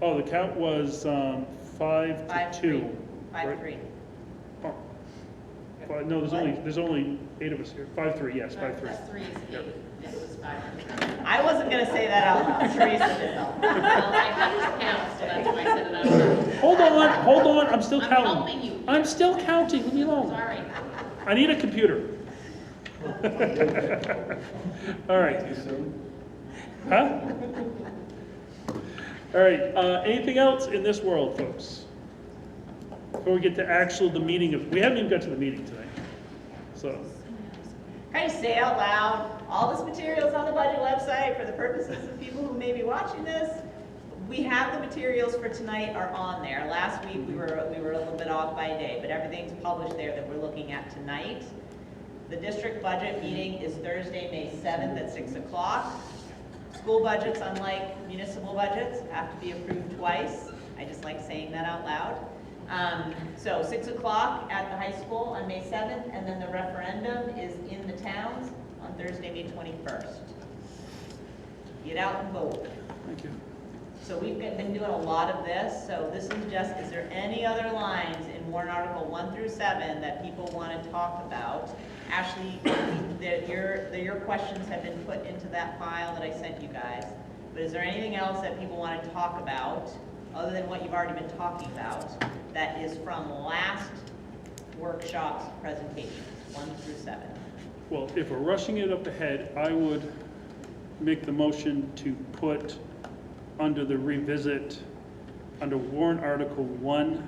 oh, the count was 5 to 2. 5-3. Oh. No, there's only 8 of us here. 5-3, yes, 5-3. Plus 3 is 8, Yep. it was 5. I wasn't going to say that out loud, Teresa did though. Well, I had to count, so that's why I said it out loud. Hold on, I'm still I'm counting. helping you. I'm still counting, leave me alone. Sorry. I need a computer. All right. Too soon? Huh? All right, anything else in this world, folks? Before we get to the meeting we haven't even got to the meeting tonight. So, Can I say out loud, all this material is on the budget website for the purposes of people who may be watching this. We have the materials for tonight are on there. Last week, we were a little bit off by a day, but everything's published there that we're looking at tonight. The district budget meeting is Thursday, May 7th at 6 o'clock. School budgets, unlike municipal budgets, have to be approved twice. I just like saying that out loud. So 6 o'clock at the high school on May 7th, and then the referendum is in the towns on Thursday, May 21st. Get out and vote. Thank you. So we've been doing a lot of this, so this is just, is there any other lines in warrant article 1 through 7 that people want to talk about? Ashley, your questions have been put into that file that I sent you guys, but is there anything else that people want to talk about, other than what you've already been talking about, that is from last workshop's presentations, 1 through 7? Well, if we're rushing it up ahead, I would make the motion to put under the revisit, under warrant article 1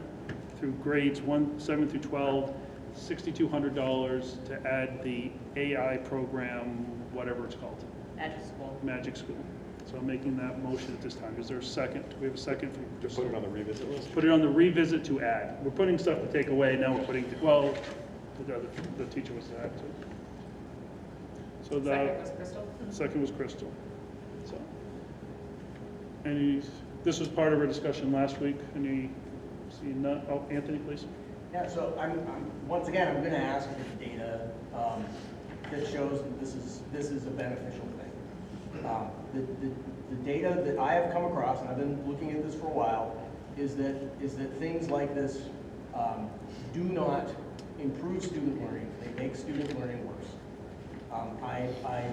through grades 7 through 12, $6,200 to add the AI program, whatever it's called, Magic School. Magic School. So I'm making that motion at this time. Is there a second? Do we have a second? Just put it on the revisit list? Put it on the revisit to add. We're putting stuff to take away, now we're putting, well, the teacher was to add to. So Second was Crystal? second was Crystal. So, this was part of our discussion last week. See none? Oh, Anthony, please. Yeah, so once again, I'm gonna ask for data that shows that this is a beneficial thing. The data that I have come across, and I've been looking at this for a while, is that things like this do not improve student learning. They make student learning worse. I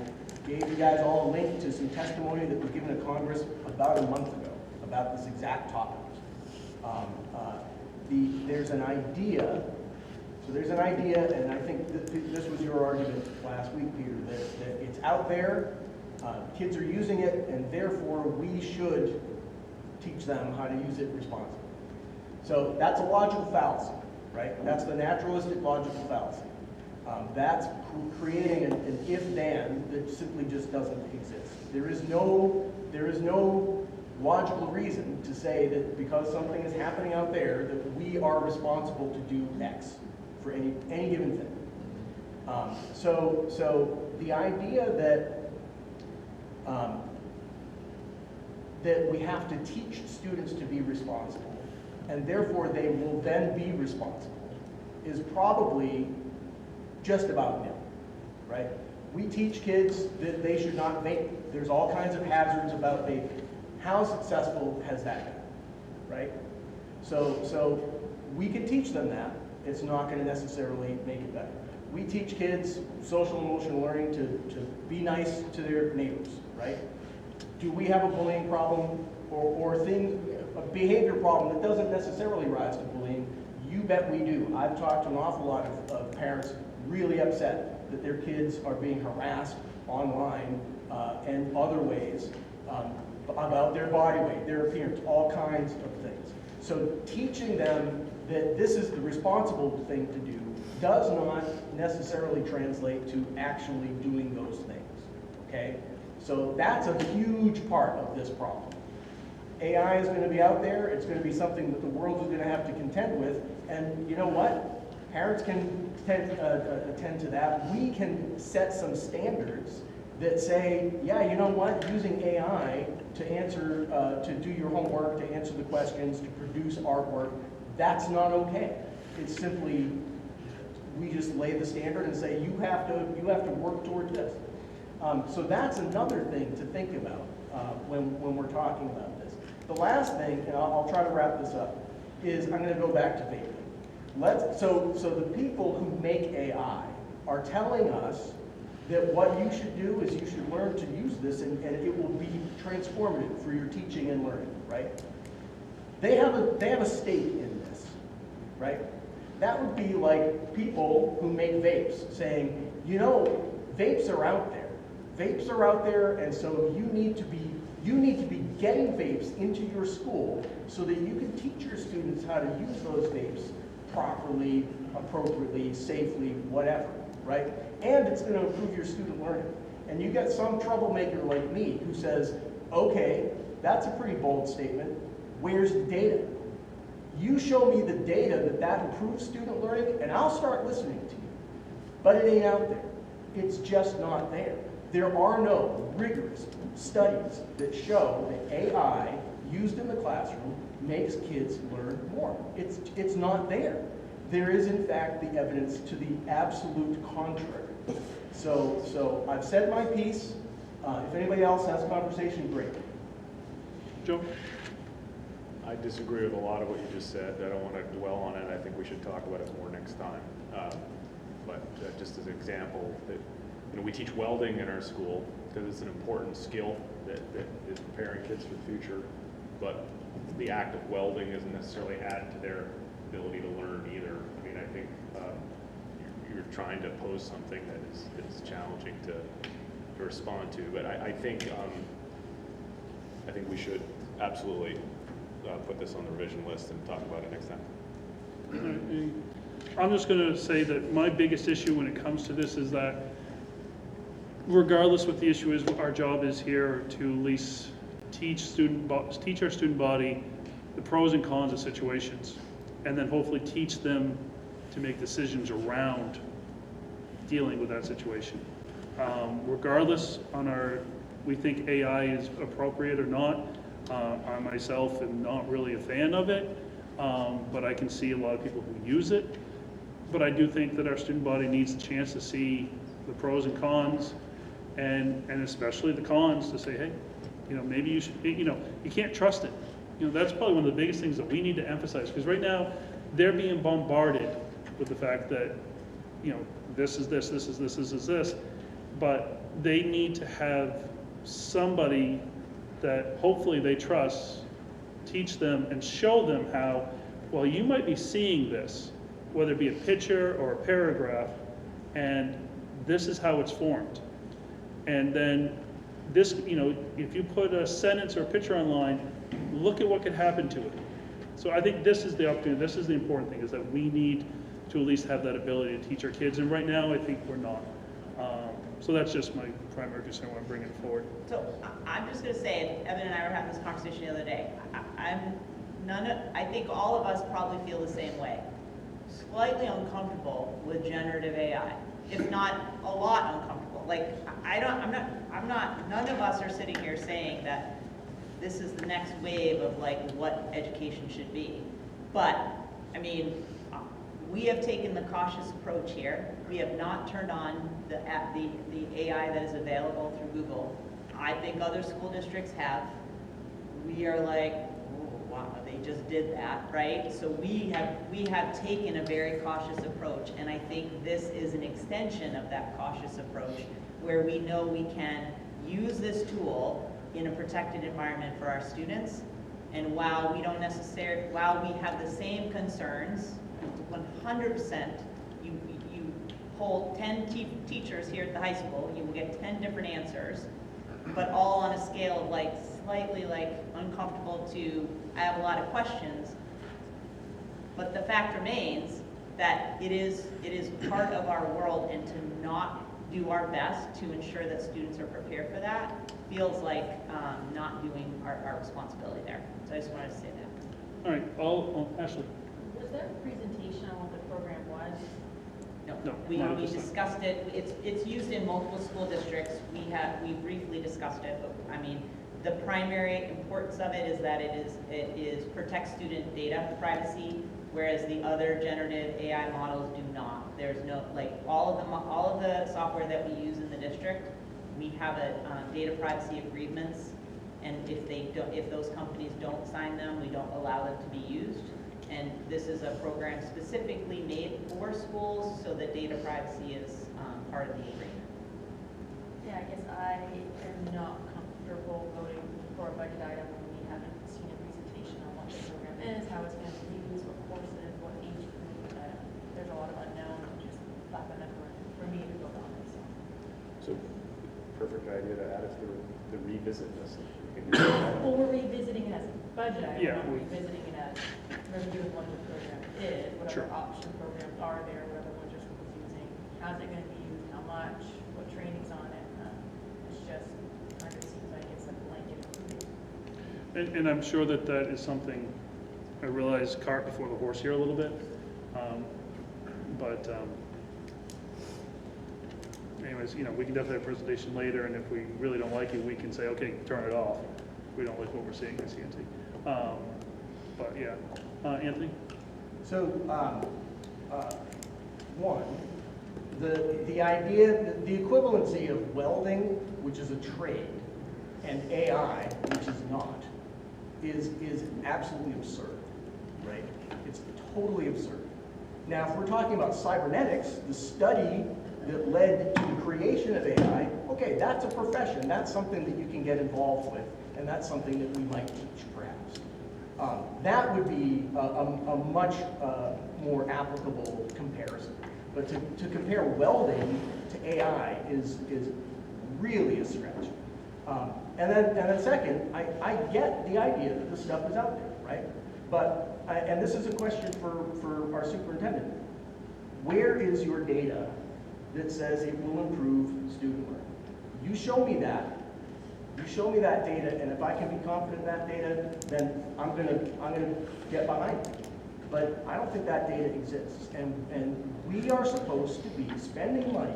gave you guys all a link to some testimony that was given to Congress about a month ago about this exact topic. There's an idea, and I think this was your argument last week, Peter, that it's out there, kids are using it, and therefore we should teach them how to use it responsibly. So that's a logical fallacy, right? That's the naturalistic logical fallacy. That's creating an if-then that simply just doesn't exist. There is no logical reason to say that because something is happening out there that we are responsible to do X for any given thing. So the idea that we have to teach students to be responsible and therefore they will then be responsible is probably just about nil, right? We teach kids that they should not vape. There's all kinds of hazards about vaping. How successful has that been, right? So we can teach them that. It's not going to necessarily make it better. We teach kids social and emotional learning to be nice to their neighbors, right? Do we have a bullying problem or a behavior problem that doesn't necessarily rise to bullying? You bet we do. I've talked to an awful lot of parents really upset that their kids are being harassed online and other ways about their body weight, their appearance, all kinds of things. So teaching them that this is the responsible thing to do does not necessarily translate to actually doing those things, okay? So that's a huge part of this problem. AI is going to be out there. It's going to be something that the world is going to have to contend with. And you know what? Parents can attend to that. We can set some standards that say, yeah, you know what? Using AI to answer, to do your homework, to answer the questions, to produce artwork, that's not okay. It's simply, we just lay the standard and say, you have to work towards this. So that's another thing to think about when we're talking about this. The last thing, and I'll try to wrap this up, is I'm going to go back to vaping. So the people who make AI are telling us that what you should do is you should learn to use this and it will be transformative for your teaching and learning, right? They have a stake in this, right? That would be like people who make vapes saying, you know, vapes are out there. Vapes are out there, and so you need to be getting vapes into your school so that you can teach your students how to use those vapes properly, appropriately, safely, whatever, right? And it's going to improve your student learning. And you get some troublemaker like me who says, okay, That's a pretty bold statement. Where's the data? You show me the data that improves student learning, and I'll start listening to you. But it ain't out there. It's just not there. There are no rigorous studies that show that AI used in the classroom makes kids learn more. It's not there. There is, in fact, the evidence to the absolute contrary. So I've said my piece. If anybody else has a conversation, great. Joe? I disagree with a lot of what you just said. I don't want to dwell on it. I think we should talk about it more next time. But just as an example, that we teach welding in our school because it's an important skill that is preparing kids for the future. But the act of welding isn't necessarily added to their ability to learn either. I mean, I think you're trying to pose something that is challenging to respond to. But I think we should absolutely put this on the revision list and talk about it next time. I'm just going to say that my biggest issue when it comes to this is that regardless what the issue is, our job is here to at least teach our student body the pros and cons of situations, and then hopefully teach them to make decisions around dealing with that situation. Regardless we think AI is appropriate or not. I myself am not really a fan of it, but I can see a lot of people who use it. But I do think that our student body needs a chance to see the pros and cons, and especially the cons, to say, hey, maybe you should, you can't trust it. That's probably one of the biggest things that we need to emphasize, because right now they're being bombarded with the fact that, this is this, this is this, this is this, but they need to have somebody that hopefully they trust teach them and show them how, well, you might be seeing this, whether it be a picture or a paragraph, and this is how it's formed. And then this, if you put a sentence or a picture online, look at what could happen to it. So I think this is the opportunity, this is the important thing, is that we need to at least have that ability to teach our kids. And right now, I think we're not. So that's just my primary concern when I'm bringing it forward. So I'm just going to say, Evan and I were having this conversation the other day. I think all of us probably feel the same way. Slightly uncomfortable with generative AI, if not a lot uncomfortable. Like none of us are sitting here saying that this is the next wave of like what education should be. But I mean, we have taken the cautious approach here. We have not turned on the AI that is available through Google. I think other school districts have. We are like, oh, wow, they just did that, right? So we have taken a very cautious approach, and I think this is an extension of that cautious approach, where we know we can use this tool in a protected environment for our students. And while we have the same concerns, 100%, you poll 10 teachers here at the high school, you will get 10 different answers, but all on a scale of like slightly like uncomfortable to I have a lot of questions. But the fact remains that it is part of our world, and to not do our best to ensure that students are prepared for that feels like not doing our responsibility there. So I just wanted to say that. All right, Ashley. Was there a presentation on what the program was? No, We not at this time. discussed it. It's used in multiple school districts. We briefly discussed it, but I mean, the primary importance of it is that it is protects student data privacy, whereas the other generative AI models do not. There's no, like, all of the software that we use in the district, we have a data privacy agreements, and if those companies don't sign them, we don't allow them to be used. And this is a program specifically made for schools, so that data privacy is part of the agreement. Yeah, I guess I am not comfortable voting for a budget item when we haven't seen a presentation on what the program is, how it's going to be used, what courses, what age group. There's a lot of unknown, and just not enough for me to vote on it. So, perfect idea to add it to revisit this. Well, we're revisiting it as a budget item, Yeah. we're revisiting it as reviewing what the program is, whatever Sure. option programs are there, whatever ones your school is using, how's it going to be used, how much, what training's on it. It just kind of seems like it's a blanket. And I'm sure that that is something, I realize cart before the horse here a little bit. But anyways, you know, we can definitely have a presentation later, and if we really don't like it, we can say, okay, turn it off. We don't like what we're seeing in CNT. But yeah, Anthony? So, one, the idea, the equivalency of welding, which is a trade, and AI, which is not, is absolutely absurd, right? It's totally absurd. Now, if we're talking about cybernetics, the study that led to the creation of AI, okay, that's a profession. That's something that you can get involved with, and that's something that we might teach, perhaps. That would be a much more applicable comparison. But to compare welding to AI is really a stretch. And then second, I get the idea that this stuff is out there, right? But, and this is a question for our superintendent. Where is your data that says it will improve student learning? You show me that. You show me that data, and if I can be confident in that data, then I'm gonna get behind it. But I don't think that data exists, and we are supposed to be spending money,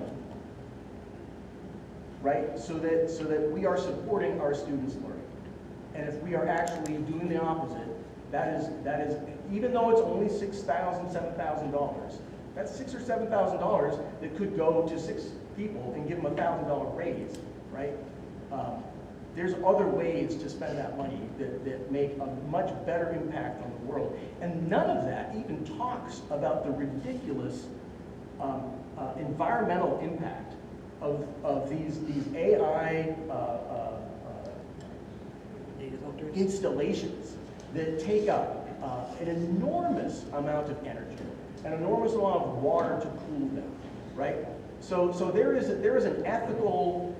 right, so that we are supporting our students' learning. And if we are actually doing the opposite, that is even though it's only $6,000, $7,000, that's $6,000 or $7,000 that could go to 6 people and give them a $1,000 raise, right? There's other ways to spend that money that make a much better impact on the world. And none of that even talks about the ridiculous environmental impact of these AI installations that take up an enormous amount of energy, an enormous amount of water to cool them, right? So there is an ethical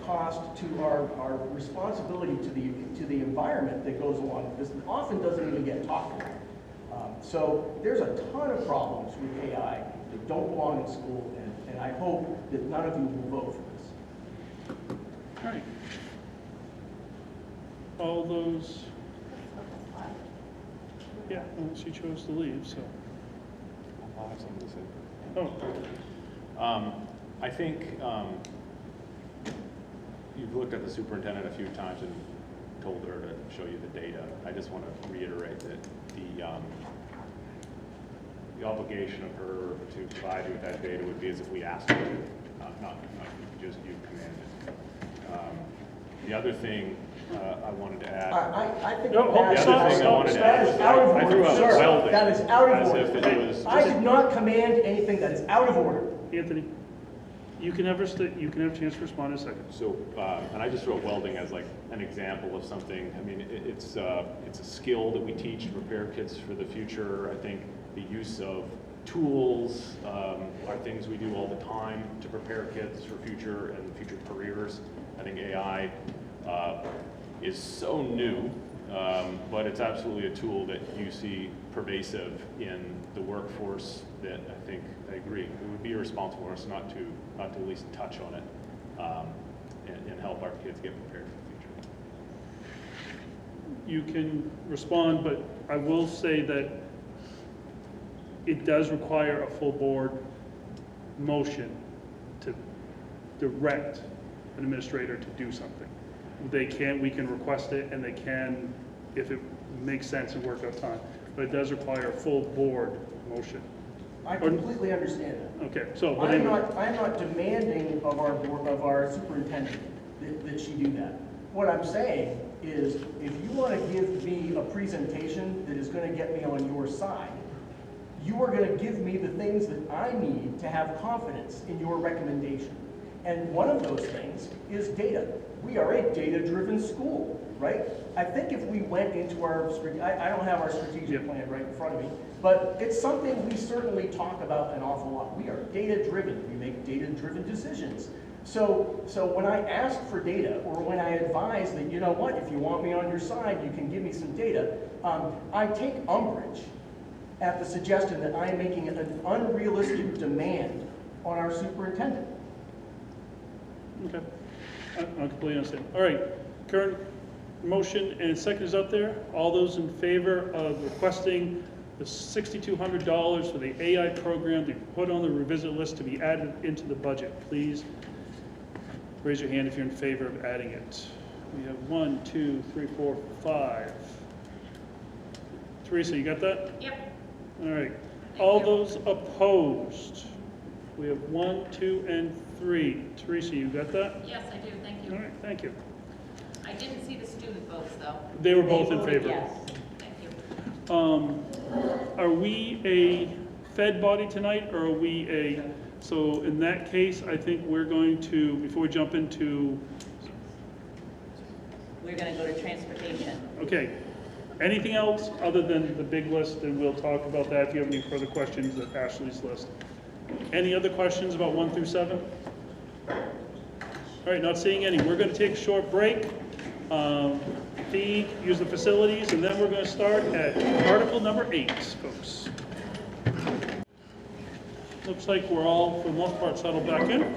cost to our responsibility to the environment that goes along with this that often doesn't even get talked about. So there's a ton of problems with AI that don't belong in school, and I hope that none of you will vote for this. All right. All those, yeah, well, she chose to leave, so. I'll have something to say. Oh, I think you've looked at the superintendent a few times and told her to show you the data. I just want to reiterate that the obligation of her to provide you with that data would be as if we asked her, not just you commanded. The other thing I wanted to add. I think No, hold that the other thing I wanted to that add is was out of I threw order, out sir. welding That is out of as order. if it was I did not command anything that is out of order. Anthony, you can have a chance to respond in a second. So, and I just wrote welding as like an example of something. I mean, it's a skill that we teach to prepare kids for the future. I think the use of tools are things we do all the time to prepare kids for future and future careers. I think AI is so new, but it's absolutely a tool that you see pervasive in the workforce that I think, I agree, it would be irresponsible for us not to at least touch on it and help our kids get prepared for the future. You can respond, but I will say that it does require a full board motion to direct an administrator to do something. We can request it, and they can, if it makes sense and work out time. But it does require a full board motion. I completely understand that. Okay, so, but I'm anyway, not demanding of our board, of our superintendent that she do that. What I'm saying is, if you want to give me a presentation that is going to get me on your side, you are going to give me the things that I need to have confidence in your recommendation. And one of those things is data. We are a data-driven school, right? I think if we went into our, I don't have our strategic plan right in front of me, but it's something we certainly talk about an awful lot. We are data-driven. We make data-driven decisions. So when I ask for data, or when I advise that, you know what, if you want me on your side, you can give me some data, I take umbrage at the suggestion that I am making an unrealistic demand on our superintendent. okay, I completely understand. All right, Karen, motion and second is out there. All those in favor of requesting the $6,200 for the AI program to be put on the revisit list to be added into the budget, please raise your hand if you're in favor of adding it. We have 1, 2, 3, 4, 5. Teresa, you got that? Yep. All right. All those opposed? We have 1, 2, and 3. Teresa, you got that? Yes, I do, thank All you. right, thank you. I didn't see the student votes, though. They were both They in voted favor. yes. Thank you. Are we a Fed body tonight, or are we a, so in that case, I think we're going to, before we jump into, We're gonna go to transportation. okay, anything else other than the big list, and we'll talk about that if you have any further questions at Ashley's list. Any other questions about 1 through 7? All right, not seeing any. We're gonna take a short break, feed, use the facilities, and then we're gonna start at article number 8, folks. Looks like we're all, for the most part, settled back in.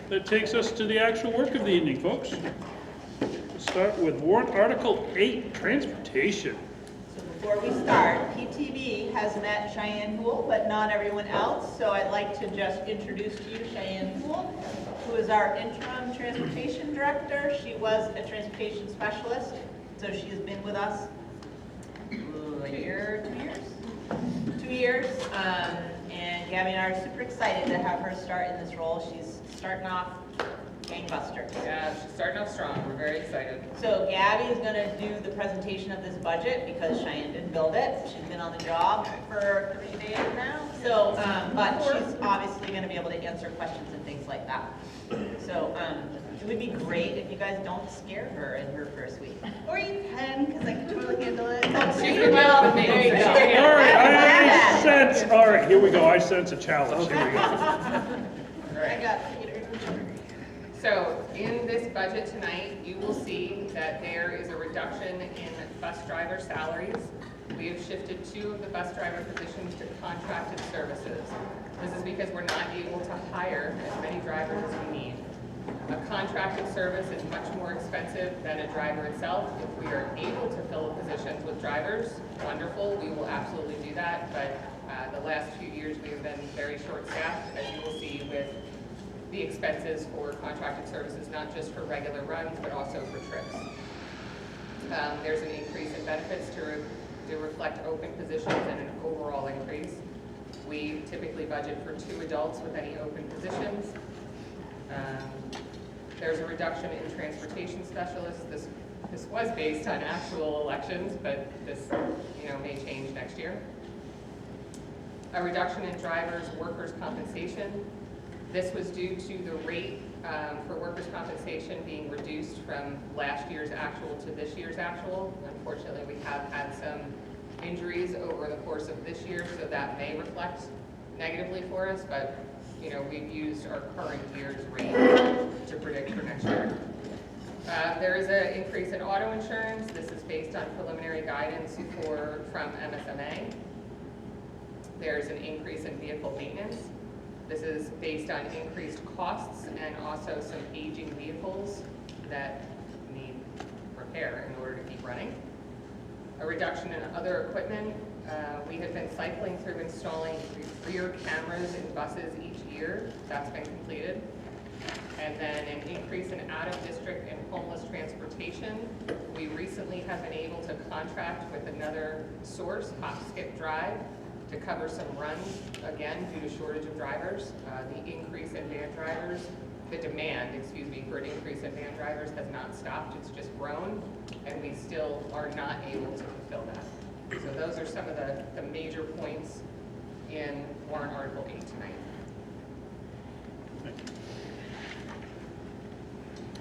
That takes us to the actual work of the evening, folks. We'll start with warrant article 8, transportation. So before we start, PTV has met Cheyenne Poole, but not everyone else. So I'd like to just introduce to you Cheyenne Poole, who is our interim transportation director. She was a transportation specialist, so she has been with us a year, 2 years? 2 years. And Gabby and I are super excited to have her start in this role. She's starting off gangbuster. Yeah, she's starting off strong. We're very excited. So Gabby is going to do the presentation of this budget because Cheyenne didn't build it. She's been on the job for 3 days now. So, but she's obviously going to be able to answer questions and things like that. So it would be great if you guys don't scare her in her first week. Or you can, because I can totally handle it. She's been well with me. There you go. All right, I sense, all right, here we go. I sense a challenge. Here we go. I got Peter. So in this budget tonight, you will see that there is a reduction in bus driver salaries. We have shifted 2 of the bus driver positions to contracted services. This is because we're not able to hire as many drivers as we need. A contracted service is much more expensive than a driver itself. If we are able to fill positions with drivers, wonderful, we will absolutely do that. But the last few years, we have been very short-staffed, as you will see with the expenses for contracted services, not just for regular runs, but also for trips. There's an increase in benefits to reflect open positions and an overall increase. We typically budget for 2 adults with any open positions. There's a reduction in transportation specialists. This was based on actual elections, but this may change next year. A reduction in drivers' workers' compensation. This was due to the rate for workers' compensation being reduced from last year's actual to this year's actual. Unfortunately, we have had some injuries over the course of this year, so that may reflect negatively for us, but we've used our current year's rate to predict for next year. There is an increase in auto insurance. This is based on preliminary guidance from MSMA. There's an increase in vehicle maintenance. This is based on increased costs and also some aging vehicles that need repair in order to keep running. A reduction in other equipment. We have been cycling through installing rear cameras in buses each year. That's been completed. And then an increase in out-of-district and homeless transportation. We recently have been able to contract with another source, Hop Skip Drive, to cover some runs, again, due to shortage of drivers. The increase in van drivers, the demand, for an increase in van drivers has not stopped, it's just grown, and we still are not able to fulfill that. So those are some of the major points in warrant article 8 tonight.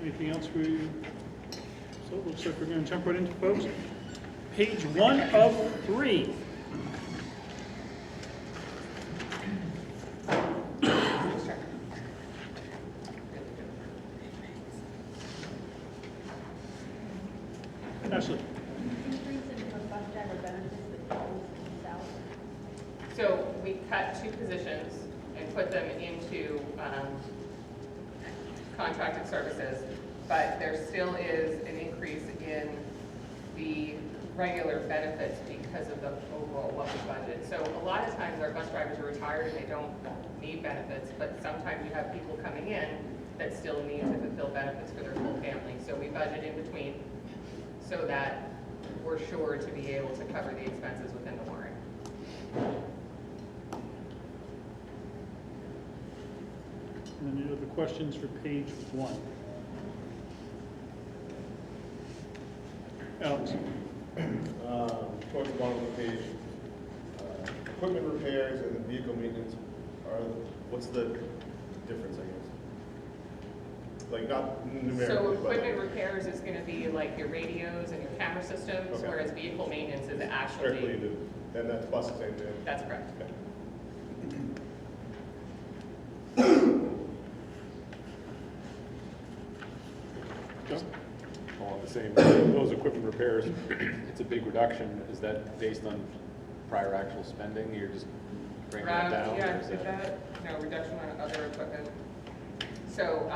Anything else for you? So it looks like we're going to jump right into folks. Page 1 of 3. Ashley. So we cut 2 positions and put them into contracted services, but there still is an increase increase in the regular benefits because of the overall what we budget. So a lot of times our bus drivers are retired and they don't need benefits, but sometimes you have people coming in that still need to fulfill benefits for their whole family. So we budget in between so that we're sure to be able to cover the expenses within the warrant. Any other questions for page 1? Alex? Towards the bottom of the page, equipment repairs and the vehicle maintenance what's the difference, I guess? Like, not numerically, So but equipment repairs is gonna be like your radios and your camera systems, Okay. whereas vehicle maintenance is strictly actually, and that's buses and that's correct. okay. Just along the same, those equipment repairs, it's a big reduction. Is that based on prior actual spending? You're just bringing that down? Yeah, or is did that, no, reduction on other equipment. So,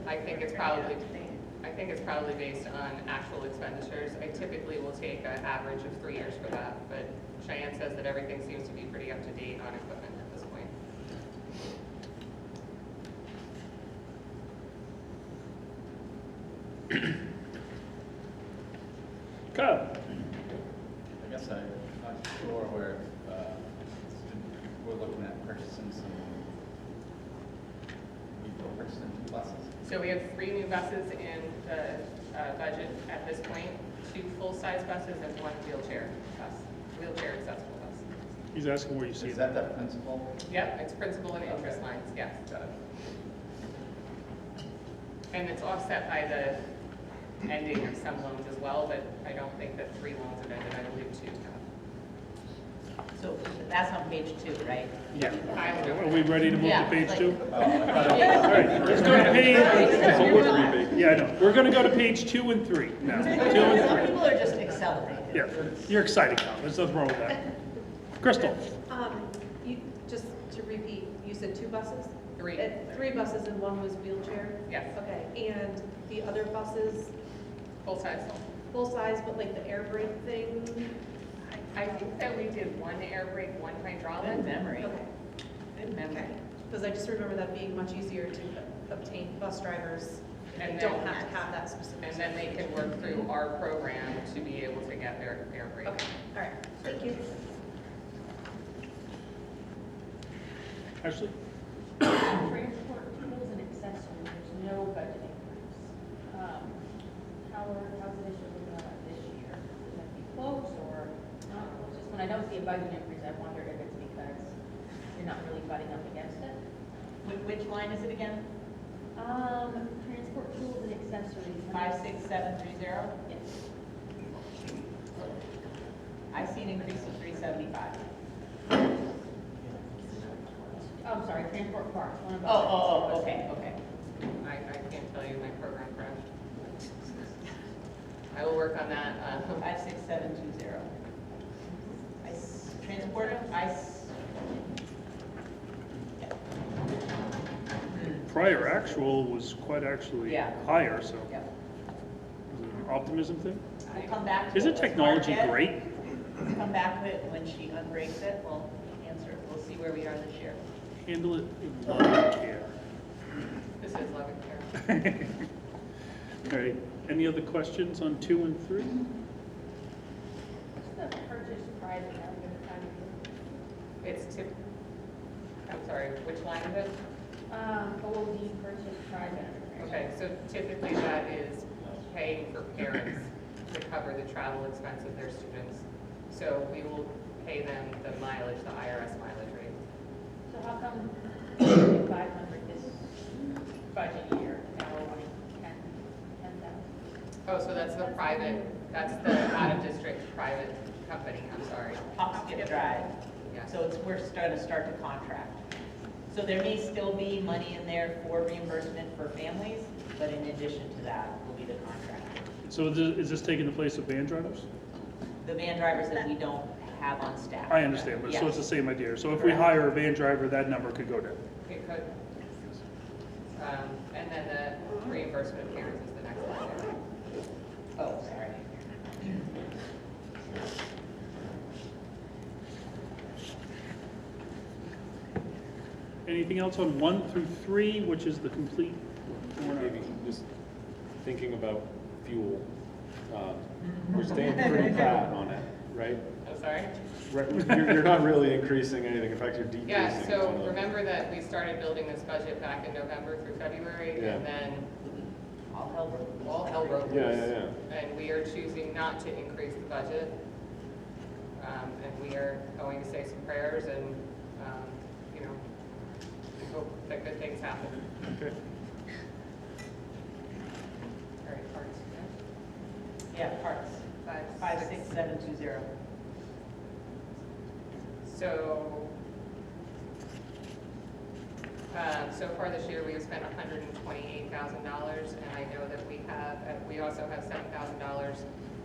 I think it's probably based on actual expenditures. I typically will take an average of 3 years for that, but Cheyenne says that everything seems to be pretty up to date on equipment at this point. Kyle? I guess I'm not sure where, we're looking at purchasing some, we're purchasing 2 buses. So we have 3 new buses in the budget at this point, 2 full-size buses and 1 wheelchair accessible bus. He's asking where you see Is that. that the principal? Yep, it's principal and interest lines, yes. And it's offset by the ending of some loans as well, but I don't think that 3 loans have ended, I believe 2 have. So that's on page 2, right? Yeah. I don't know. Are we ready to move to Yeah, page like- 2? Oh, I thought it All right, let's go to page, It's yeah, I know. We're gonna go to page 2 and 3 now. 2 and 3. People are just accelerating. Yeah, you're excited, Kyle. There's nothing wrong with that. Crystal? You, just to repeat, you said 2 buses? 3. 3 buses and 1 was wheelchair? Yes, Okay, and the other buses, full size. full size, but like the air brake thing? I think that we did 1 air brake, 1 hydraulic. Good memory. Okay. Good memory. Because I just remember that being much easier to obtain bus drivers. And They don't then- have to have that specific. And then they can work through our program to be able to get their air brake. Okay, all right, thank you. Ashley? Transport tools and accessories, there's no budget increase. How's the issue looking at this year? Is that be close or not? It's just when I don't see a budget increase, I wonder if it's because you're not really butting up against it. Which line is it again? Transport tools and accessories. 56730? Yes. I see an increase of 375. Oh, I'm sorry, transport parts, one of those. Oh, okay. I can't tell you my program crashed. I will work on that. 56720. Transport, Prior actual was quite actually Yeah. higher, so. yeah. Is it an optimism thing? We'll come back to it. Isn't Let's technology mark it. great? Let's come back to it when she unbreaks it. We'll answer it. We'll see where we are this year. Handle it with love and care. This is love and care. All right, any other questions on 2 and 3? What's the purchase price now, the time of It's tip, I'm sorry, which line is it? OOD purchase price. Okay, so typically that is paying for parents to cover the travel expense of their students. So we will pay them the mileage, the IRS mileage rate. So how come 500 this budget year, now we're wanting 10,000? Oh, so that's the private, that's the out-of-district private company, I'm sorry. Hop, skip, drive. Yes. So we're going to start the contract. So there may still be money in there for reimbursement for families, but in addition to that will be the contract. So is this taking the place of van drivers? The van drivers that we don't have on staff. I understand, but so Yes. it's the same idea. So if we Correct. hire a van driver, that number could go down. It could. And then the reimbursement of parents is the next line. Oh, sorry. Anything else on 1 through 3, which is the complete warrant Maybe article? just thinking about fuel, we're staying pretty flat on it, right? I'm sorry? Right, you're not really increasing anything, in fact, you're decreasing. Yeah, so one of the- remember that we started building this budget back in November through February, Yeah. and then All hell broke loose. all hell broke loose. Yeah. And we are choosing not to increase the budget. And we are going to say some prayers and, you know, hope that good things happen. Okay. All right, parts, Yeah, parts, yeah? 56720. So, so far this year, we have spent $128,000, and I know that we also have $7,000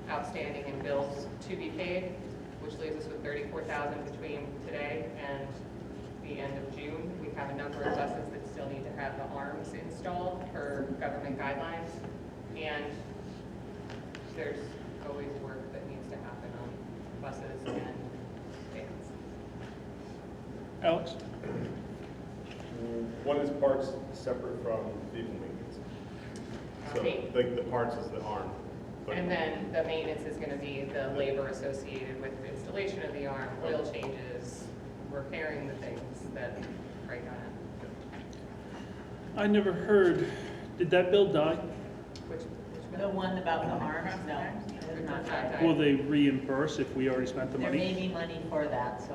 outstanding in bills to be paid, which leaves us with $34,000 between today and the end of June. We have a number of buses that still need to have the arms installed per government guidelines, and there's always work that needs to happen on buses and vans. Alex? What is parts separate from vehicle maintenance? So Main- the parts is the arm. but- And then the maintenance is gonna be the labor associated with the installation of the arm, oil changes, repairing the things that break on it. I never heard, did that bill die? Which The bill? one about the arms, no, it has not died. Will they reimburse if we already spent the There may money? be money for that, so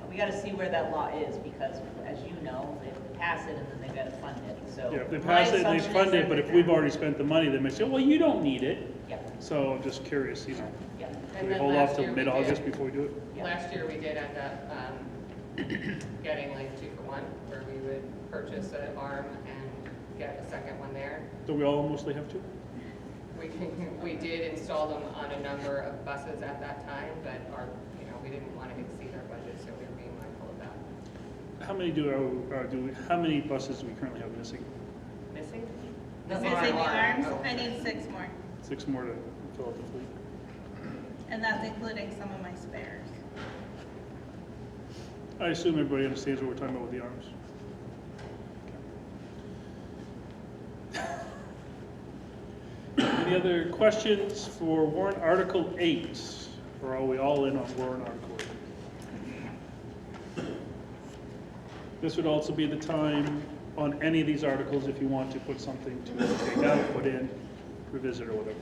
we gotta see where that law is, because as you know, they pass it and then they gotta fund it, so. Yeah, if they my pass it and they assumption is fund it, that but they're if we've not. already spent the money, they may say, well, you don't need it. Yep, So I'm just curious, you know, yep, do And we then hold last off till year we mid-August did- before we do it? yep. Last year, we did end up getting like 2-for-1, where we would purchase an arm and get a second one there. Do we all mostly have to? We did install them on a number of buses at that time, but we didn't want to exceed our budget, so we were being mindful of that. How many buses do we currently have missing? Missing? Missing Missing the arms? Oh. I need 6 more, 6 more to fill out the fleet. and that's including some of my spares. I assume everybody understands what we're talking about with the arms. Any other questions for warrant Article 8? Or are we all in on warrant Article 8? This would also be the time on any of these articles if you want to put something to take out, put in, revisit or whatever.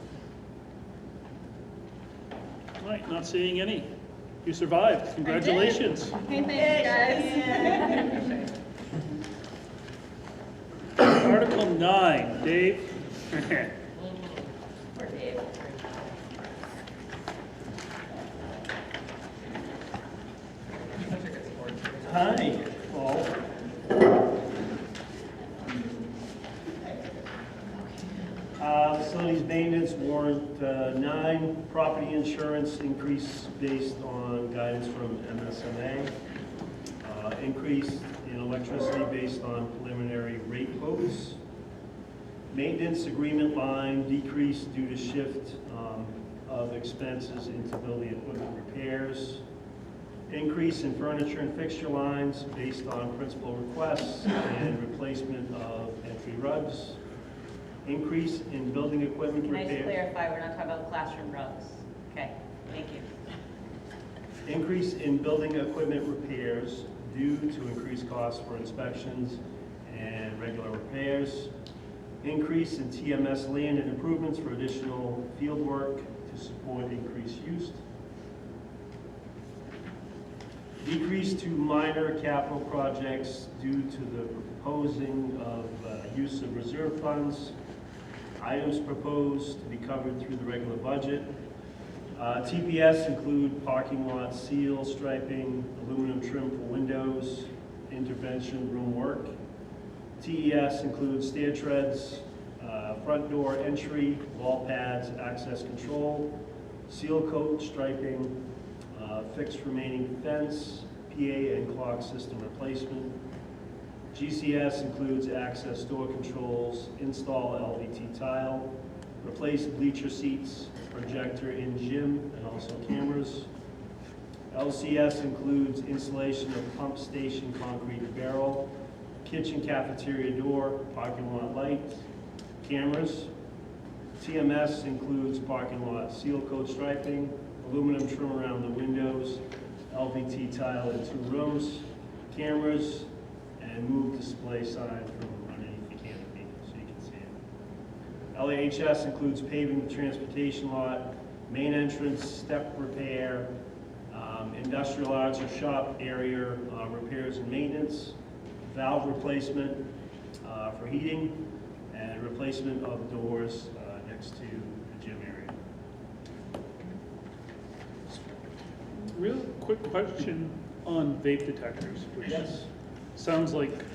All right, not seeing any. You survived. Congratulations. Hey, thanks, guys. Article 9, Dave. Poor Dave. Hi, Paul. Facilities maintenance warrant 9, property insurance increase based on guidance from MSMA. Increase in electricity based on preliminary rate quotes. Maintenance agreement line decrease due to shift of expenses into building equipment repairs. Increase in furniture and fixture lines based on principal requests and replacement of entry rugs. Increase in building equipment Can I just repairs. clarify, we're not talking about classroom rugs? Okay, thank you. Increase in building equipment repairs due to increased costs for inspections and regular repairs. Increase in TMS land and improvements for additional field work to support increased use. Decrease to minor capital projects due to the proposing of use of reserve funds. Items proposed to be covered through the regular budget. TPS include parking lot seal, striping, aluminum trim for windows, intervention room work. TES includes stair treads, front door entry, wall pads, access control, seal coat striping, fixed remaining fence, PA and clock system replacement. GCS includes access door controls, install LVT tile, replace bleacher seats, projector in gym, and also cameras. LCS includes installation of pump station concrete barrel, kitchen cafeteria door, parking lot lights, cameras. TMS includes parking lot seal coat striping, aluminum trim around the windows, LVT tile in 2 rooms, cameras, and move display sign from underneath the canopy so you can see it. LAHS includes paving the transportation lot, main entrance, step repair, industrial arts or shop area repairs and maintenance, valve replacement for heating, and replacement of doors next to the gym area. Real quick question on vape detectors, which Yes. sounds like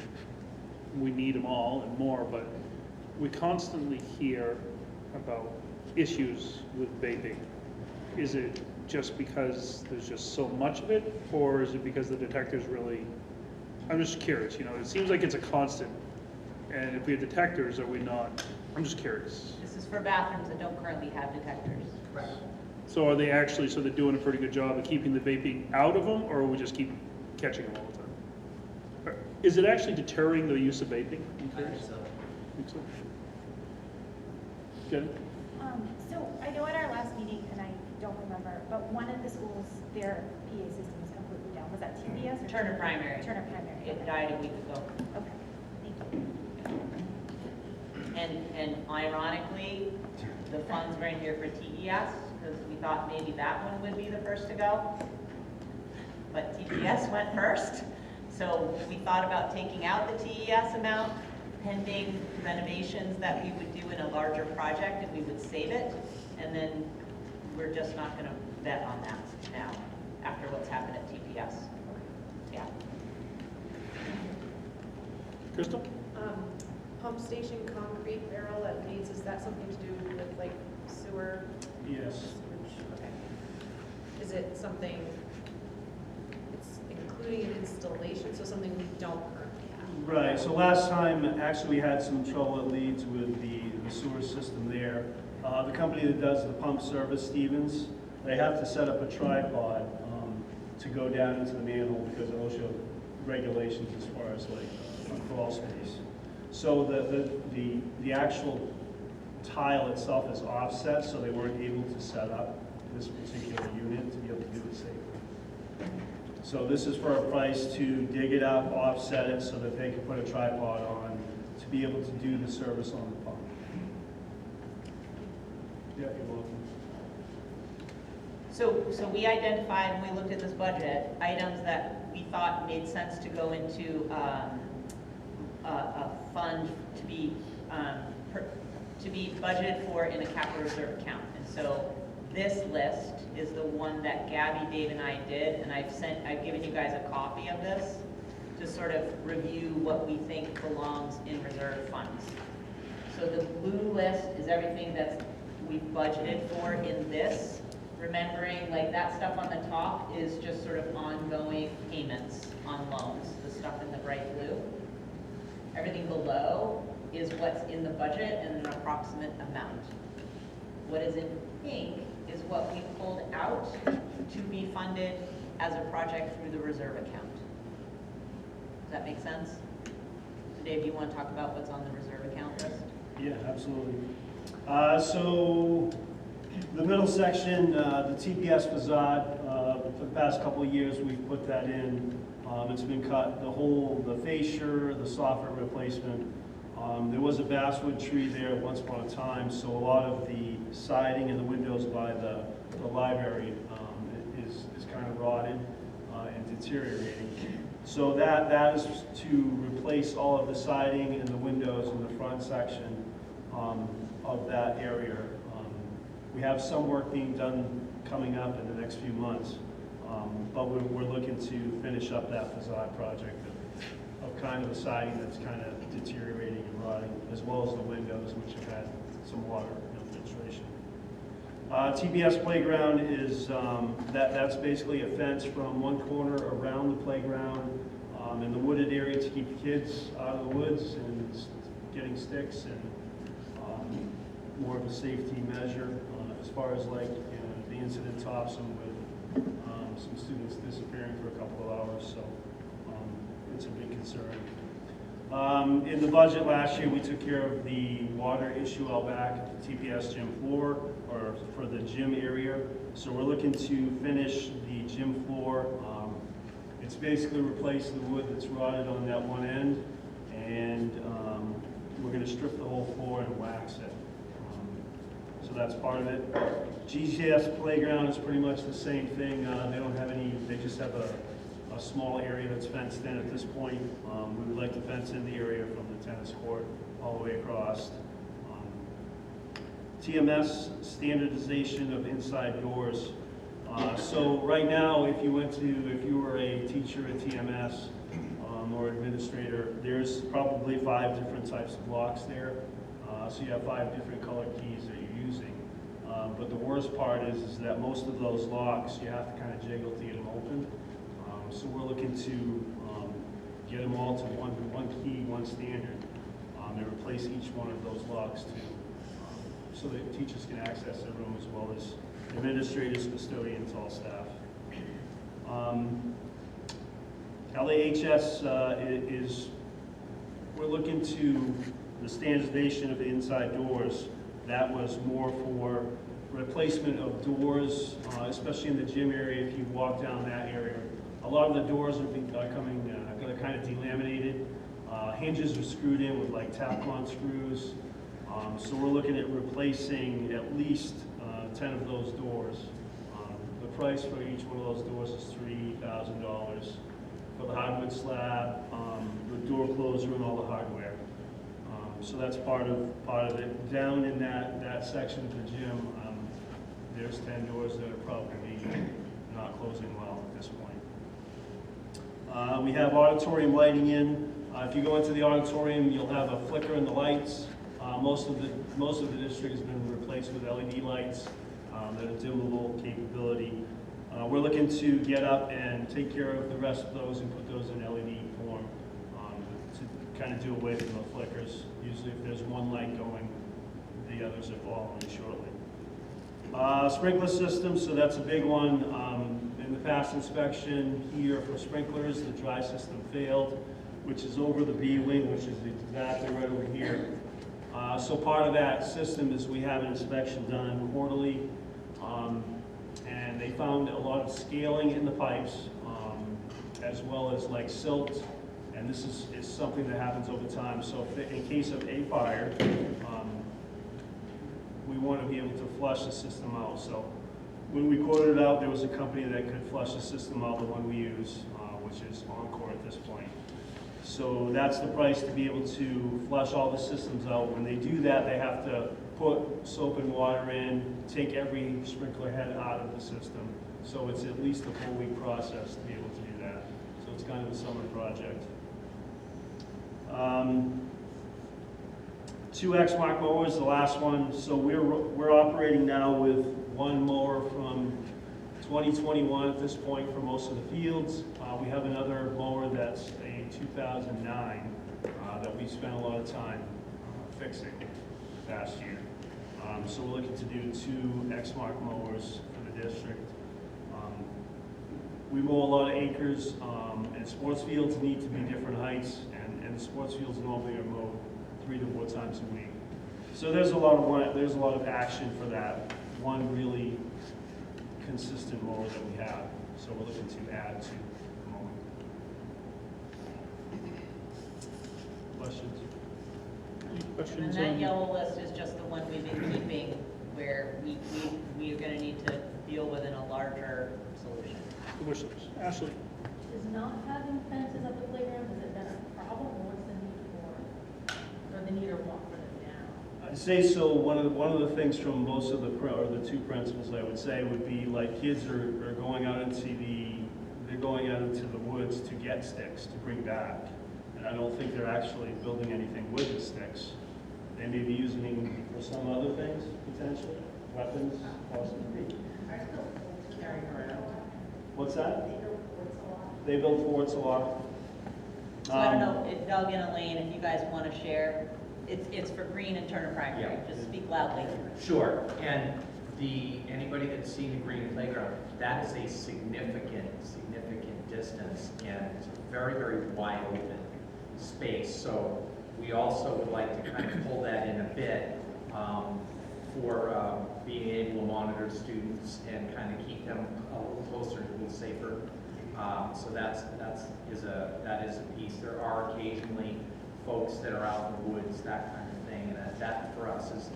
we need them all and more, but we constantly hear about issues with vaping. Is it just because there's just so much of it, or is it because the detectors really, I'm just curious, you know, it seems like it's a constant, and if we have detectors, are we not, I'm just curious. This is for bathrooms that don't currently have detectors. Correct. So are they actually, so they're doing a pretty good job of keeping the vaping out of them, or we just keep catching them all the time? Is it actually deterring the use of vaping? I'm I think curious. so. Think so? Get it? So I know at our last meeting, and I don't remember, but one of the schools, their PA system was completely down. Was that TBS or? Turner Primary. Turner Primary. It okay. died a week ago. Okay, thank you. And ironically, the funds were in here for TES, because we thought maybe that one would be the first to go. But TES went first, so we thought about taking out the TES amount, pending renovations that we would do in a larger project, and we would save it. And then we're just not gonna bet on that now, after what's happened at TPS. Yeah. Crystal? Pump station concrete barrel at Leeds, is that something to do with like sewer? Yes. Sewage? Okay. Is it something, it's including an installation, so something we don't currently have? Right, so last time, actually, we had some trouble at Leeds with the sewer system there. The company that does the pump service, Stevens, they have to set up a tripod to go down into the manhole because of OSHA regulations as far as like crawl space. So the actual tile itself is offset, so they weren't able to set up this particular unit to be able to do it safely. So this is for a price to dig it up, offset it, so that they can put a tripod on to be able to do the service on the pump. Yeah, you're welcome. So we identified, when we looked at this budget, items that we thought made sense to go into a fund to be budgeted for in a capital reserve account. And so this list is the one that Gabby, Dave, and I did, and I've given you guys a copy of this to sort of review what we think belongs in reserve funds. So the blue list is everything that's we've budgeted for in this. Remembering, like, that stuff on the top is just sort of ongoing payments on loans, the stuff in the bright blue. Everything below is what's in the budget and an approximate amount. What is in pink is what we pulled out to be funded as a project through the reserve account. Does that make sense? So Dave, do you want to talk about what's on the reserve account list? Yeah, absolutely. So the middle section, the TPS facade, for the past couple of years, we've put that in. It's been cut, the fascia, the soffit replacement. There was a basswood tree there once upon a time, so a lot of the siding and the windows by the library is kind of rotted and deteriorating. So that is to replace all of the siding and the windows in the front section of that area. We have some work being done coming up in the next few months, but we're looking to finish up that facade project of kind of the siding that's kind of deteriorating and rotting, as well as the windows, which have had some water infiltration. TBS playground is, that's basically a fence from one corner around the playground in the wooded area to keep kids out of the woods and getting sticks and more of a safety measure, as far as like, the incident tops them with some students disappearing for a couple of hours, so it's a big concern. In the budget last year, we took care of the water issue out back at the TPS gym floor, or for the gym area. So we're looking to finish the gym floor. It's basically replace the wood that's rotted on that one end, and we're gonna strip the whole floor and wax it. So that's part of it. GCS playground is pretty much the same thing. They don't have any, they just have a small area that's fenced in at this point. We would like to fence in the area from the tennis court all the way across. TMS, standardization of inside doors. So right now, if you were a teacher at TMS or administrator, there's probably 5 different types of locks there. So you have 5 different color keys that you're using. But the worst part is that most of those locks, you have to kind of jiggle to get them open. So we're looking to get them all to one key, one standard, and replace each one of those locks so that teachers can access their room as well as administrators, custodians, all staff. LAHS we're looking to the standardization of the inside doors. That was more for replacement of doors, especially in the gym area. If you walk down that area, a lot of the doors are kind of delaminated. Hinges are screwed in with like Teflon screws. So we're looking at replacing at least 10 of those doors. The price for each one of those doors is $3,000 for the hardwood slab, the door closer, and all the hardware. So that's part of it. Down in that section of the gym, there's 10 doors that are probably not closing well at this point. We have auditorium lighting in. If you go into the auditorium, you'll have a flicker in the lights. Most of the district has been replaced with LED lights that are dimmable capability. We're looking to get up and take care of the rest of those and put those in LED form to kind of do away from the flickers. Usually if there's one light going, the others are following shortly. Sprinkler system, so that's a big one. In the past inspection here for sprinklers, the dry system failed, which is over the B wing, which is exactly right over here. So part of that system is we have an inspection done quarterly, and they found a lot of scaling in the pipes, as well as like silt, and this is something that happens over time. So if in case of a fire, we want to be able to flush the system out. So when we quoted it out, there was a company that could flush the system out, the one we use, which is Encore at this point. So that's the price to be able to flush all the systems out. When they do that, they have to put soap and water in, take every sprinkler head out of the system. So it's at least a full week process to be able to do that. So it's kind of a summer project. 2 Exmark mowers, the last one. So we're operating now with one mower from 2021 at this point for most of the fields. We have another mower that's a 2009 that we spent a lot of time fixing last year. So we're looking to do 2 Exmark mowers for the district. We mow a lot of acres, and sports fields need to be different heights, and the sports fields normally are mowed 3 to 4 times a week. So there's a lot of action for that one really consistent mower that we have. So we're looking to add to the mowing. Questions? Any And questions then that on? yellow list is just the one we've been keeping, where we are gonna need to deal with in a larger solution. The wish list. Ashley? Is not having fences at the playground, has it been a problem, or what's the need for, or the need or want for them now? I'd say so. One of the things from most of the 2 principals, I would say, would be like kids are going out into the woods to get sticks to bring back, and I don't think they're actually building anything with the sticks. They may be using them for some other things potentially, weapons, possibly. What's that? They build forts a lot. So I don't know, if Doug and Elaine, if you guys wanna share It's for Green and Turner Primary, Yeah. just speak loudly. Sure, and anybody that's seen the green playground, that is a significant distance, and it's a very, very wide open space. So we also would like to kind of pull that in a bit for being able to monitor students and kind of keep them a little closer, a little safer. So that is a piece. There are occasionally folks that are out in the woods, that kind of thing, and that for us is,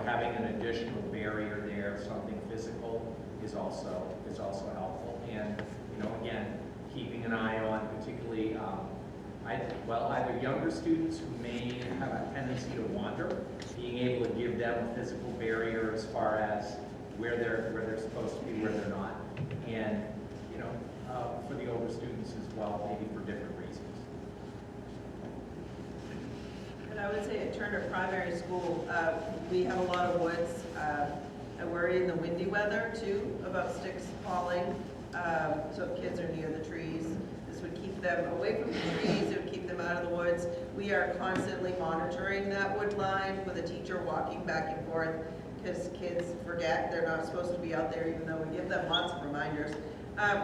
having an additional barrier there, something physical, is also helpful. And again, keeping an eye on particularly either younger students who may have a tendency to wander, being able to give them a physical barrier as far as where they're supposed to be, where they're not, and for the older students as well, maybe for different reasons. And I would say at Turner Primary School, we have a lot of woods. I worry in the windy weather too about sticks falling. So if kids are near the trees, this would keep them away from the trees, it would keep them out of the woods. We are constantly monitoring that wood line with a teacher walking back and forth because kids forget they're not supposed to be out there even though we give them lots of reminders.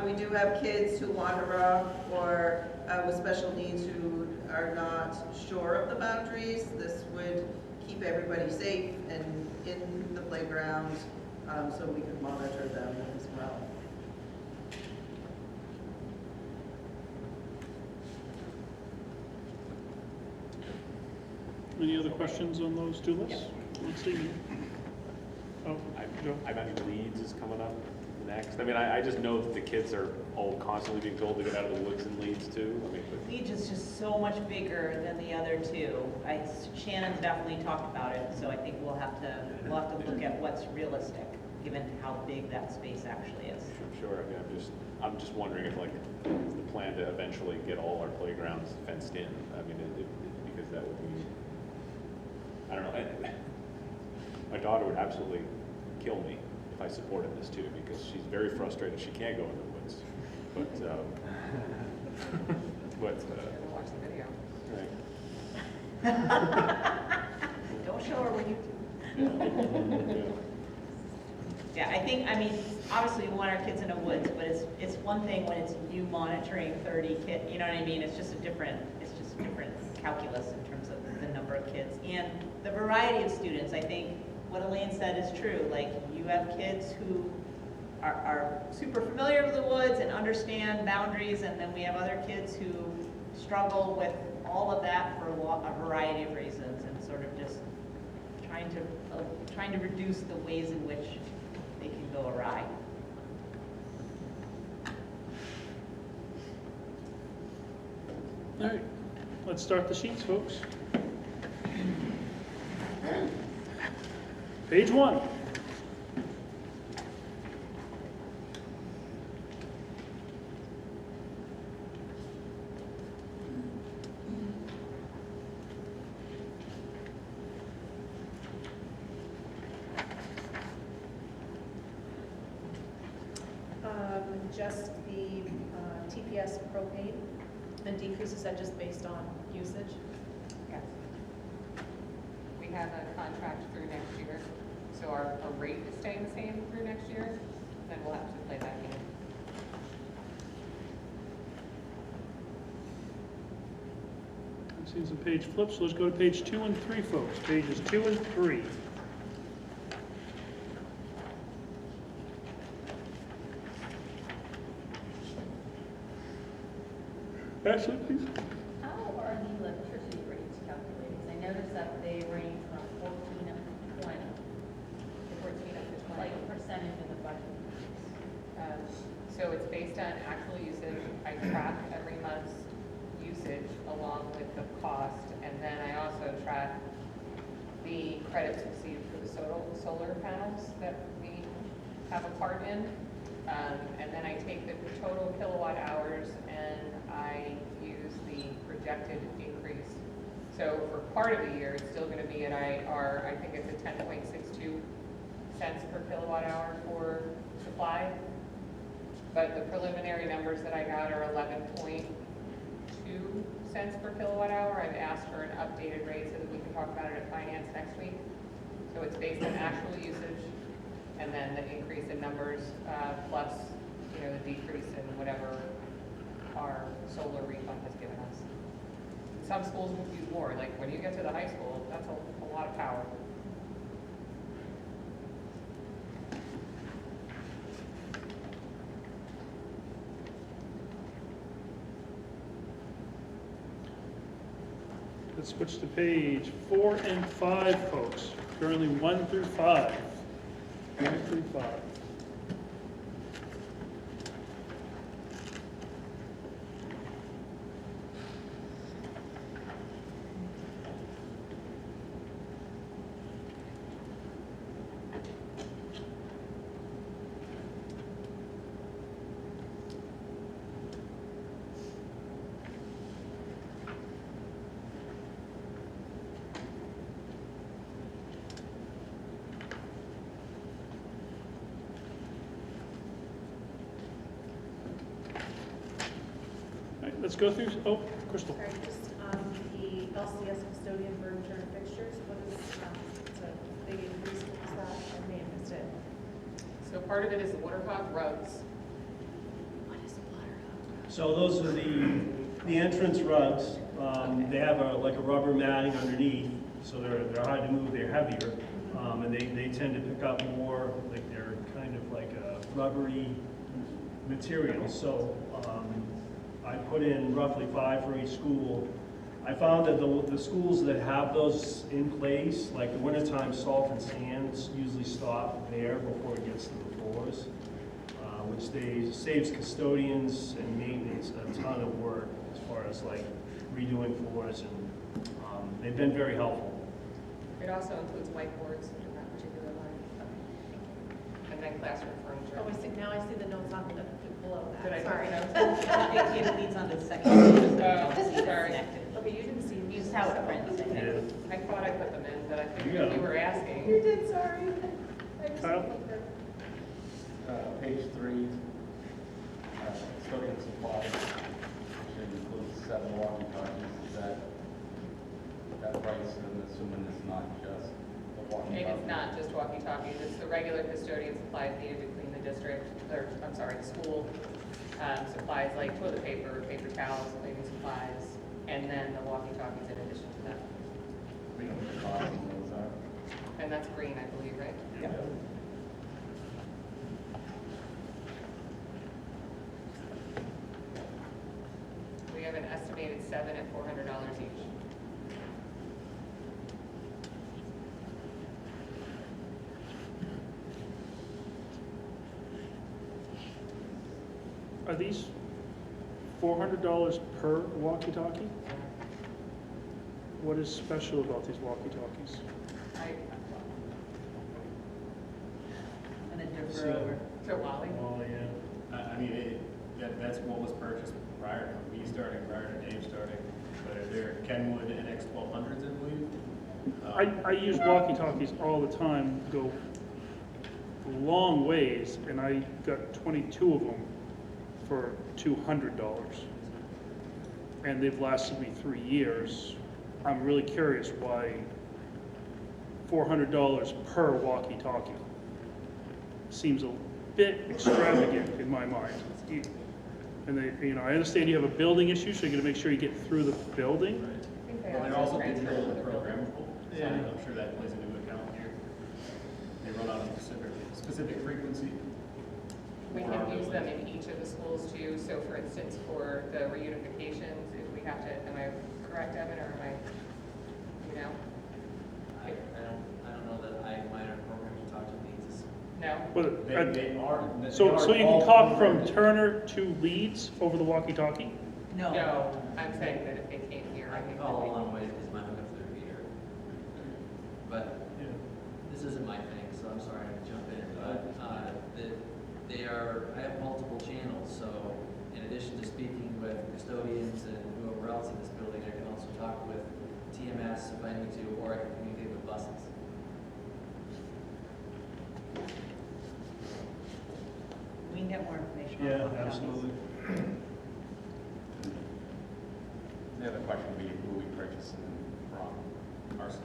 We do have kids who wander off or with special needs who are not sure of the boundaries. This would keep everybody safe and in the playgrounds so we can monitor them as well. Any other questions on those two lists? Let's see. Oh, Joe. I imagine Leeds is coming up next. I mean, I just know that the kids are all constantly being told to get out of the woods in Leeds too. I mean, Leeds is just so much bigger than the other two. Shannon's definitely talked about it, so I think we'll have to look at what's realistic, given how big that space actually is. sure. I mean, I'm just wondering if like is the plan to eventually get all our playgrounds fenced in. I mean, because that would be, I don't know. My daughter would absolutely kill me if I supported this too, because she's very frustrated. She can't go in the woods, but Watch the video. Right. Don't show her what you do. Yeah, I mean, obviously we want our kids in the woods, but it's one thing when it's you monitoring 30 kids, you know what I mean? It's just a different calculus in terms of the number of kids and the variety of students. I think what Elaine said is true. Like, you have kids who are super familiar with the woods and understand boundaries, and then we have other kids who struggle with all of that for a variety of reasons, and sort of just trying to reduce the ways in which they can go awry. All right, let's start the sheets, folks. Page 1. Just the TPS propane and decreases that just based on usage? Yes. We have a contract through next year, so our rate is staying the same through next year, then we'll have to play that game. I've seen some page flips, so let's go to page 2 and 3, folks. Pages 2 and 3. Ashley, please. How are the electricity rates calculated? 'Cause I noticed that they range from 14 up to 20. 14 up to 20. Like a percentage of the budget. So it's based on actual usage. I track every month's usage along with the cost, and then I also track the credits received for the solar panels that we have a part in. And then I take the total kilowatt hours and I use the projected increase. So for part of the year, it's still going to be at I think it's at 10.62 cents per kilowatt hour for supply. But the preliminary numbers that I got are 11.2 cents per kilowatt hour. I've asked for an updated rate so that we can talk about it at finance next week. So it's based on actual usage, and then the increase in numbers, plus, you know, the decrease in whatever our solar refund has given us. Some schools will use more, like when you get to the high school, that's a lot of power. Let's switch to page 4 and 5, folks. Currently 1 through 5. 1 through 5. Let's go through, oh, Crystal. Sorry, just the LCS custodian furniture and fixtures, what is, it's a big increase, what's that? I may have missed it. So part of it is the Waterhog rugs. What is Waterhog? So those are the entrance rugs. They have like a rubber matting underneath, so they're hard to move, they're heavier. And they tend to pick up more, like they're kind of like a rubbery material. So I put in roughly 5 for each school. I found that the schools that have those in place, like the wintertime salt and sands usually stop there before it gets to the floors, which saves custodians and maintenance a ton of work as far as like redoing floors, and they've been very helpful. It also includes whiteboards in that particular line. And then classroom furniture. Oh, now I see the notes on the below that. Did I Sorry. It leads on to the second page. Oh, sorry. Okay, you didn't see. Use how it prints, I think. Yeah. I thought I put them in, but I You figured go. you were asking. You did, sorry. I just Kyle? looked for- Page 3, custodian supplies, which includes 7 walkie-talkies. Is that price, I'm assuming it's not just the walkie-talkie? It is not just walkie-talkies, it's the regular custodian supplies needed to clean the district, or, I'm sorry, the school. Supplies like toilet paper, paper towels, cleaning supplies, and then the walkie-talkies in addition to that. We know what the cost of those are. And that's green, I believe, right? Yeah. We have an estimated 7 at $400 each. Are these $400 per walkie-talkie? What is special about these walkie-talkies? And then defer over. To Wally? Oh, yeah. I mean, that's what was purchased prior to me starting, prior to Dave starting. But they're Kenwood NX 1200s, I believe. I use walkie-talkies all the time, go long ways, and I got 22 of them for $200. And they've lasted me 3 years. I'm really curious why $400 per walkie-talkie seems a bit extravagant in my mind. And they, I understand you have a building issue, so you're gonna make sure you get through the building. Well, they're also digital and programmable, so I'm sure that plays into account here. They run on a specific frequency. We can use them in each of the schools too, so for instance, for the reunifications, if we have to, am I correct, Evan, or am I, you know? I don't know that I might have programmed to talk to Leeds. No? But, They are. so you can talk from Turner to Leeds over the walkie-talkie? No. No, I'm saying that if they came here, I I can think call that a we long way because my hookup through here. But this isn't my thing, so I'm sorry to jump in. But I have multiple channels, so in addition to speaking with custodians and whoever else in this building, I can also talk with TMS if I need to, or I can communicate with buses. We can get more information on Yeah, walkie-talkies. absolutely. The other question would be who we purchase from. RC.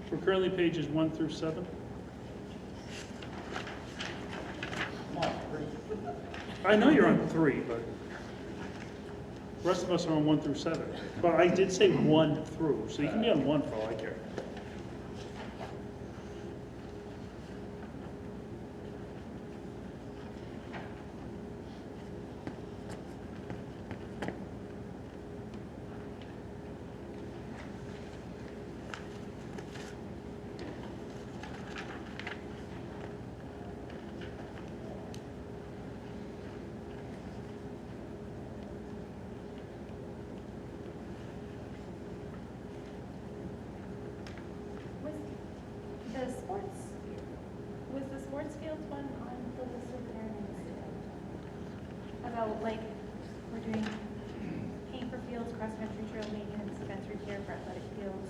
We're currently pages 1 through 7. I know you're on 3, but the rest of us are on 1 through 7. But I did say 1 through, so you can be on 1 for all I care. Was the sports fields one on the list of there? About like, we're doing paint for fields, cross-country trail maintenance, fence repair for athletic fields.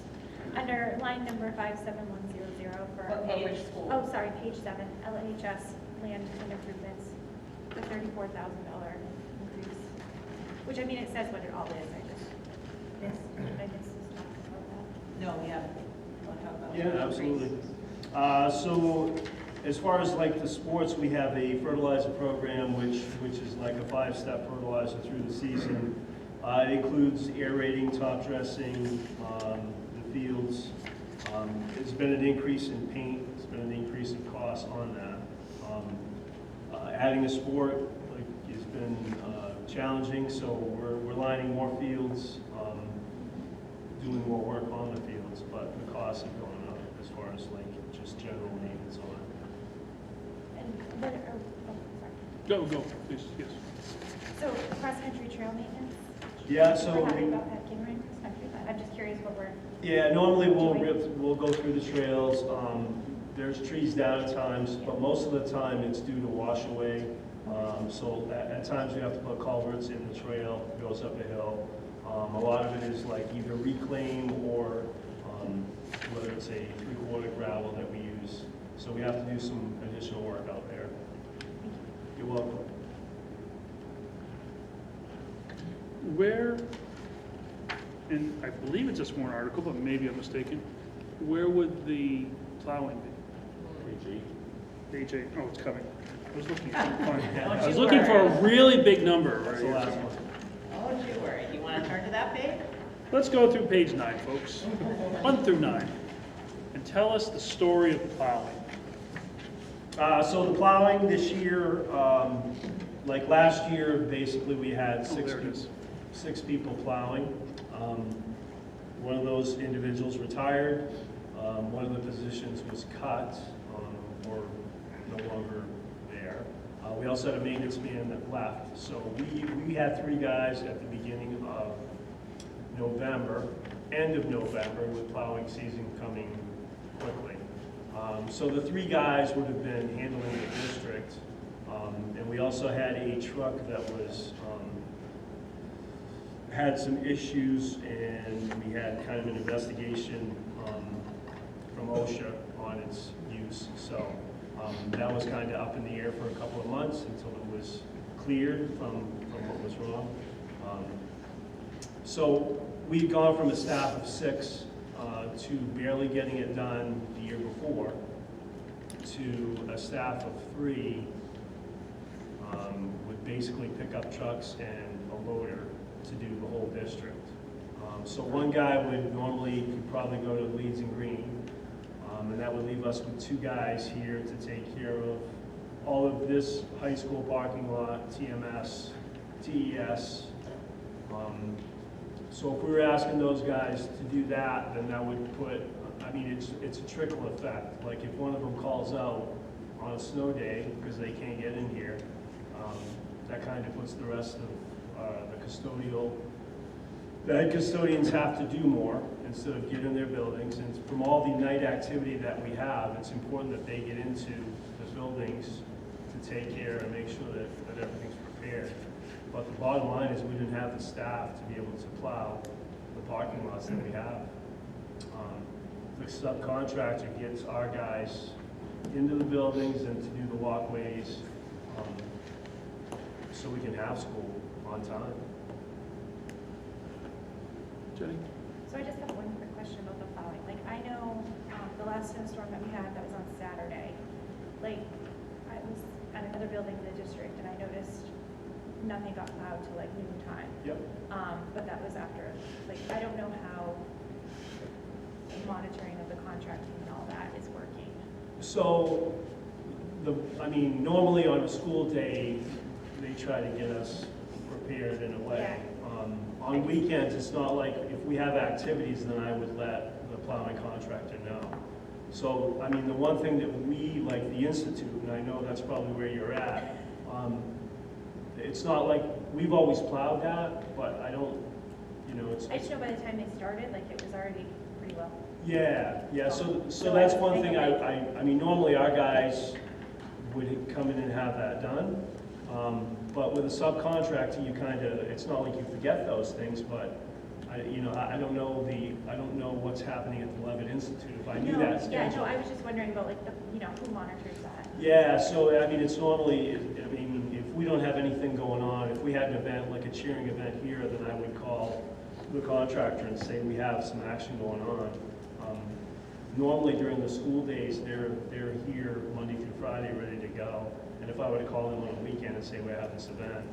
Under line number 57100 for. What page? Oh, sorry, page 7, LHS land and improvements, the $34,000 increase. Which, I mean, it says what it all is, I just missed, I missed this talk about that. No, we haven't. Want to talk about Yeah, the absolutely. increase? So as far as like the sports, we have a fertilizer program which is like a 5-step fertilizer through the season. It includes aerating, top dressing, the fields. There's been an increase in paint. There's been an increase in cost on that. Adding a sport has been challenging, so we're lining more fields, doing more work on the fields, but the costs have gone up as far as like just general maintenance on it. And what, sorry. Go, please, yes. So cross-country trail maintenance? Yeah, so We're talking about that in cross-country, but I'm just curious what we're. yeah, normally we'll go through the trails. There's trees down at times, but most of the time it's due to wash away. So at times we have to put culverts in the trail, it goes up a hill. A lot of it is like either reclaim or whether it's a 3/4 gravel that we use. So we have to do some additional work out there. You're welcome. Where, and I believe it's a sworn article, but maybe I'm mistaken, where would the plowing be? HA, oh, it's coming. I was looking, I was looking for a really big number. That's the last one. Don't you worry. You want to turn to that page? Let's go through page 9, folks. 1 through 9. And tell us the story of plowing. So the plowing this year, like last year, basically we had six people plowing. One of those individuals retired. One of the positions was cut or no longer there. We also had a maintenance man that left. So we had 3 guys at the beginning of November, end of November, with plowing season coming quickly. So the 3 guys would have been handling the district. And we also had a truck that was had some issues, and we had kind of an investigation from OSHA on its use. So that was kind of up in the air for a couple of months until it was cleared from what was wrong. So we've gone from a staff of 6 to barely getting it done the year before to a staff of 3 with basically pickup trucks and a loader to do the whole district. So one guy would normally could probably go to Leeds and Green, and that would leave us with 2 guys here to take care of all of this high school parking lot, TMS, TES. So if we were asking those guys to do that, then that would put, I mean, it's a trickle effect. Like if one of them calls out on a snow day because they can't get in here, that kind of puts the rest of the custodial, the head custodians have to do more instead of get in their buildings. And from all the night activity that we have, it's important that they get into the buildings to take care and make sure that everything's prepared. But the bottom line is we didn't have the staff to be able to plow the parking lots that we have. The subcontractor gets our guys into the buildings and to do the walkways, so we can have school on time. Jenny? So I just have one quick question about the plowing. Like, I know the last snowstorm that we had that was on Saturday, like, I was at another building in the district and I noticed nothing got plowed till like noon time. Yep. But that was after, like, I don't know how the monitoring of the contracting and all that is working. So, normally on a school day, they try to get us prepared in a way. Yeah. On weekends, it's not like, if we have activities, then I would let the plowing contractor know. So, the one thing that we, like the Institute, and I know that's probably where you're at, it's not like, we've always plowed that, but I don't, I just know by the time they started, like, it was already pretty well. Yeah, so So that's I one think thing, normally our guys would come in and have that done. But with a subcontractor, you it's not like you forget those things, but I don't know what's happening at the Levitt Institute. If I knew that schedule. Yeah, no, I was just wondering about like, who monitors that? Yeah, so it's normally, if we don't have anything going on, if we had an event, like a cheering event here, then I would call the contractor and say we have some action going on. Normally during the school days, they're here Monday through Friday, ready to go. And if I were to call them on a weekend and say we have this event,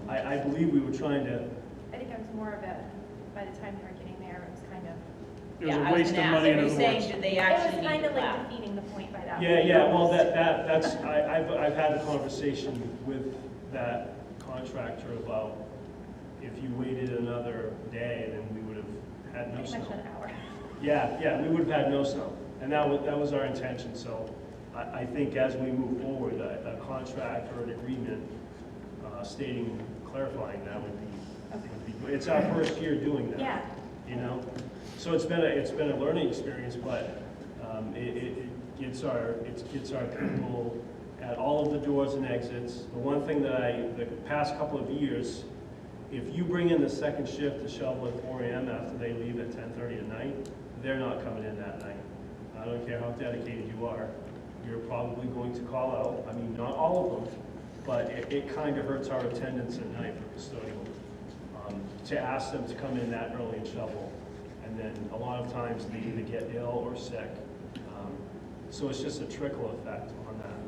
I believe we were trying to. I think I was more of a, by the time they were getting there, it was kind of. It was a waste of money in other words. Did they It actually was need kind to of plow? like defeating the point by that. Yeah, well, that's, I've had a conversation with that contractor about if you waited another day, then we would have had no Pretty much snow. an hour. Yeah, we would have had no snow, and that was our intention, so I think as we move forward, a contract or an agreement stating, clarifying that would be good. It's our first year doing that. Yeah. So it's been a learning experience, but it gets our people at all of the doors and exits. The one thing that the past couple of years, if you bring in the second shift to shovel at 4 a.m. after they leave at 10:30 at night, they're not coming in that night. I don't care how dedicated you are. You're probably going to call out. Not all of them, but it kind of hurts our attendance at night for custodial. To ask them to come in that early and shovel. And then a lot of times they either get ill or sick. So it's just a trickle effect on that.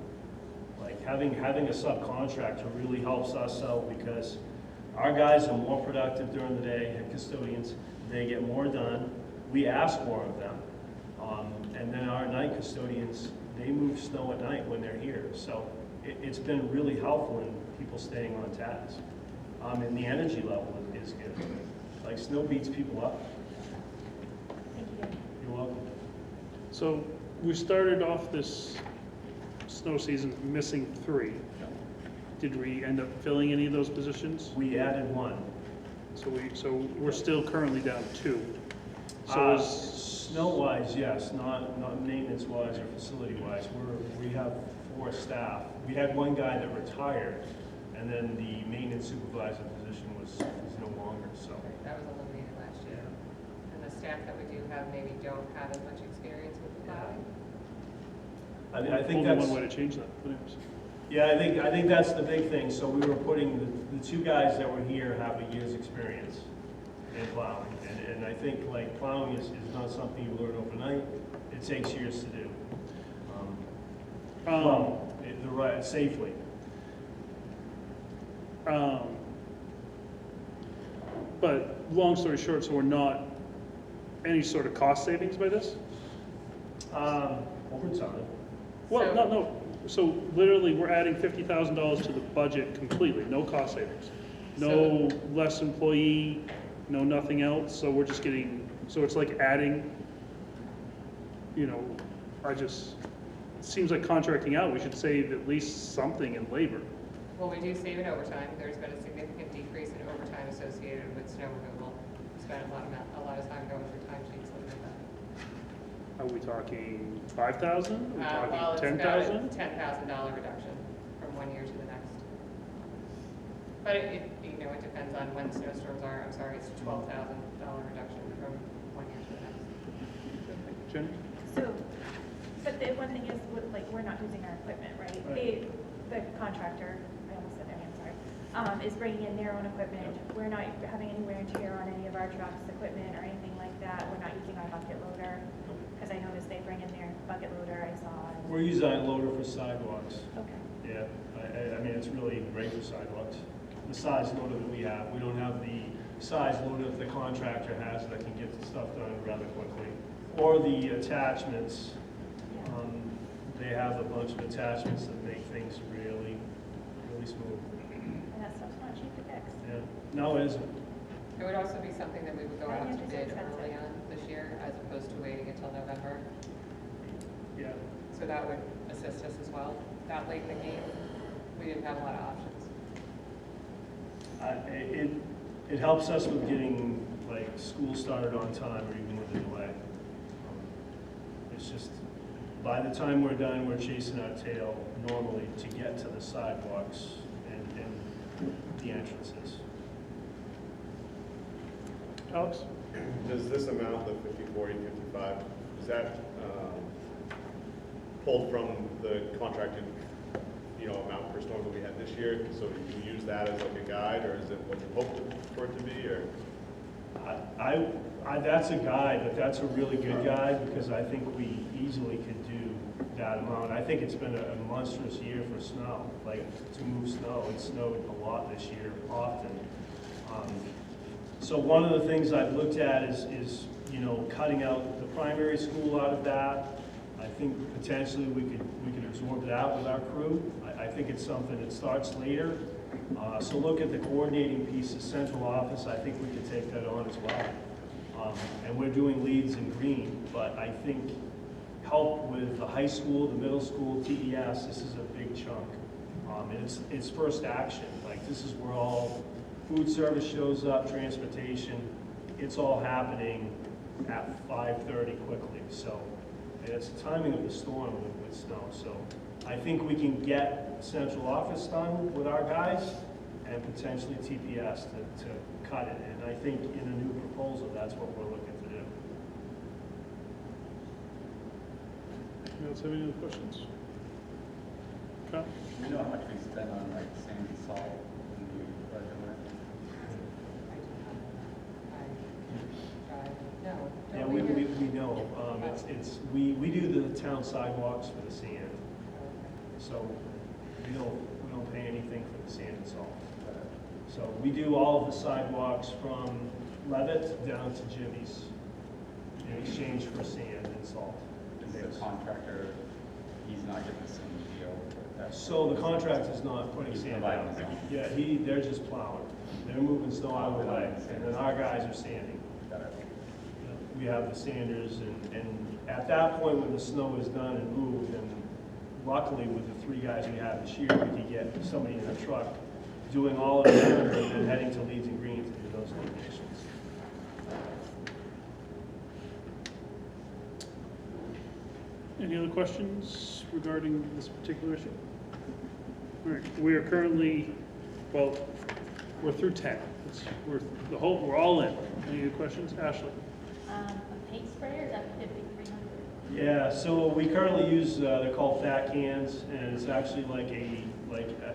Like having a subcontractor really helps us out because our guys are more productive during the day, and custodians, they get more done. We ask more of them. And then our night custodians, they move snow at night when they're here. So it's been really helpful in people staying on task. And the energy level is good. Like snow beats people up. Thank you. You're welcome. So we started off this snow season missing 3. Did we end up filling any of those positions? We added 1. So we're still currently down 2. So Snow-wise, yes, not maintenance-wise or facility-wise. We have 4 staff. We had 1 guy that retired, and then the maintenance supervisor position is no longer, so. That was eliminated last year. And the staff that we do have maybe don't have as much experience with the plowing. I think only that's. one way to change that. But anyways. Yeah, I think that's the big thing. So we were putting, the 2 guys that were here have a year's experience in plowing. And I think like plowing is not something you learn overnight. It takes years to do. Safely. But long story short, so we're not any sort of cost savings by this? Over time. Well, no. So literally, we're adding $50,000 to the budget completely, no cost savings. No less employee, no nothing else, so we're just getting, so it's like adding, it seems like contracting out, we should save at least something in labor. Well, we do save in overtime. There's been a significant decrease in overtime associated with snow removal. We spent a lot of time going through timesheets looking at that. Are we talking 5,000? Are we Well, talking it's about a 10,000? $10,000 reduction from one year to the next. But it depends on when snowstorms are. I'm sorry, it's a $12,000 reduction from one year to the next. Jenny? So But the one thing is, like, we're not using our equipment, right? The contractor, I almost said their name, sorry, is bringing in their own equipment. We're not having any wear and tear on any of our trucks' equipment or anything like that. We're not using our bucket loader, because I noticed they bring in their bucket loader, I saw. We're using a loader for sidewalks. Okay. Yeah, I mean, it's really great for sidewalks. The size loader that we have, we don't have the size loader that the contractor has that can get the stuff done rather quickly. Or the attachments, they have a bunch of attachments that make things really, really smooth. And that stuff's not cheap to fix. Yeah, no, it isn't. It would also be something that we would go I out to understand bid it's expensive. early on this year, as opposed to waiting until November. Yeah. So that would assist us as well. That late in the game, we didn't have a lot of options. It helps us with getting, like, school started on time or even with a delay. It's just, by the time we're done, we're chasing our tail normally to get to the sidewalks and the entrances. Alex? Does this amount, the 50, 40, 55, is that pulled from the contracted, amount per storm that we had this year? So you use that as like a guide, or is it what you hoped for it to be, or? That's a guide, but that's a really good guide because I think we easily could do that amount. I think it's been a monstrous year for snow, like to move snow. It snowed a lot this year, often. So one of the things I've looked at is cutting out the primary school out of that. I think potentially we could absorb that with our crew. I think it's something that starts later. So look at the coordinating piece, the central office. I think we could take that on as well. And we're doing leads in green, but I think help with the high school, the middle school, TES, this is a big chunk. And it's first action. Like, this is where all food service shows up, transportation. It's all happening at 5:30 quickly. So it's the timing of the storm with snow. So I think we can get central office done with our guys and potentially TPS to cut it. And I think in a new proposal, that's what we're looking to do. You guys have any other questions? Kyle? Do you know how much we spend on like sand and salt when you are doing it? No. Yeah, Don't we hear- know. We do the town sidewalks for the sand. So we don't pay anything for the sand and salt. So we do all of the sidewalks from Levitt down to Jimmy's in exchange for sand and salt. Is the contractor, he's not getting the same deal? So the contractor's not putting He's sand providing down. his own. Yeah, they're just plowing. They're moving snow out of the way, and then our guys are sanding. Got it. We have the sanders, and at that point, when the snow is done and moved, and luckily with the 3 guys we have this year, we could get somebody in a truck doing all of it and then heading to Leeds and Green to do those locations. Any other questions regarding this particular issue? All right, we are currently, well, we're through 10. We're all in. Any other questions? Ashley? A paint sprayer, is that 5,300? Yeah, so we currently use, they're called fat cans, and it's actually like a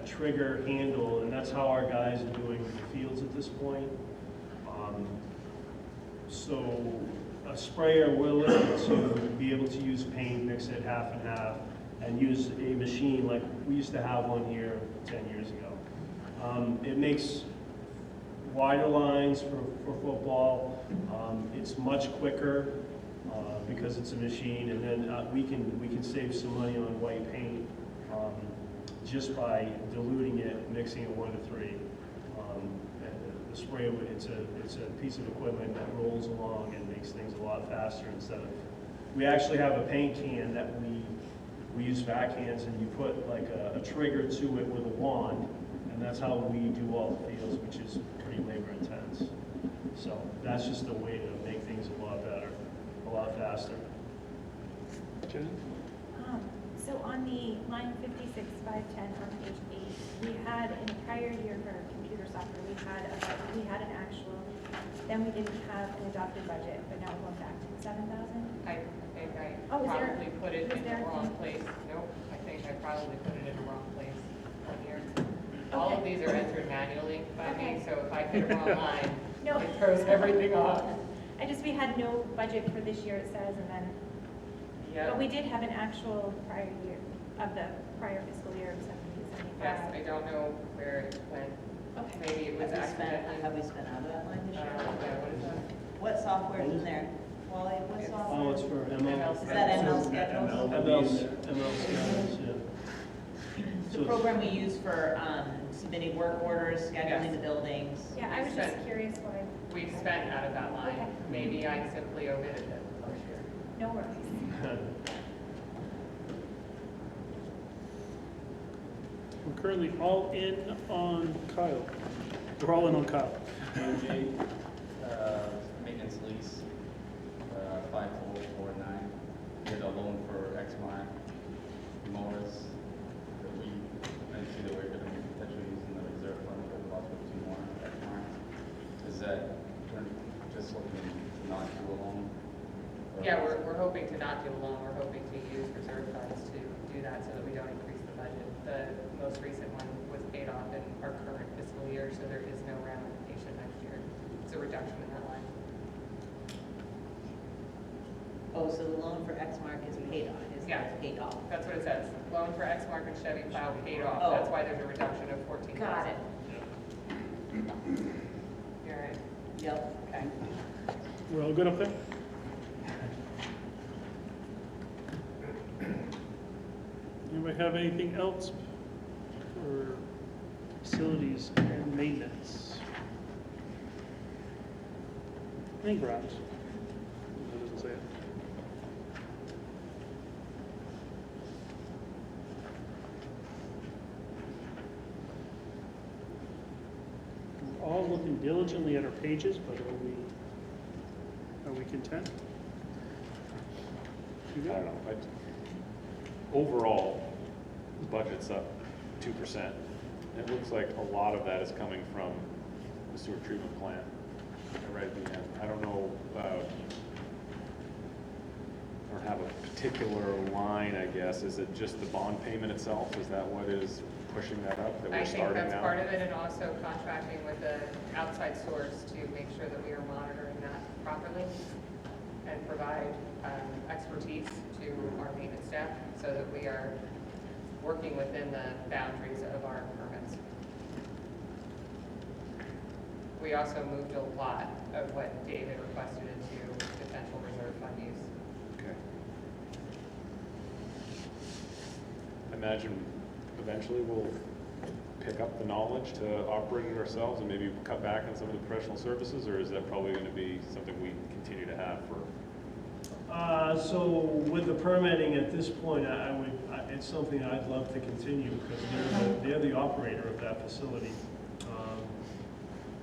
trigger handle, and that's how our guys are doing the fields at this point. So a sprayer, we're looking to be able to use paint, mix it half and half, and use a machine like we used to have one here 10 years ago. It makes wider lines for football. It's much quicker because it's a machine, and then we can save some money on white paint just by diluting it, mixing it 1 to 3. The sprayer, it's a piece of equipment that rolls along and makes things a lot faster instead of. We actually have a paint can that we use vac cans, and you put like a trigger to it with a wand, and that's how we do all the fields, which is pretty labor intense. So that's just a way to make things a lot better, a lot faster. Jen? So on the line 56, 510 on page 8, we had in the prior year for computer software, we had an actual, then we didn't have an adopted budget, but now we're going back to 7,000. I think I Oh, is there- probably put it is in the there a wrong thing? place. Nope, I think I probably put it in the wrong place on here. All of these are entered manually by me, Okay. so if I put it wrong line, No. it throws everything off. we had no budget for this year, it says, and then, Yeah. but we did have an actual prior year, of the prior fiscal year of 70, 75. Yes, I don't know where it went. Okay. Maybe it was accidentally. Have we spent out of that line this year? Yeah, what is that? What software is in there? Wally, what It's- software? Oh, it's for ML. Is that ML schedules? ML schedules, yeah. It's So the it's- program we use for submitting work orders, scheduling Yes. the buildings. Yeah, I was just curious why, We spent out of that line. Okay. Maybe I simply omitted it last year. no worries. We're currently all in on Kyle. We're all in on Kyle. DOJ, maintenance lease, 5449. Did a loan for Exmark motors that I see that we're going to be potentially using the reserve fund for possibly 2 more Exmark. Is that, we're just looking to not do a loan? Or- Yeah, we're hoping to not do a loan. We're hoping to use reserve funds to do that so that we don't increase the budget. The most recent one was paid off in our current fiscal year, so there is no ramification next year. It's a reduction in that line. Oh, so the loan for Exmark is paid off, Yeah. paid off. That's what it says. Loan for Exmark and Chevy plow paid off. Oh. That's why there's a reduction of 14,000. Got it. You're right. Yep, okay. We're all good up there? Anybody have anything else for facilities and maintenance? And grounds. That doesn't say it. We're all looking diligently at our pages, but are we content? You I got don't it? know. Overall, the budget's up 2%. It looks like a lot of that is coming from the sewer treatment plant right at the end. I don't know, or have a particular line, I guess. Is it just the bond payment itself? Is that what is pushing that up, that I we're think starting that's now? part of it, and also contracting with an outside source to make sure that we are monitoring that properly and provide expertise to our maintenance staff so that we are working within the boundaries of our permits. We also moved a lot of what David requested into potential reserve fund use. Okay. I imagine eventually we'll pick up the knowledge to operate it ourselves and maybe cut back on some of the professional services, or is that probably going to be something we continue to have for? So with the permitting at this point, it's something I'd love to continue because they're the operator of that facility.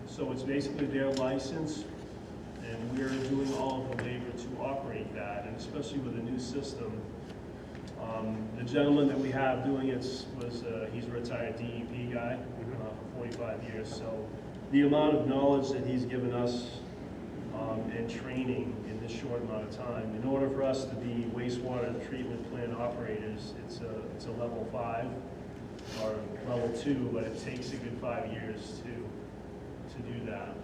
So it's basically their license, and we're doing all of the labor to operate that, and especially with a new system. The gentleman that we have doing it he's a retired DEP guy for 45 years. So the amount of knowledge that he's given us and training in this short amount of time, in order for us to be wastewater treatment plant operators, it's a level 5 or level 2, but it takes a good 5 years to do that.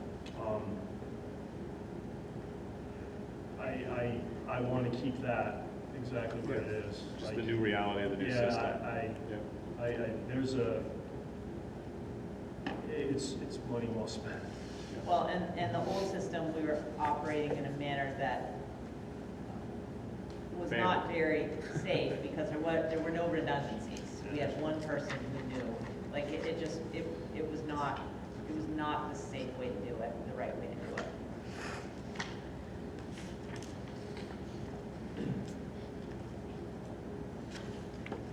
I want to keep that exactly what it is. Just the new reality of the new system. It's money well spent. Well, and the old system, we were operating in a manner that was not very safe because there were no redundancies. We had one person who knew, like it was not the safe way to do it, the right way to do it.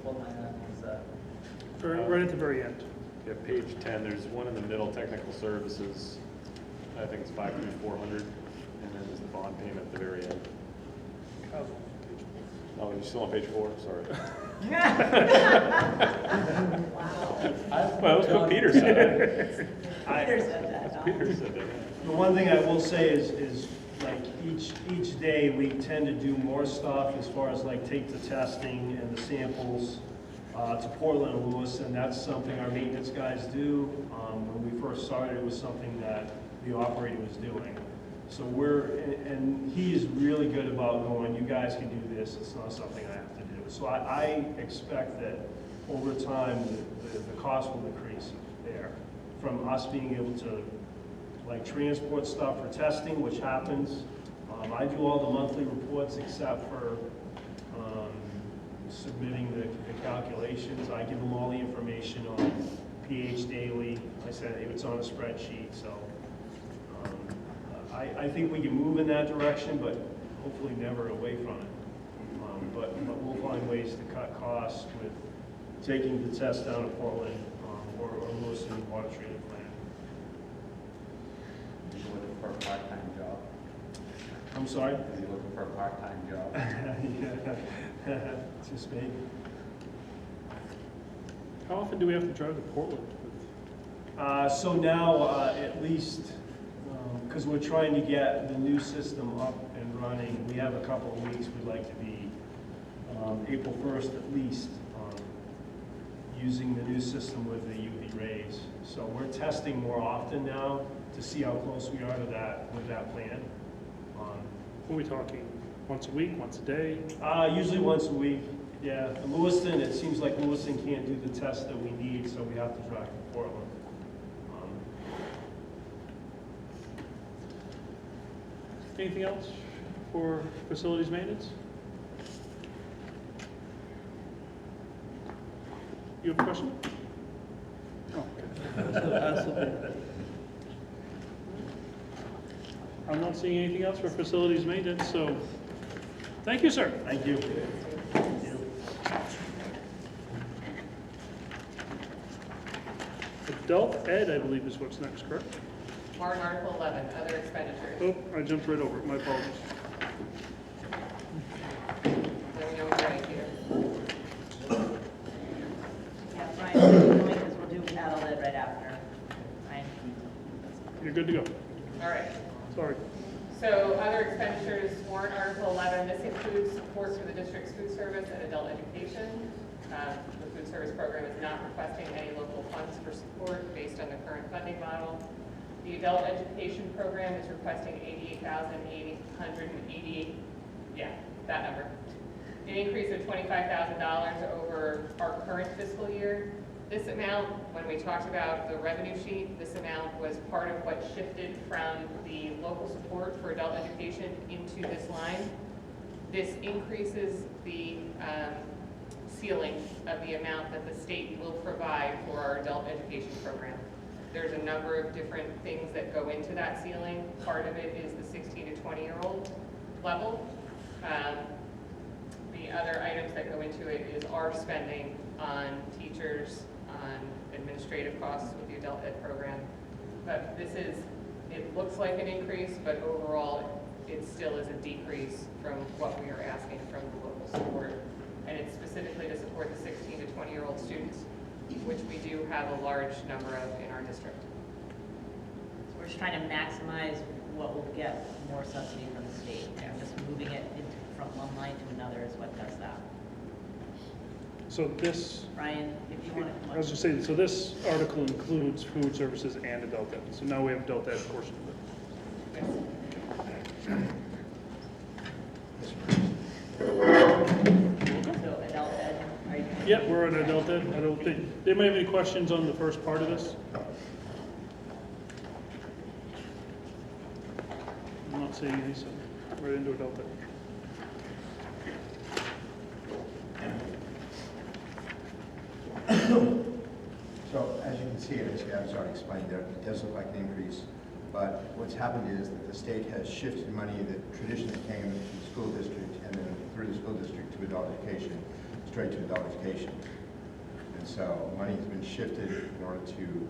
What line item is that? Right at the very end. Yeah, page 10, there's one in the middle, technical services. I think it's 5,400, and then there's the bond payment at the very end. Oh, you're still on page 4, sorry. Well, that's what Peter said. Peter said that. Peter said that. The one thing I will say is like each day, we tend to do more stuff as far as like take the testing and the samples to Portland and Lewiston. That's something our maintenance guys do. When we first started, it was something that the operator was doing. So and he is really good about going, you guys can do this, it's not something I have to do. So I expect that over time, the cost will increase there from us being able to like transport stuff for testing, which happens. I do all the monthly reports except for submitting the calculations. I give them all the information on pH daily. I said it's on a spreadsheet, so I think we can move in that direction, but hopefully never away from it. But we'll find ways to cut costs with taking the test down to Portland or Lewiston water treatment plant. Are you looking for a part-time job? I'm sorry? Is he looking for a part-time job? Yeah, just maybe. How often do we have to drive to Portland? So now, at least, because we're trying to get the new system up and running, we have a couple of weeks we'd like to be, April 1st at least, using the new system with the UV rays. So we're testing more often now to see how close we are to that with that plan. What are we talking? Once a week, once a day? Usually once a week, yeah. In Lewiston, it seems like Lewiston can't do the test that we need, so we have to drive to Portland. Anything else for facilities maintenance? You have a question? Oh, okay. I'm not seeing anything else for facilities maintenance, so thank you, sir. Thank you. Thank you. Adult ed, I believe, is what's next, correct? Warrant Article 11, other expenditures. Oh, I jumped right over it. My apologies. Let me know when you're ready, Peter. Yeah, Brian, because we'll do adult ed right after. Brian. You're good to go. All right. Sorry. So other expenditures, warrant article 11, this includes support for the district's food service and adult education. The food service program is not requesting any local funds for support based on the current funding model. The adult education program is requesting $88,888, yeah, that number. An increase of $25,000 over our current fiscal year. This amount, when we talked about the revenue sheet, this amount was part of what shifted from the local support for adult education into this line. This increases the ceiling of the amount that the state will provide for our adult education program. There's a number of different things that go into that ceiling. Part of it is the 16 to 20-year-old level. The other items that go into it is our spending on teachers, on administrative costs with the adult ed program. But this is, it looks like an increase, but overall it still is a decrease from what we are asking from the local support. And it's specifically to support the 16 to 20-year-old students, which we do have a large number of in our district. So we're just trying to maximize what we'll get more subsidy from the state. And just moving it from one line to another is what does that. So this, Brian, if you want to come I was just saying, so this article includes food services and adult ed. So now we have adult ed portion of it. So adult ed, are you? Yep, we're on adult ed. I don't think, anybody have any questions on the first part of this? I'm not seeing any, so right into adult ed. So as you can see, as Gab's already explained there, it does look like an increase. But what's happened is that the state has shifted money that traditionally came to the school district and then through the school district to adult education, straight to adult education. And so money has been shifted in order to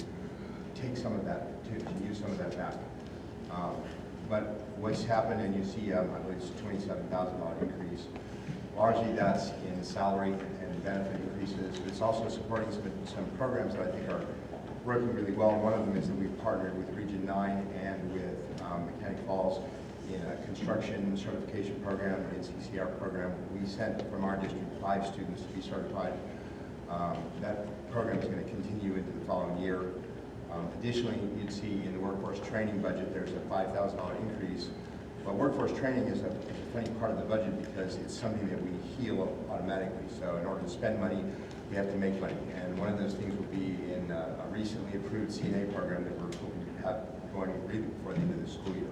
take some of that, to use some of that back. But what's happened, and you see, I believe it's $27,000 increase. Largely that's in salary and benefit increases, but it's also supporting some programs that I think are working really well. One of them is that we've partnered with Region 9 and with Mechanic Falls in a construction certification program, NCCR program. We sent from our district 5 students to be certified. That program is going to continue into the following year. Additionally, you'd see in the workforce training budget, there's a $5,000 increase. But workforce training is a funny part of the budget because it's something that we heal automatically. So in order to spend money, we have to make money. And one of those things will be in a recently approved CNA program that we're hoping to have going really before the end of the school year.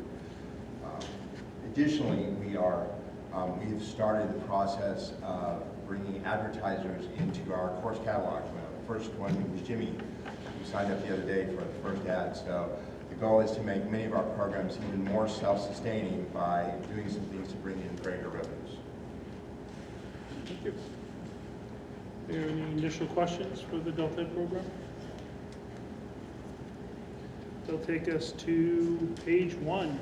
Additionally, we've started the process of bringing advertisers into our course catalog. The first one was Jimmy, who signed up the other day for the first ad. So the goal is to make many of our programs even more self-sustaining by doing some things to bring in greater revenues. Thank you. Are there any initial questions for the Delta Ed program? They'll take us to page 1.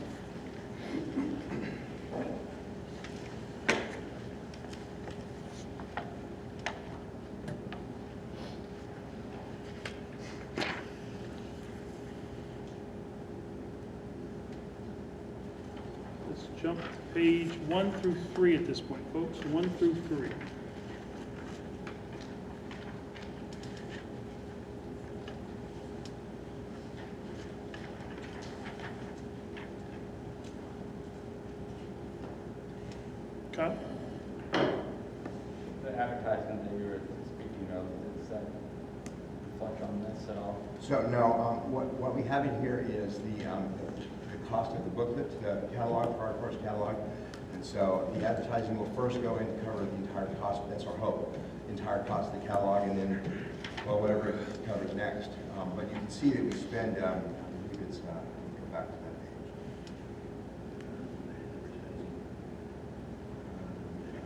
Let's jump to page 1 through 3 at this point, folks. 1 through 3. Kyle? The advertisement that you were speaking of, does that reflect on this at all? So no, what we have in here is the cost of the booklet, the catalog for our course catalog. And so the advertising will first go in to cover the entire cost, that's our hope, entire cost of the catalog, and then, well, whatever it covers next. But you can see that we spend, I believe it's, go back to that page.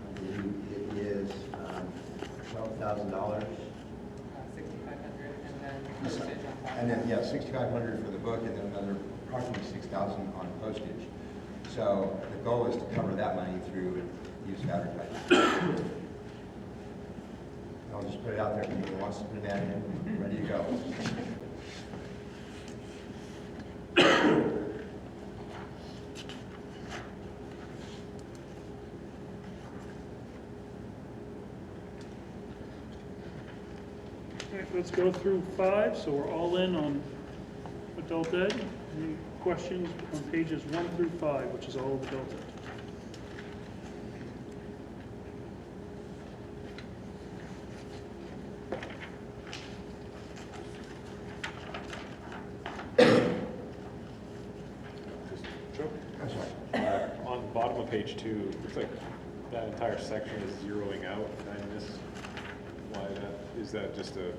I believe it is $12,000. 6,500 and then postage on top. And then, yeah, $6,500 for the book, and then another approximately $6,000 on postage. So the goal is to cover that money through use of advertising. I'll just put it out there if anyone wants to put an ad in, ready to go. All right, let's go through 5, so we're all in on adult ed. Any questions on pages 1 through 5, which is all of adult ed? Joe? I'm sorry. On the bottom of page 2, looks like that entire section is zeroing out. Did I miss why that? Is that just a,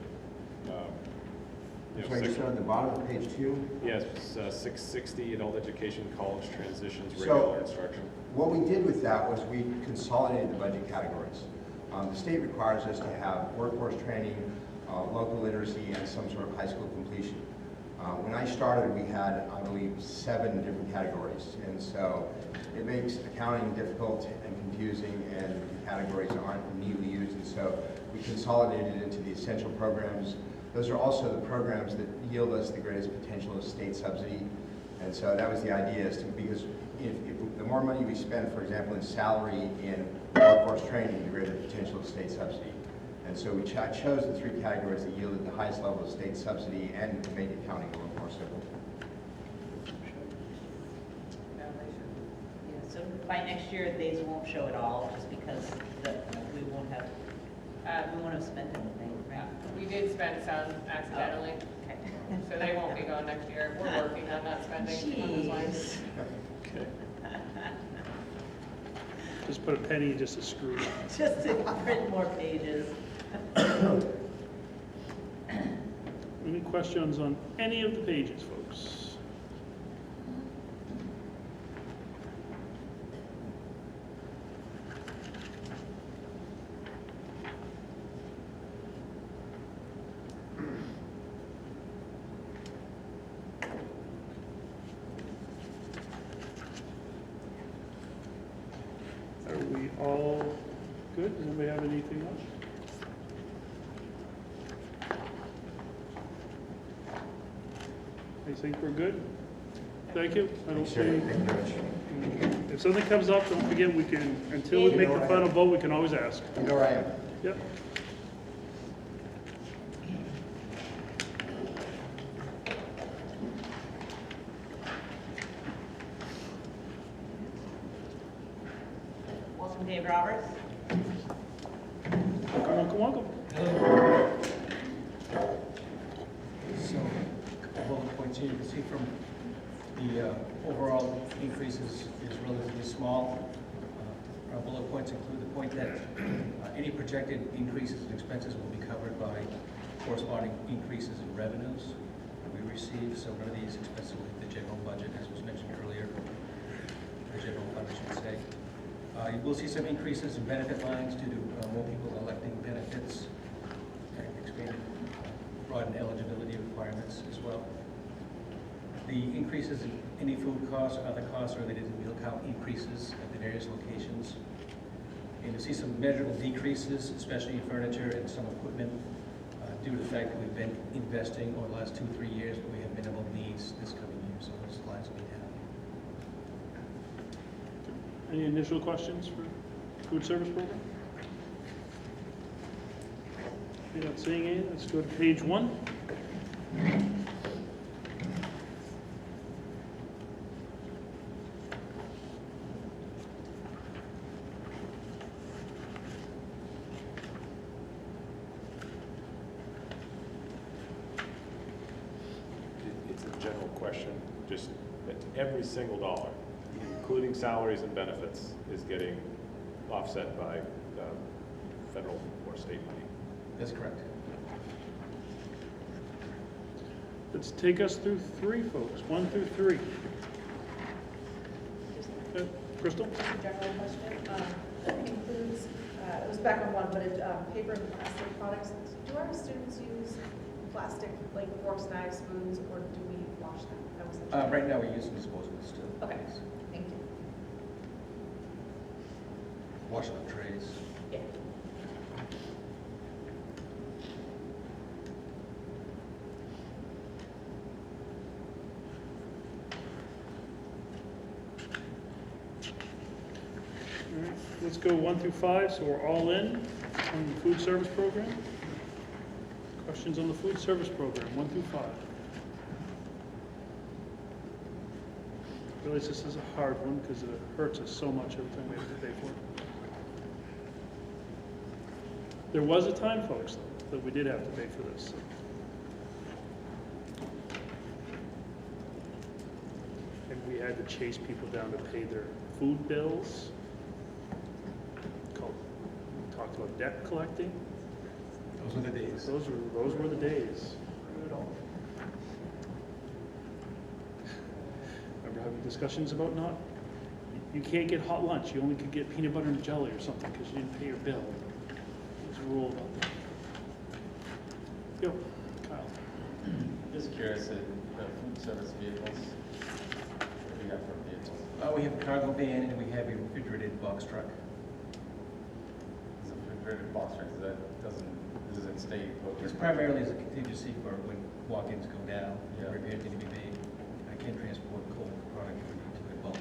So I just on the bottom of page 2. Yes, 660 adult education, college transitions, So- regular instruction. What we did with that was we consolidated the budget categories. The state requires us to have workforce training, local literacy, and some sort of high school completion. When I started, we had, I believe, 7 different categories. And so it makes accounting difficult and confusing, and the categories aren't neatly used. And so we consolidated it into the essential programs. Those are also the programs that yield us the greatest potential of state subsidy. And so that was the idea, is to, because if the more money we spend, for example, in salary in workforce training, the greater potential of state subsidy. And so we chose the 3 categories that yielded the highest level of state subsidy and made accounting a little more simple. Yeah, so by next year, these won't show at all, just because we won't have spent anything, right? We did spend some accidentally, Okay. so they won't be going next year. We're working on not spending on those lines. Okay. Just put a penny just to screw it up. Just to print more pages. Any questions on any of the pages, folks? Are we all good? Does anybody have anything else? I think we're good. Thank you. I don't Thanks, Jerry. see, Thank you very much. if something comes up, don't forget, we can, until we make the final vote, we can always ask. You know where I am. Yep. Welcome, Dave Roberts. Welcome, welcome. So, a couple bullet points here, you can see from the overall increases is relatively small. Our bullet points include the point that any projected increases in expenses will be covered by corresponding increases in revenues we receive. So none of these expenses will hit the general budget, as was mentioned earlier, the general fund, I should say. You will see some increases in benefit lines due to more people electing benefits and expanded broadened eligibility requirements as well. The increases in any food costs or other costs related to meal count increases at the various locations. And you'll see some measurable decreases, especially in furniture and some equipment, due to the fact that we've been investing over the last 2-3 years, but we have minimal needs this coming year, so those lines will be down. Any initial questions for food service program? You're not seeing any? Let's go to page 1. It's a general question, just that every single dollar, including salaries and benefits, is getting offset by federal or state money. That's correct. Let's take us through 3, folks. 1 through 3. Crystal? Just a general question. It includes, it was back on 1, but it, paper and plastic products. Do our students use plastic, like forks, knives, spoons, or do we wash them? That was the Right now, we're using disposables still. Okay, thank you. Washing up trays. Yeah. All right, let's go 1 through 5, so we're all in on the food service program. Questions on the food service program, 1 through 5. I realize this is a hard one because it hurts us so much every time we have to pay for it. There was a time, folks, though, that we did have to pay for this. And we had to chase people down to pay their food bills. Talked about debt collecting. Those were the days. Those were the days. Remember having discussions about not, you can't get hot lunch, you only could get peanut butter and jelly or something because you didn't pay your bill. There's a rule about that. Go, Kyle. Just curious, the food service vehicles, what do you got for vehicles? We have a cargo van and we have a refrigerated box truck. Is a refrigerated box truck, this isn't state? It's primarily as a contingency for when walk-ins go down, Yeah. repairs need to be made. I can't transport cold product if we need to in bulk.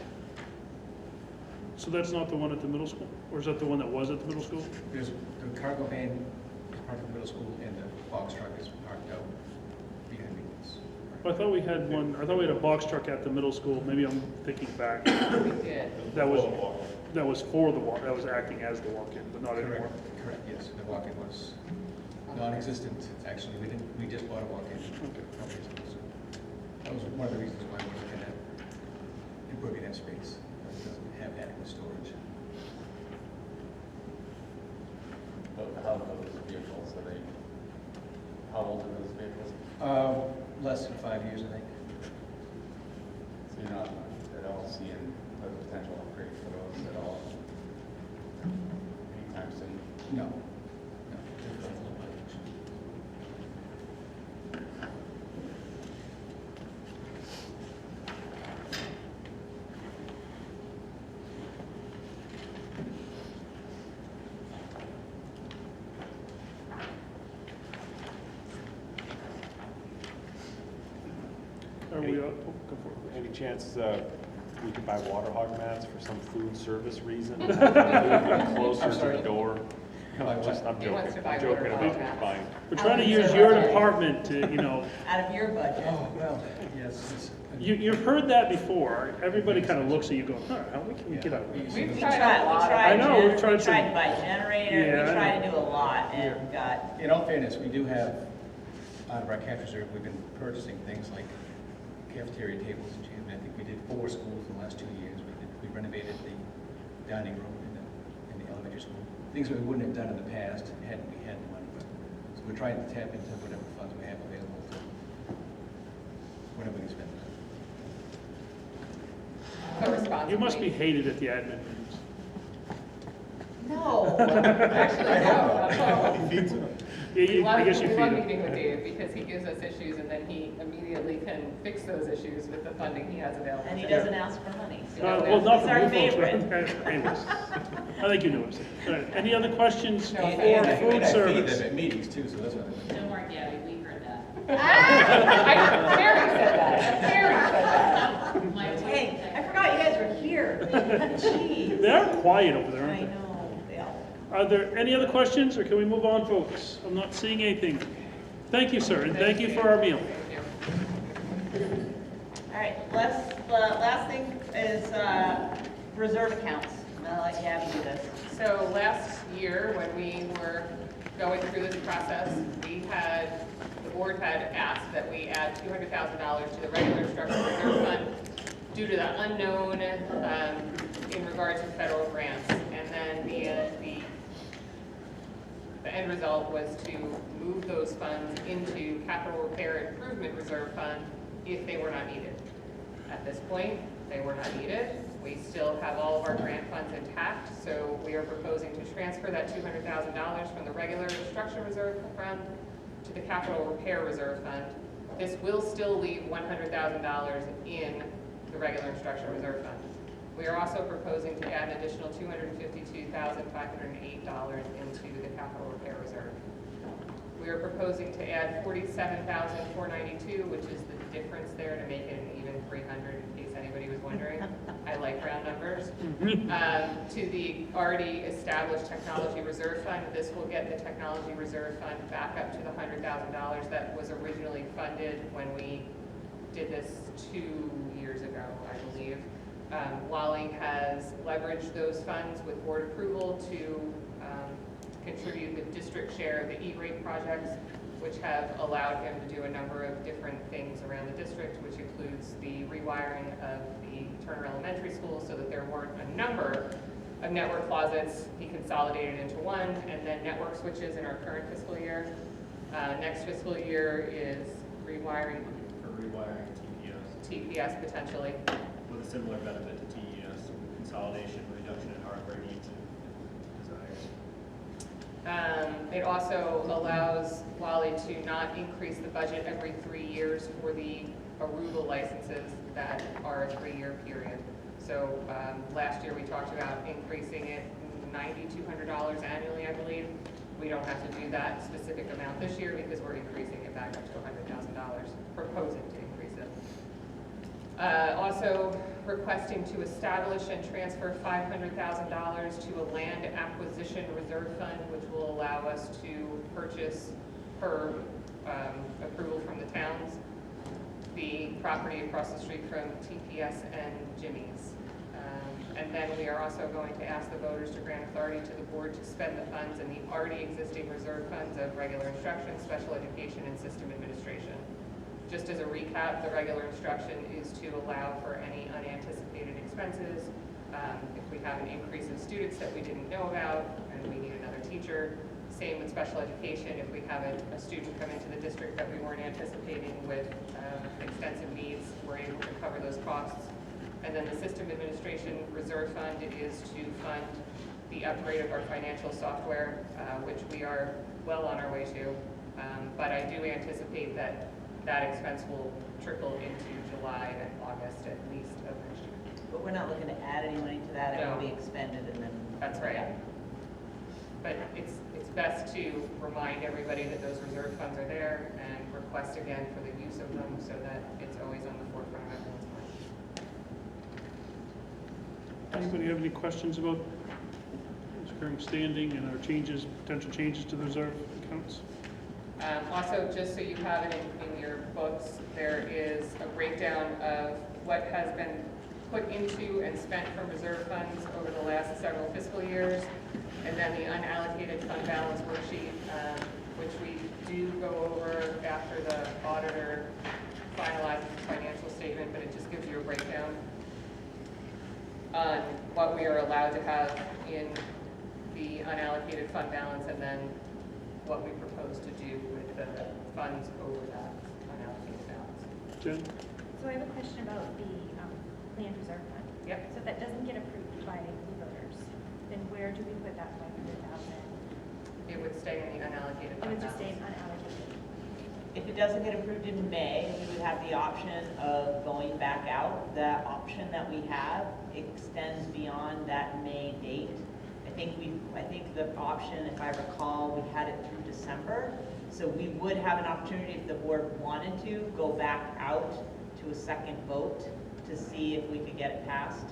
So that's not the one at the middle school? Or is that the one that was at the middle school? There's the cargo van is parked at the middle school and the box truck is parked out behind maintenance. I thought we had one, I thought we had a box truck at the middle school, maybe I'm thinking back. We did. That was for the walk, that was acting as the walk-in, but not anymore. Correct, yes. The walk-in was non-existent, actually. We just bought a walk-in. Okay. So that was one of the reasons why we're looking at improving that space. It doesn't have adequate storage. But how old are those vehicles? How old are those vehicles? Less than 5 years, I think. So you're not at all seeing a potential upgrade for those at all anytime soon? No. No. All Are we, go for it. Any chance we could buy water hog mats for some food service reason? Closer to the door. I'm He wants joking. to buy I'm joking water about hog mats. buying. We're trying to use your department to, Out of your budget. Oh, well, yes. you've heard that before. Everybody kind of looks at you going, huh, how can we get out? We've We tried a tried, lot. I know, we've tried we tried some- to buy generator, Yeah, we I tried know. to do a lot and got, In all fairness, we do have, out of our cash reserve, we've been purchasing things like cafeteria tables and chairs. I think we did 4 schools in the last 2 years. We renovated the dining room in the elementary school. Things that we wouldn't have done in the past had we had the money. So we're trying to tap into whatever funds we have available to whatever we can spend. So responsibly. You must be hated at the admin meetings. no. Actually, no. Yeah, I guess you We feed love them. meeting with Dave because he gives us issues and then he immediately can fix those issues with the funding he has available. And he doesn't ask for money. so Well, not it's from our you favorite. folks, but anyways. I think you know what I'm saying. All right, any other questions No, for and I- food service? at meetings too, so that's what I Don't worry, Gabby, we heard that. Terry said that. Terry said that. My Hey, I forgot you guys were here. Jeez. They are quiet over there, I aren't they? know, they all. Are there any other questions, or can we move on, folks? I'm not seeing anything. Thank you, sir, and thank you for our meal. Thank you. All right, last thing is reserve accounts. I'll let Gabby do this. So last year, when we were going through this process, the board had asked that we add $200,000 to the regular instructional reserve fund due to the unknown in regards to federal grants. And then the end result was to move those funds into capital repair improvement reserve fund if they were not needed. At this point, they were not needed. We still have all of our grant funds intact, so we are proposing to transfer that $200,000 from the regular instruction reserve fund to the capital repair reserve fund. This will still leave $100,000 in the regular instruction reserve fund. We are also proposing to add an additional $252,508 into the capital repair reserve. We are proposing to add $47,492, which is the difference there to make it an even 300, in case anybody was wondering. I like round numbers. To the already established technology reserve fund. This will get the technology reserve fund back up to the $100,000 that was originally funded when we did this 2 years ago, I believe. Wally has leveraged those funds with board approval to contribute the district share of the E-rate projects, which have allowed him to do a number of different things around the district, which includes the rewiring of the Turner Elementary School so that there weren't a number of network closets. He consolidated into one, and then network switches in our current fiscal year. Next fiscal year is rewiring For rewiring TPS potentially. with a similar benefit to TES, consolidation, reduction in hardware needs and desires. It also allows Wally to not increase the budget every 3 years for the Aruba licenses that are a 3-year period. So last year we talked about increasing it $9,200 annually, I believe. We don't have to do that specific amount this year because we're increasing it back up to $100,000, proposing to increase it. Also requesting to establish and transfer $500,000 to a land acquisition reserve fund, which will allow us to purchase, per approval from the towns, the property across the street from TPS and Jimmy's. And then we are also going to ask the voters to grant authority to the board to spend the funds in the already existing reserve funds of regular instruction, special education, and system administration. Just as a recap, the regular instruction is to allow for any unanticipated expenses. If we have an increase of students that we didn't know about and we need another teacher. Same with special education. If we have a student come into the district that we weren't anticipating with extensive needs, we're able to cover those costs. And then the system administration reserve fund is to fund the upgrade of our financial software, which we are well on our way to. But I do anticipate that expense will trickle into July and August at least of next year. But we're not looking to add any money to that, it will No. be expended and then. That's right. But it's best to remind everybody that those reserve funds are there and request again for the use of them so that it's always on the forefront of everyone's mind. Anybody have any questions about its current standing and our changes, potential changes to the reserve accounts? Also, just so you have it in your books, there is a breakdown of what has been put into and spent from reserve funds over the last several fiscal years, and then the unallocated fund balance worksheet, which we do go over after the auditor finalizes the financial statement, but it just gives you a breakdown on what we are allowed to have in the unallocated fund balance, and then what we propose to do with the funds over that unallocated balance. Jen? So I have a question about the land reserve fund. Yep. So if that doesn't get approved by the voters, then where do we put that 500,000? It would stay in the unallocated It fund would just stay balance. unallocated. If it doesn't get approved in May, we would have the option of going back out. The option that we have extends beyond that May date. I think the option, if I recall, we had it through December. So we would have an opportunity, if the board wanted to, go back out to a second vote to see if we could get it passed.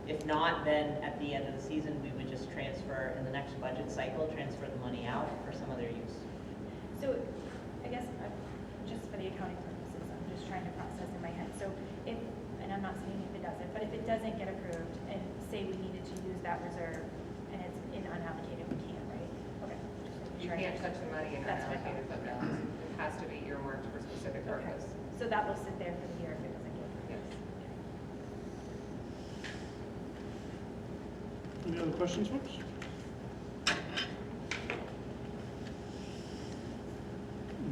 If not, then at the end of the season, we would just transfer, in the next budget cycle, transfer the money out for some other use. So I guess just for the accounting purposes, I'm just trying to process in my head. So if, and I'm not saying if it doesn't, but if it doesn't get approved and say we needed to use that reserve and it's in unallocated, we can, right? Okay. You can't touch the money in That's what I unallocated fund balance. It has to be earmarked for a specific Okay. purpose. So that will sit there for the year if it doesn't get approved. Yes. Any other questions, folks?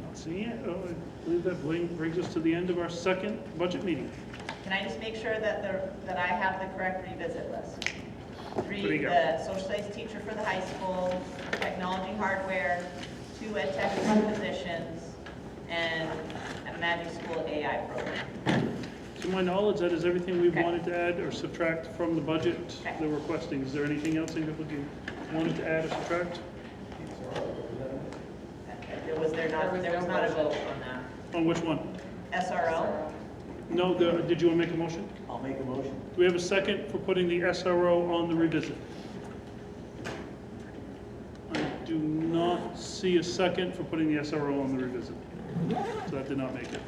Not seeing it. Oh, I believe that brings us to the end of our second budget meeting. Can I just make sure that that I have the correct revisit list? There you go. The social studies teacher for the high school, technology hardware, 2 ed tech positions, and a magic school AI program. To my knowledge, that is everything we've Okay. wanted to add or subtract from the budget Okay. they're requesting. Is there anything else anybody wanted to add or subtract? There was not a vote on that. On which one? SRO? No, did you want to make a motion? I'll make a motion. Do we have a second for putting the SRO on the revisit? I do not see a second for putting the SRO on the revisit. So that did not make it.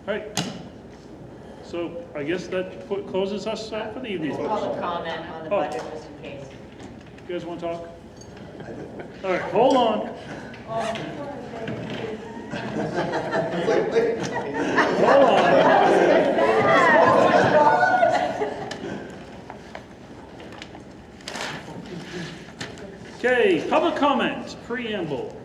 All right. So I guess that closes us for the evening. There's public comment on the Oh. budget, just in case. You guys want to talk? All right, hold on. Hold on. Okay, public comment, preamble.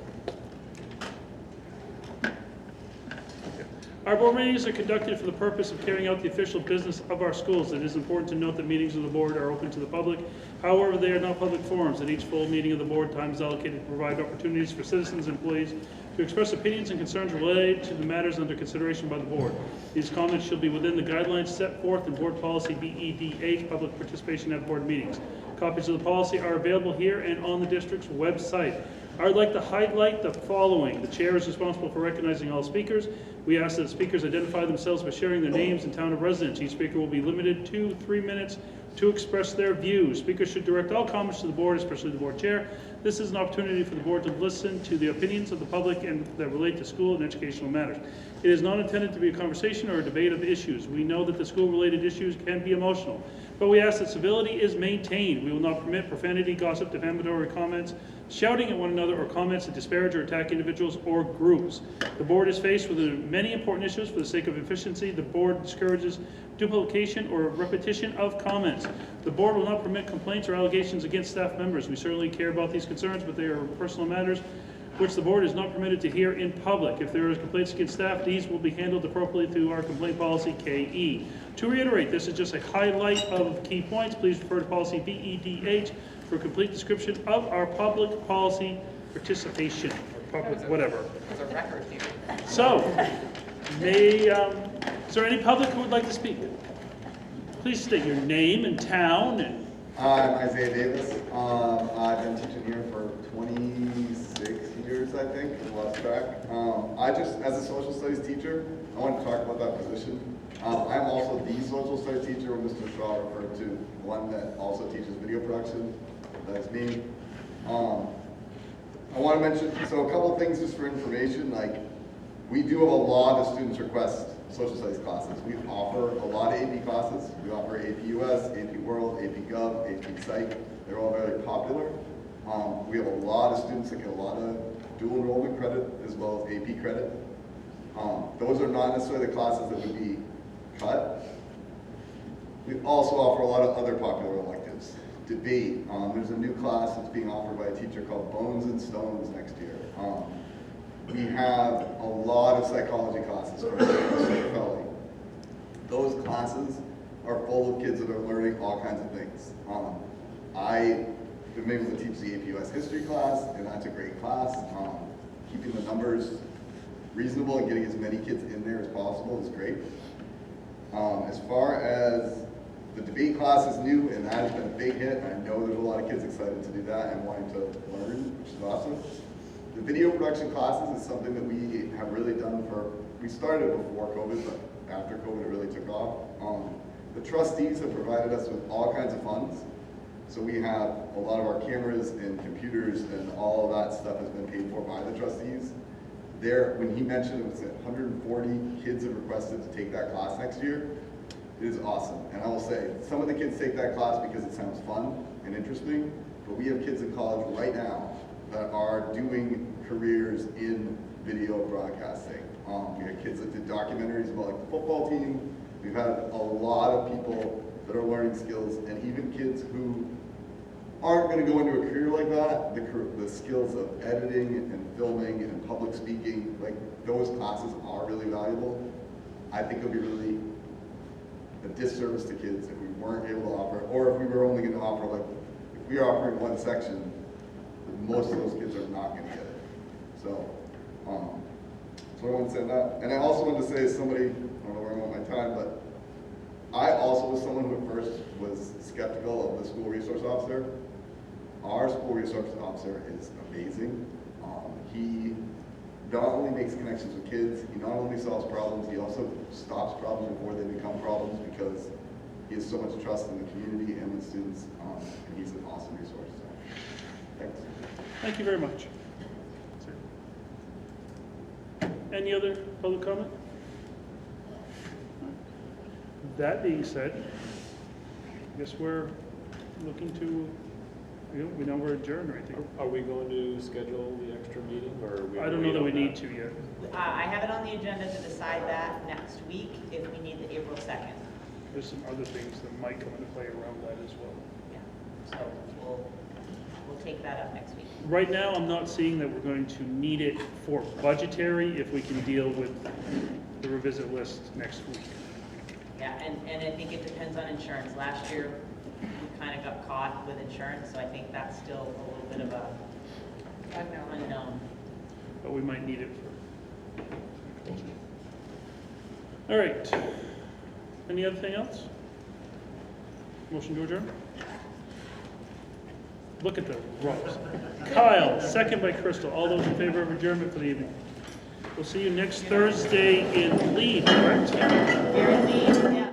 Our board meetings are conducted for the purpose of carrying out the official business of our schools. It is important to note that meetings of the board are open to the public. However, they are not public forums. At each full meeting of the board, time is allocated to provide opportunities for citizens and employees to express opinions and concerns related to the matters under consideration by the board. These comments shall be within the guidelines set forth in Board Policy BEDH, public participation at board meetings. Copies of the policy are available here and on the district's website. I would like to highlight the following. The chair is responsible for recognizing all speakers. We ask that speakers identify themselves by sharing their names and town of residence. Each speaker will be limited to 3 minutes to express their views. Speakers should direct all comments to the board, especially the board chair. This is an opportunity for the board to listen to the opinions of the public and that relate to school and educational matters. It is not intended to be a conversation or a debate of issues. We know that the school-related issues can be emotional, but we ask that civility is maintained. We will not permit profanity, gossip, defamatory comments, shouting at one another, or comments that disparage or attack individuals or groups. The board is faced with many important issues. For the sake of efficiency, the board discourages duplication or repetition of comments. The board will not permit complaints or allegations against staff members. We certainly care about these concerns, but they are personal matters which the board is not permitted to hear in public. If there is complaints against staff, these will be handled appropriately through our complaint policy, KE. To reiterate, this is just a highlight of key points. Please refer to policy BEDH for a complete description of our public policy participation, or public, whatever. There's a record here. So, is there any public who would like to speak? Please state your name and town and I'm Isaiah Davis. I've been teaching here for 26 years, I think, I've lost track. As a social studies teacher, I want to talk about that position. I'm also the social studies teacher when Mr. Shaw referred to, one that also teaches video production. That's me. I want to mention, so a couple of things just for information, like we do have a lot of students request social studies classes. We offer a lot of AP classes. We offer AP US, AP World, AP Gov, AP Psych. They're all very popular. We have a lot of students that get a lot of dual enrollment credit as well as AP credit. Those are not necessarily the classes that would be cut. We also offer a lot of other popular electives. Debate, there's a new class that's being offered by a teacher called Bones and Stones next year. We have a lot of psychology classes for fellow. Those classes are full of kids that are learning all kinds of things. I've been able to teach the AP US history class, and that's a great class. Keeping the numbers reasonable and getting as many kids in there as possible is great. As far as the debate class is new, and that has been a big hit. I know there's a lot of kids excited to do that and wanting to learn, which is awesome. The video production classes is something that we have really done we started before COVID, but after COVID it really took off. The trustees have provided us with all kinds of funds. So we have a lot of our cameras and computers and all of that stuff has been paid for by the trustees. When he mentioned it was 140 kids have requested to take that class next year. It is awesome. And I will say, some of the kids take that class because it sounds fun and interesting, but we have kids in college right now that are doing careers in video broadcasting. We have kids that did documentaries about like the football team. We've had a lot of people that are learning skills, and even kids who aren't going to go into a career like that, the skills of editing and filming and public speaking, like those classes are really valuable. I think it would be really a disservice to kids if we weren't able to offer, or if we were only going to offer, like, if we are offering one section, most of those kids are not going to get it. So I want to say that. And I also want to say, as somebody, I don't know where I'm on my time, but I also was someone who at first was skeptical of the school resource officer. Our school resource officer is amazing. He not only makes connections with kids, he not only solves problems, he also stops problems before they become problems because he has so much trust in the community and with students, and he's an awesome resource. So, thanks. Thank you very much. Any other public comment? That being said, I guess we're looking to, we know we're adjourned or anything. Are we going to schedule the extra meeting, or are we? I don't know that we need to yet. I have it on the agenda to decide that next week if we need the April 2nd. There's some other things that might come into play around that as well. Yeah, so we'll take that up next week. Right now, I'm not seeing that we're going to need it for budgetary if we can deal with the revisit list next week. Yeah, and I think it depends on insurance. Last year, we kind of got caught with insurance, so I think that's still a little bit of a unknown. But we might need it for. All right. Any other thing else? Motion to adjourn? Look at the ropes. Kyle, second by Crystal. All those in favor of adjournment for the evening. We'll see you next Thursday in Lead, correct? Very Lead, yeah.